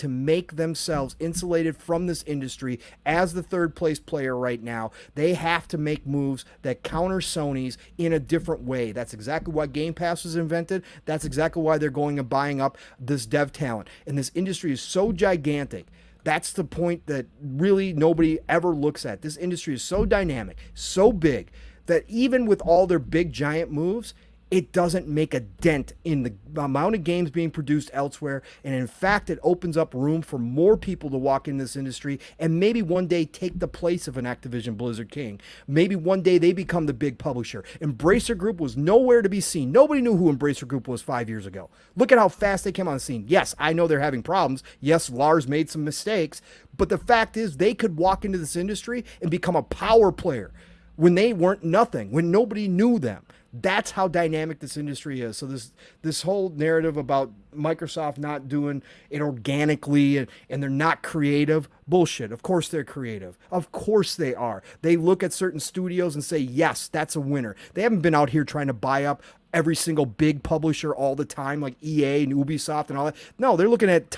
make themselves insulated from this industry as the third place player right now. They have to make moves that counter Sony's in a different way. That's exactly why Game Pass was invented. That's exactly why they're going and buying up this dev talent. And this industry is so gigantic. That's the point that really nobody ever looks at. This industry is so dynamic, so big, that even with all their big giant moves, it doesn't make a dent in the amount of games being produced elsewhere. And in fact, it opens up room for more people to walk in this industry and maybe one day take the place of an Activision Blizzard King. Maybe one day they become the big publisher. Embracer Group was nowhere to be seen. Nobody knew who Embracer Group was 5 years ago. Look at how fast they came on the scene. Yes, I know they're having problems. Yes, Lars made some mistakes. But the fact is, they could walk into this industry and become a power player when they weren't nothing, when nobody knew them. That's how dynamic this industry is. So this whole narrative about Microsoft not doing it organically and they're not creative, bullshit. Of course they're creative. Of course they are. They look at certain studios and say, yes, that's a winner. They haven't been out here trying to buy up every single big publisher all the time, like EA and Ubisoft and all that. No, they're looking at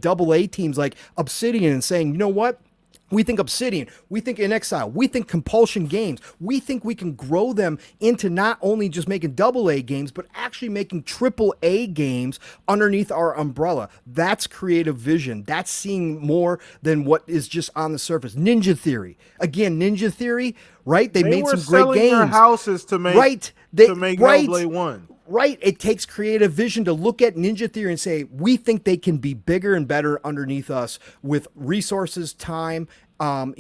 double A teams like Obsidian and saying, you know what? We think Obsidian, we think InXile, we think Compulsion Games. We think we can grow them into not only just making AA games, but actually making AAA games underneath our umbrella. That's creative vision. That's seeing more than what is just on the surface. Ninja Theory. Again, Ninja Theory, right? They made some great games. Their houses to make right. Hellblade 1. Right. It takes creative vision to look at Ninja Theory and say, we think they can be bigger and better underneath us with resources, time, and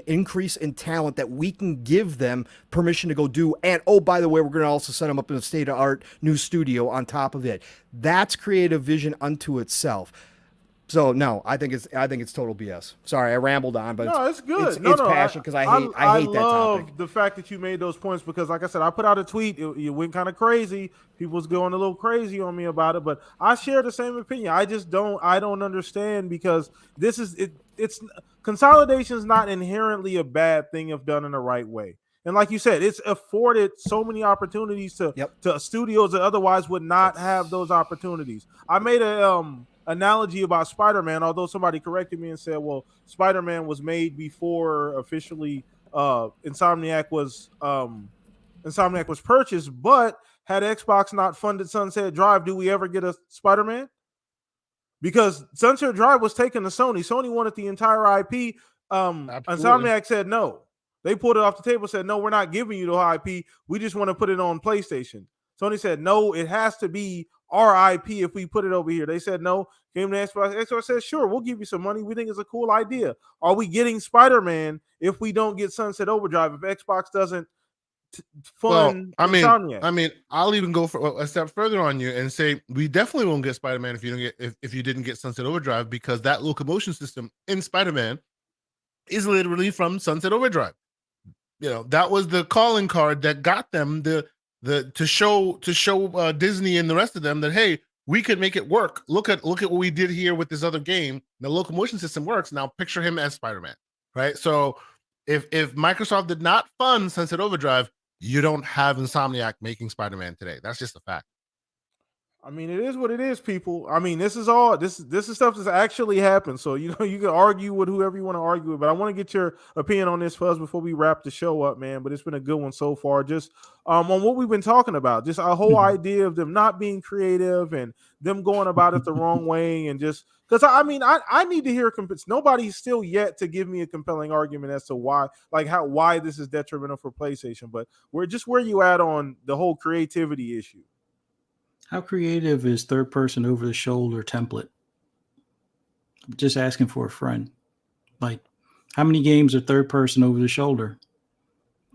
increase in talent that we can give them permission to go do. And, oh, by the way, we're going to also set them up in a state-of-art new studio on top of it. That's creative vision unto itself. So no, I think it's total BS. Sorry, I rambled on, but no, it's good. It's passion because I hate that topic. I love the fact that you made those points because, like I said, I put out a tweet. It went kind of crazy. People was going a little crazy on me about it, but I share the same opinion. I don't understand because this is it. It's consolidation is not inherently a bad thing if done in the right way. And like you said, it's afforded so many opportunities to studios that otherwise would not have those opportunities. I made a analogy about Spider-Man, although somebody corrected me and said, well, Spider-Man was made before officially Insomniac was purchased, but had Xbox not funded Sunset Drive, do we ever get a Spider-Man? Because Sunset Drive was taken to Sony. Sony wanted the entire IP. Insomniac said no. They pulled it off the table, said, no, we're not giving you the IP. We just want to put it on PlayStation. Sony said, no, it has to be our IP if we put it over here. They said no. Came to Xbox. Xbox said, sure, we'll give you some money. We think it's a cool idea. Are we getting Spider-Man if we don't get Sunset Overdrive? If Xbox doesn't fun Insomniac. I mean, I'll even go for a step further on you and say we definitely won't get Spider-Man if you didn't get Sunset Overdrive, because that locomotion system in Spider-Man is literally from Sunset Overdrive. That was the calling card that got them to show Disney and the rest of them that, hey, we could make it work. Look at what we did here with this other game. The locomotion system works. Now picture him as Spider-Man, right? So if Microsoft did not fund Sunset Overdrive, you don't have Insomniac making Spider-Man today. That's just a fact. I mean, it is what it is, people. I mean, this is stuff that's actually happened. So you can argue with whoever you want to argue with, but I want to get your opinion on this first before we wrap the show up, man. But it's been a good one so far. Just on what we've been talking about, just a whole idea of them not being creative and them going about it the wrong way, and just because I need to hear nobody's still yet to give me a compelling argument as to why this is detrimental for PlayStation. But where you at on the whole creativity issue. How creative is third-person over-the-shoulder template? Just asking for a friend. Like, how many games are third-person over-the-shoulder?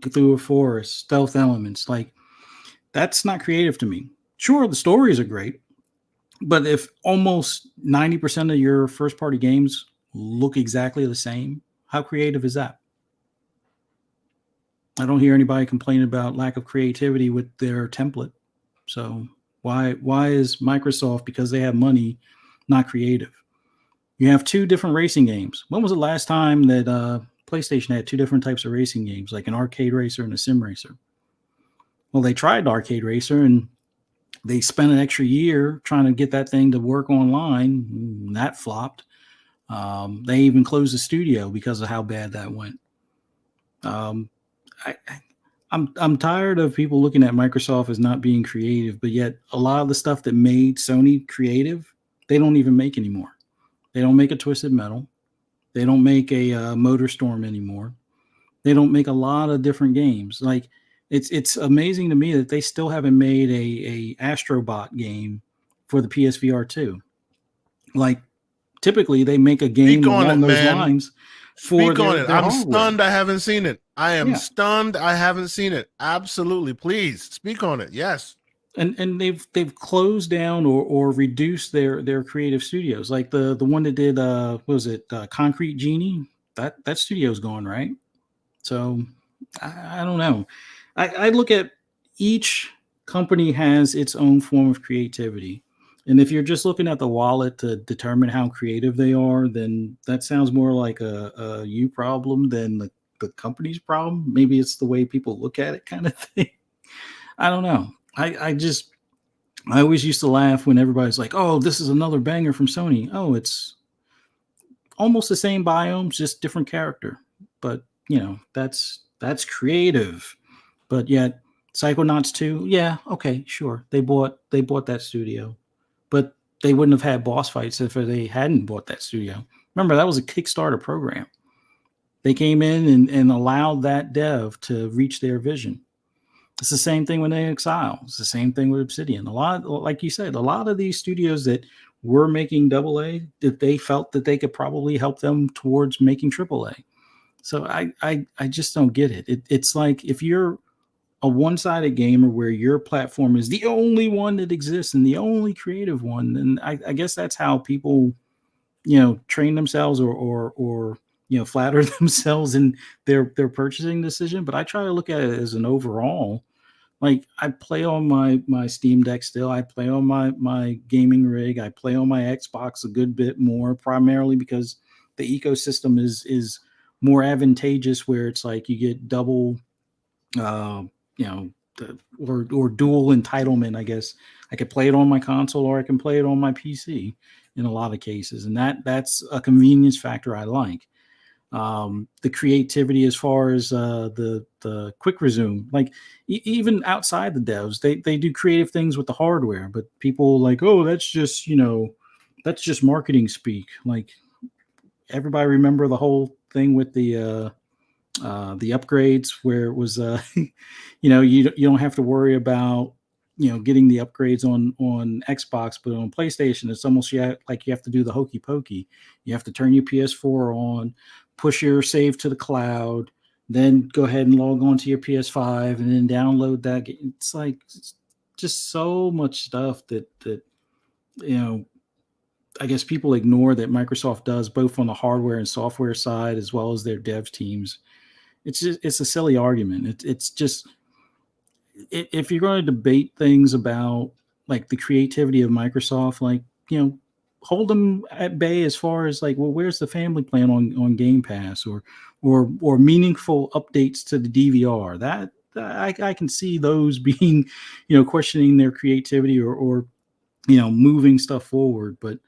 Through a forest, stealth elements. Like, that's not creative to me. Sure, the stories are great, but if almost 90% of your first-party games look exactly the same, how creative is that? I don't hear anybody complaining about lack of creativity with their template. So why is Microsoft, because they have money, not creative? You have two different racing games. When was the last time that PlayStation had two different types of racing games, like an arcade racer and a sim racer? Well, they tried arcade racer and they spent an extra year trying to get that thing to work online. That flopped. They even closed the studio because of how bad that went. I'm tired of people looking at Microsoft as not being creative, but yet a lot of the stuff that made Sony creative, they don't even make anymore. They don't make a Twisted Metal. They don't make a MotorStorm anymore. They don't make a lot of different games. Like, it's amazing to me that they still haven't made a Astrobot game for the PSVR 2. Like, typically they make a game along those lines. Speak on it. I'm stunned I haven't seen it. I am stunned I haven't seen it. Absolutely. Please speak on it. Yes. And they've closed down or reduced their creative studios. Like the one that did what was it, Concrete Genie? That studio's gone, right? So I don't know. I look at each company has its own form of creativity. And if you're just looking at the wallet to determine how creative they are, then that sounds more like a you problem than the company's problem. Maybe it's the way people look at it, kind of thing. I don't know. I always used to laugh when everybody's like, oh, this is another banger from Sony. Oh, it's almost the same biomes, just different character. But, that's creative. But yet Psychonauts 2, yeah, okay, sure. They bought that studio. But they wouldn't have had boss fights if they hadn't bought that studio. Remember, that was a Kickstarter program. They came in and allowed that dev to reach their vision. It's the same thing with Exile. It's the same thing with Obsidian. Like you said, a lot of these studios that were making AA, that they felt that they could probably help them towards making AAA. So I just don't get it. It's like if you're a one-sided gamer where your platform is the only one that exists and the only creative one, then I guess that's how people, train themselves or flatter themselves in their purchasing decision. But I try to look at it as an overall. Like, I play on my Steam Deck still. I play on my gaming rig. I play on my Xbox a good bit more, primarily because the ecosystem is more advantageous, where it's like you get double or dual entitlement, I guess. I could play it on my console or I can play it on my PC in a lot of cases. And that's a convenience factor I like. The creativity as far as the quick resume, like even outside the devs, they do creative things with the hardware, but people like, oh, that's just marketing speak. Like, everybody remember the whole thing with the upgrades where it was you don't have to worry about getting the upgrades on Xbox, but on PlayStation it's almost like you have to do the hokey pokey. You have to turn your PS4 on, push your save to the cloud, then go ahead and log on to your PS5 and then download that game. It's like just so much stuff that you know, I guess people ignore that Microsoft does both on the hardware and software side as well as their dev teams. It's a silly argument. It's just if you're going to debate things about like the creativity of Microsoft, like, you know, hold them at bay as far as like, well, where's the family plan on Game Pass or meaningful updates to the DVR? That I can see those being, you know, questioning their creativity or you know, moving stuff forward. But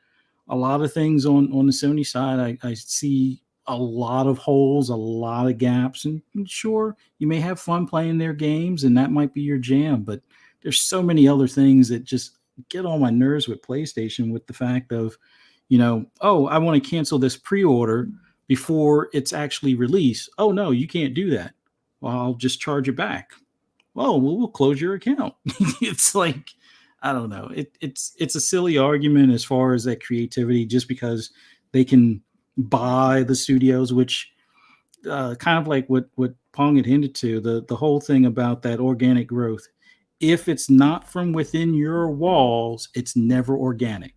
a lot of things on the Sony side, I see a lot of holes, a lot of gaps. And sure, you may have fun playing their games, and that might be your jam. But there's so many other things that just get on my nerves with PlayStation, with the fact of, you know, oh, I want to cancel this pre-order before it's actually released. Oh no, you can't do that. Well, I'll just charge it back. Well, we'll close your account. It's like, I don't know. It's a silly argument as far as that creativity, just because they can buy the studios, which kind of like what Pong had hinted to, the whole thing about that organic growth. If it's not from within your walls, it's never organic.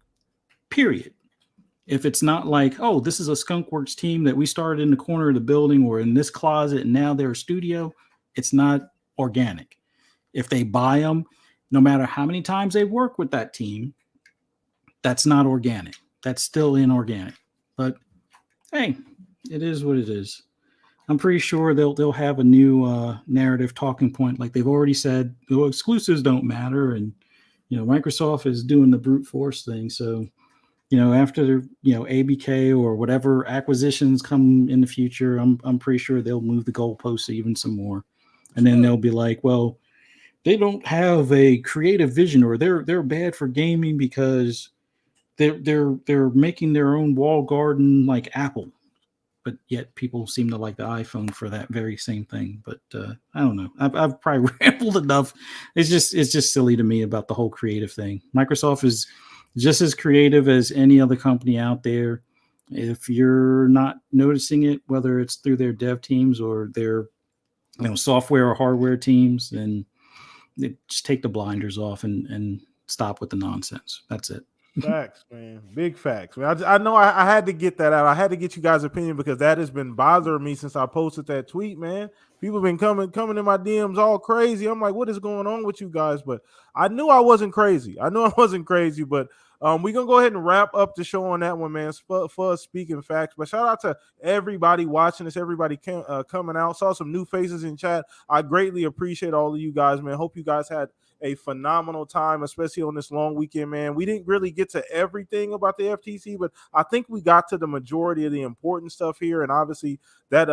Period. If it's not like, oh, this is a Skunkworks team that we started in the corner of the building or in this closet and now they're a studio, it's not organic. If they buy them, no matter how many times they work with that team, that's not organic. That's still inorganic. But hey, it is what it is. I'm pretty sure they'll have a new narrative talking point, like they've already said. The exclusives don't matter, and you know, Microsoft is doing the brute force thing. So, you know, after, you know, ABK or whatever acquisitions come in the future, I'm pretty sure they'll move the goalposts even some more, and then they'll be like, well, they don't have a creative vision, or they're bad for gaming because they're making their own wall garden like Apple, but yet people seem to like the iPhone for that very same thing. But I don't know. I've probably rambled enough. It's just silly to me about the whole creative thing. Microsoft is just as creative as any other company out there. If you're not noticing it, whether it's through their dev teams or their, you know, software or hardware teams, then just take the blinders off and stop with the nonsense. That's it. Facts, man. Big facts. Man, I know I had to get that out. I had to get you guys' opinion because that has been bothering me since I posted that tweet, man. People have been coming in my DMs all crazy. I'm like, what is going on with you guys? But I knew I wasn't crazy. But we're gonna go ahead and wrap up the show on that one, man. For speaking facts. But shout out to everybody watching this, everybody coming out. Saw some new faces in chat. I greatly appreciate all of you guys, man. Hope you guys had a phenomenal time, especially on this long weekend, man. We didn't really get to everything about the FTC, but I think we got to the majority of the important stuff here. And obviously that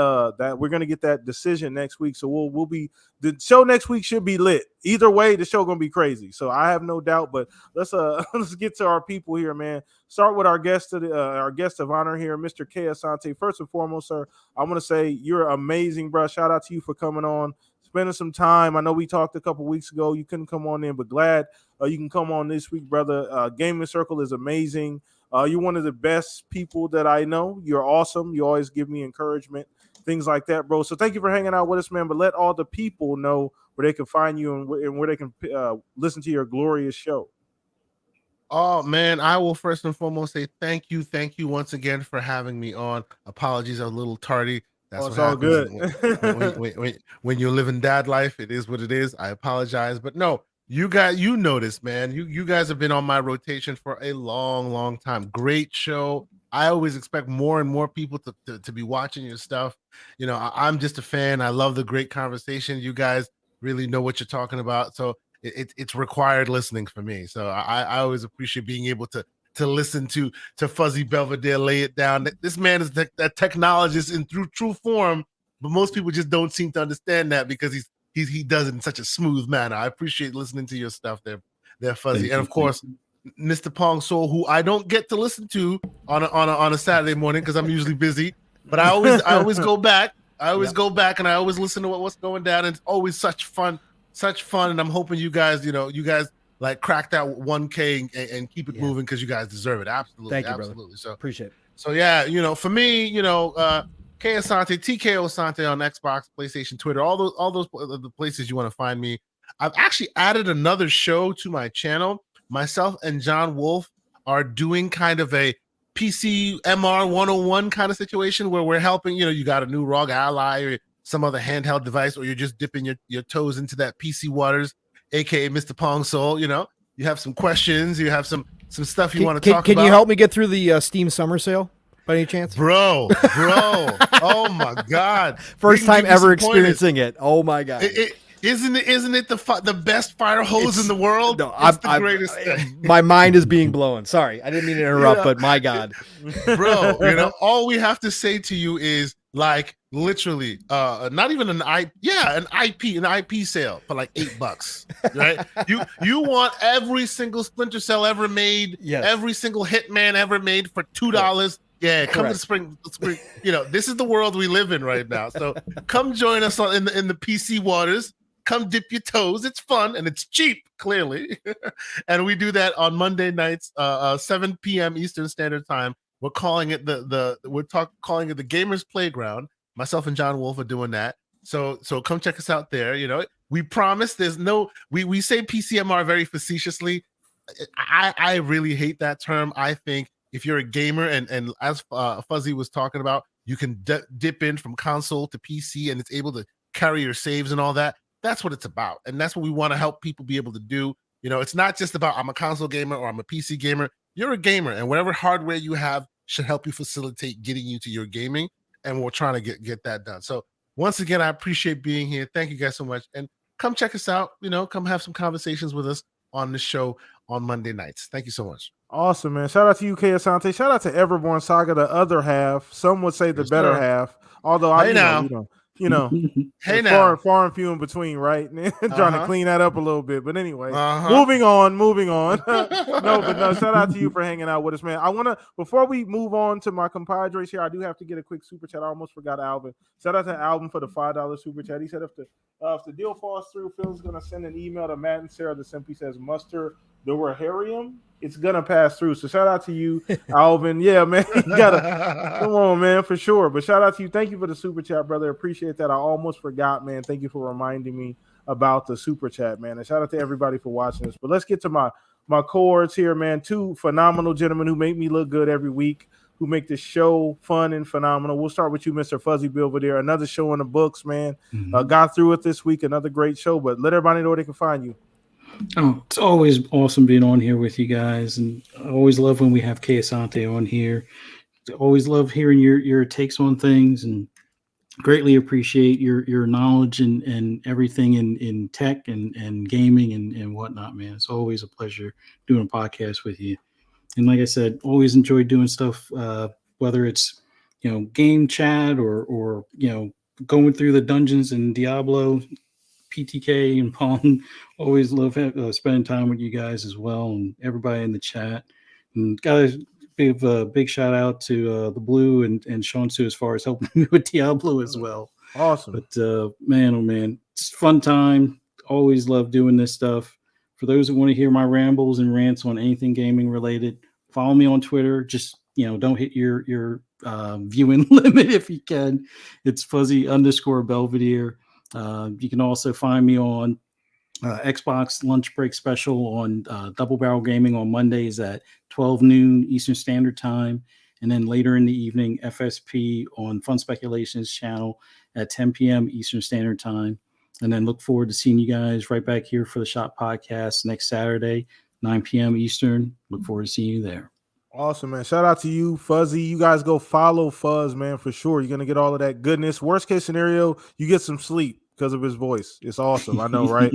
we're gonna get that decision next week. So we'll be, the show next week should be lit. Either way, the show gonna be crazy. So I have no doubt. But let's let's get to our people here, man. Start with our guest of honor here, Mr. K. Asante. First and foremost, sir, I want to say you're amazing, bro. Shout out to you for coming on, spending some time. I know we talked a couple weeks ago. You couldn't come on in, but glad you can come on this week, brother. Gaming Circle is amazing. You're one of the best people that I know. You're awesome. You always give me encouragement, things like that, bro. So thank you for hanging out with us, man. But let all the people know where they can find you and where they can listen to your glorious show. Oh man, I will first and foremost say thank you once again for having me on. Apologies, I'm a little tardy. That's what happens good. When you're living dad life. It is what it is. I apologize, but no, you guys, you notice, man. You guys have been on my rotation for a long time. Great show. I always expect more and more people to be watching your stuff. You know, I'm just a fan. I love the great conversation. You guys really know what you're talking about. So it's required listening for me. So I always appreciate being able to listen to Fuzzy Belvedere lay it down. This man is a technologist in true form, but most people just don't seem to understand that because he does it in such a smooth manner. I appreciate listening to your stuff there, Fuzzy. And of course, Mr. Pong Soul, who I don't get to listen to on a Saturday morning because I'm usually busy, but I always go back. I always go back and I always listen to what's going down. And it's always such fun. And I'm hoping you guys like crack that 1K and keep it moving because you guys deserve it. Absolutely. Thank you, absolutely. Brother. So appreciate it. So yeah, for me, K Asante, TKO Asante on Xbox, PlayStation, Twitter, all those the places you want to find me. I've actually added another show to my channel. Myself and John Wolf are doing kind of a PC MR 101 kind of situation where we're helping, you got a new ROG Ally or some other handheld device, or you're just dipping your toes into that PC waters, aka Mr. Pong Soul. You have some questions, you have some stuff you want to talk about. Can you help me get through the Steam summer sale by any chance? Bro. Oh my God. First time ever experiencing it. Oh my God. Isn't it the best fire hose in the world? No, it's the greatest thing. My mind is being blown. Sorry, I didn't mean to interrupt, but my God. Bro, all we have to say to you is like literally not even an IP sale for like $8, right? You want every single Splinter Cell ever made, every single Hitman ever made for $2. Yeah, come to the spring. This is the world we live in right now. So come join us in the PC waters. Come dip your toes. It's fun and it's cheap, clearly. And we do that on Monday nights, 7 p.m. Eastern Standard Time. We're calling it calling it the Gamers Playground. Myself and John Wolf are doing that. So come check us out there. We promise there's no. We say PCMR very facetiously. I really hate that term. I think if you're a gamer and as Fuzzy was talking about, you can dip in from console to PC and it's able to carry your saves and all that. That's what it's about. And that's what we want to help people be able to do. It's not just about I'm a console gamer or I'm a PC gamer. You're a gamer, and whatever hardware you have should help you facilitate getting you to your gaming. And we're trying to get that done. So once again, I appreciate being here. Thank you guys so much. And come check us out. Come have some conversations with us on the show on Monday nights. Thank you so much. Awesome, man. Shout out to you, K Asante. Shout out to Everborn Saga, the other half. Some would say the better half. Although hey now, far and few in between, right? Trying to clean that up a little bit, but anyway, moving on. No, shout out to you for hanging out with us, man. I want to, before we move on to my compadres here, I do have to get a quick super chat. I almost forgot Alvin. Shout out to Alvin for the $5 super chat. He said if the deal falls through, Phil's gonna send an email to Matt and Sarah that simply says muster the Raharium. It's gonna pass through. So shout out to you, Alvin. Yeah, man. You gotta come on, man, for sure. But shout out to you. Thank you for the super chat, brother. Appreciate that. I almost forgot, man. Thank you for reminding me about the super chat, man. And shout out to everybody for watching this. But let's get to my cohorts here, man. Two phenomenal gentlemen who make me look good every week, who make this show fun and phenomenal. We'll start with you, Mr. Fuzzy Belvedere. Another show in the books, man. Got through it this week. Another great show. But let everybody know where they can find you. Oh, it's always awesome being on here with you guys, and I always love when we have K Asante on here. Always love hearing your takes on things, and greatly appreciate your knowledge and everything in tech and gaming and whatnot, man. It's always a pleasure doing a podcast with you. And like I said, always enjoy doing stuff, whether it's game chat or going through the dungeons in Diablo, PTK and Pong. Always love spending time with you guys as well, and everybody in the chat. And gotta give a big shout out to the Blue and Sean Sue as far as helping me with Diablo as well. Awesome. But man, oh man, it's a fun time. Always love doing this stuff. For those that want to hear my rambles and rants on anything gaming related, follow me on Twitter. Just don't hit your viewing limit if you can. It's Fuzzy_Belvedere. You can also find me on Xbox Lunch Break Special on Double Barrel Gaming on Mondays at 12 noon Eastern Standard Time. And then later in the evening, FSP on Fun Speculations channel at 10 p.m. Eastern Standard Time. And then look forward to seeing you guys right back here for the Shop Podcast next Saturday, 9 p.m. Eastern. Look forward to seeing you there. Awesome, man. Shout out to you, Fuzzy. You guys go follow Fuzz, man, for sure. You're going to get all of that goodness. Worst case scenario, you get some sleep because of his voice. It's awesome. I know, right?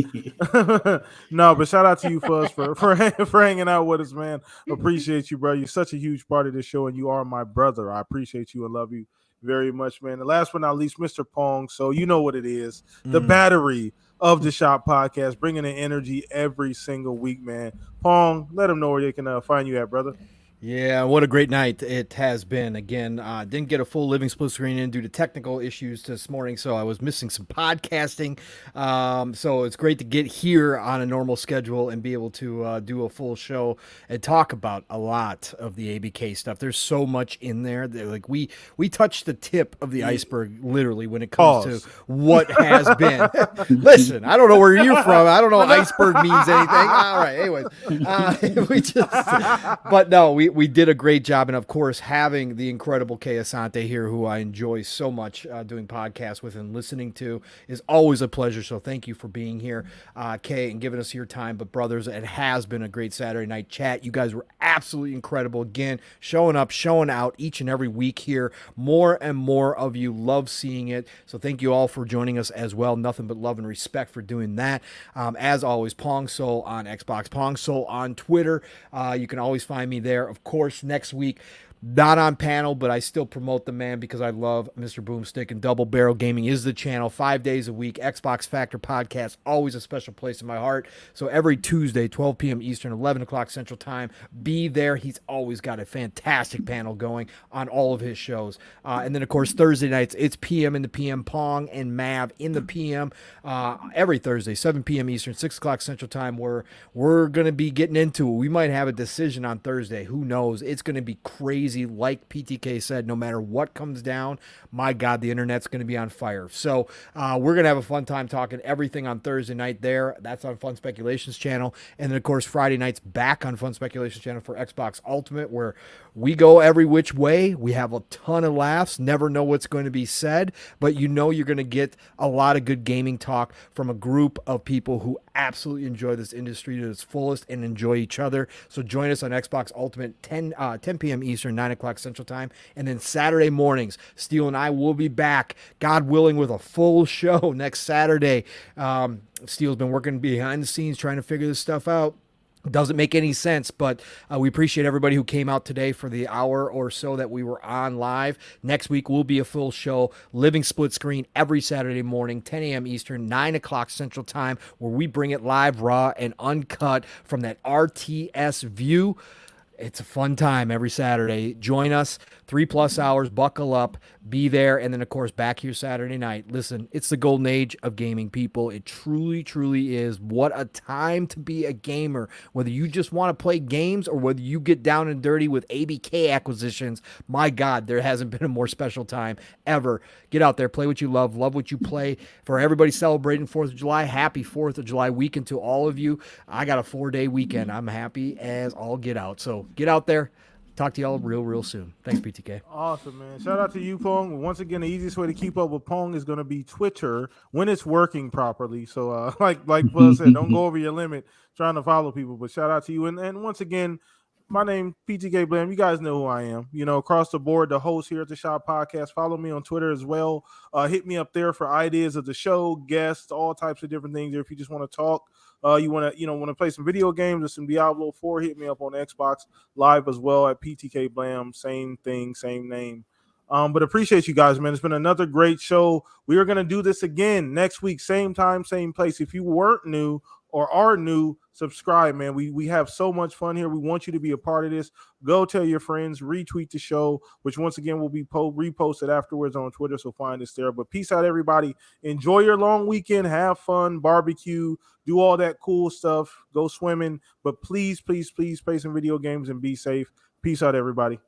No, but shout out to you, Fuzz, for hanging out with us, man. Appreciate you, bro. You're such a huge part of this show, and you are my brother. I appreciate you and love you very much, man. And last but not least, Mr. Pong. So you know what it is. The battery of the Shop Podcast, bringing in energy every single week, man. Pong, let them know where they can find you at, brother. Yeah, what a great night it has been. Again, didn't get a full living split screen in due to technical issues this morning, so I was missing some podcasting. So it's great to get here on a normal schedule and be able to do a full show and talk about a lot of the ABK stuff. There's so much in there. Like we touched the tip of the iceberg, literally, when it comes to what has been. Listen, I don't know where you're from. I don't know iceberg means anything. All right, anyways, but no, we did a great job, and of course, having the incredible Kay Asante here, who I enjoy so much doing podcasts with and listening to, is always a pleasure. So thank you for being here, Kay, and giving us your time. But brothers, it has been a great Saturday night chat. You guys were absolutely incredible. Again, showing up, showing out each and every week here. More and more of you love seeing it. So thank you all for joining us as well. Nothing but love and respect for doing that. As always, Pong Soul on Xbox, Pong Soul on Twitter. You can always find me there. Of course, next week, not on panel, but I still promote the man because I love Mr. Boomstick, and Double Barrel Gaming is the channel 5 days a week. Xbox Factor Podcast, always a special place in my heart. So every Tuesday, 12 p.m. Eastern, 11 o'clock Central Time, be there. He's always got a fantastic panel going on all of his shows. And then, of course, Thursday nights, it's PM in the PM, Pong and Mav in the PM. Every Thursday, 7 p.m. Eastern, 6 o'clock Central Time, where we're going to be getting into it. We might have a decision on Thursday. Who knows? It's going to be crazy. Like PTK said, no matter what comes down, my God, the internet's going to be on fire. So we're going to have a fun time talking everything on Thursday night there. That's on Fun Speculations channel. And then, of course, Friday night's back on Fun Speculations channel for Xbox Ultimate, where we go every which way. We have a ton of laughs. Never know what's going to be said, but you know you're going to get a lot of good gaming talk from a group of people who absolutely enjoy this industry to its fullest and enjoy each other. So join us on Xbox Ultimate 10 p.m. Eastern, 9 o'clock Central Time. And then Saturday mornings, Steele and I will be back, God willing, with a full show next Saturday. Steele's been working behind the scenes trying to figure this stuff out. Doesn't make any sense, but we appreciate everybody who came out today for the hour or so that we were on live. Next week will be a full show, living split screen every Saturday morning, 10 a.m. Eastern, 9 o'clock Central Time, where we bring it live, raw, and uncut from that RTS view. It's a fun time every Saturday. Join us, 3+ hours, buckle up, be there, and then, of course, back here Saturday night. Listen, it's the golden age of gaming, people. It truly, truly is. What a time to be a gamer. Whether you just want to play games or whether you get down and dirty with ABK acquisitions, my God, there hasn't been a more special time ever. Get out there, play what you love what you play. For everybody celebrating 4th of July, happy 4th of July weekend to all of you. I got a 4-day weekend. I'm happy as all get out. So get out there. Talk to y'all real soon. Thanks, PTK. Awesome, man. Shout out to you, Pong. Once again, the easiest way to keep up with Pong is going to be Twitter when it's working properly. So, like Buzz said, don't go over your limit trying to follow people. But shout out to you. And once again, my name, PTK Blam. You guys know who I am. You know, across the board, the host here at the Shop Podcast. Follow me on Twitter as well. Hit me up there for ideas of the show, guests, all types of different things. If you just want to talk, you want to play some video games or some Diablo 4, hit me up on Xbox Live as well at PTK Blam. Same thing, same name. But appreciate you guys, man. It's been another great show. We are going to do this again next week, same time, same place. If you weren't new or are new, subscribe, man. We have so much fun here. We want you to be a part of this. Go tell your friends, retweet the show, which once again will be reposted afterwards on Twitter, so find us there. But peace out, everybody. Enjoy your long weekend. Have fun, barbecue, do all that cool stuff. Go swimming. But please, please, please play some video games and be safe. Peace out, everybody.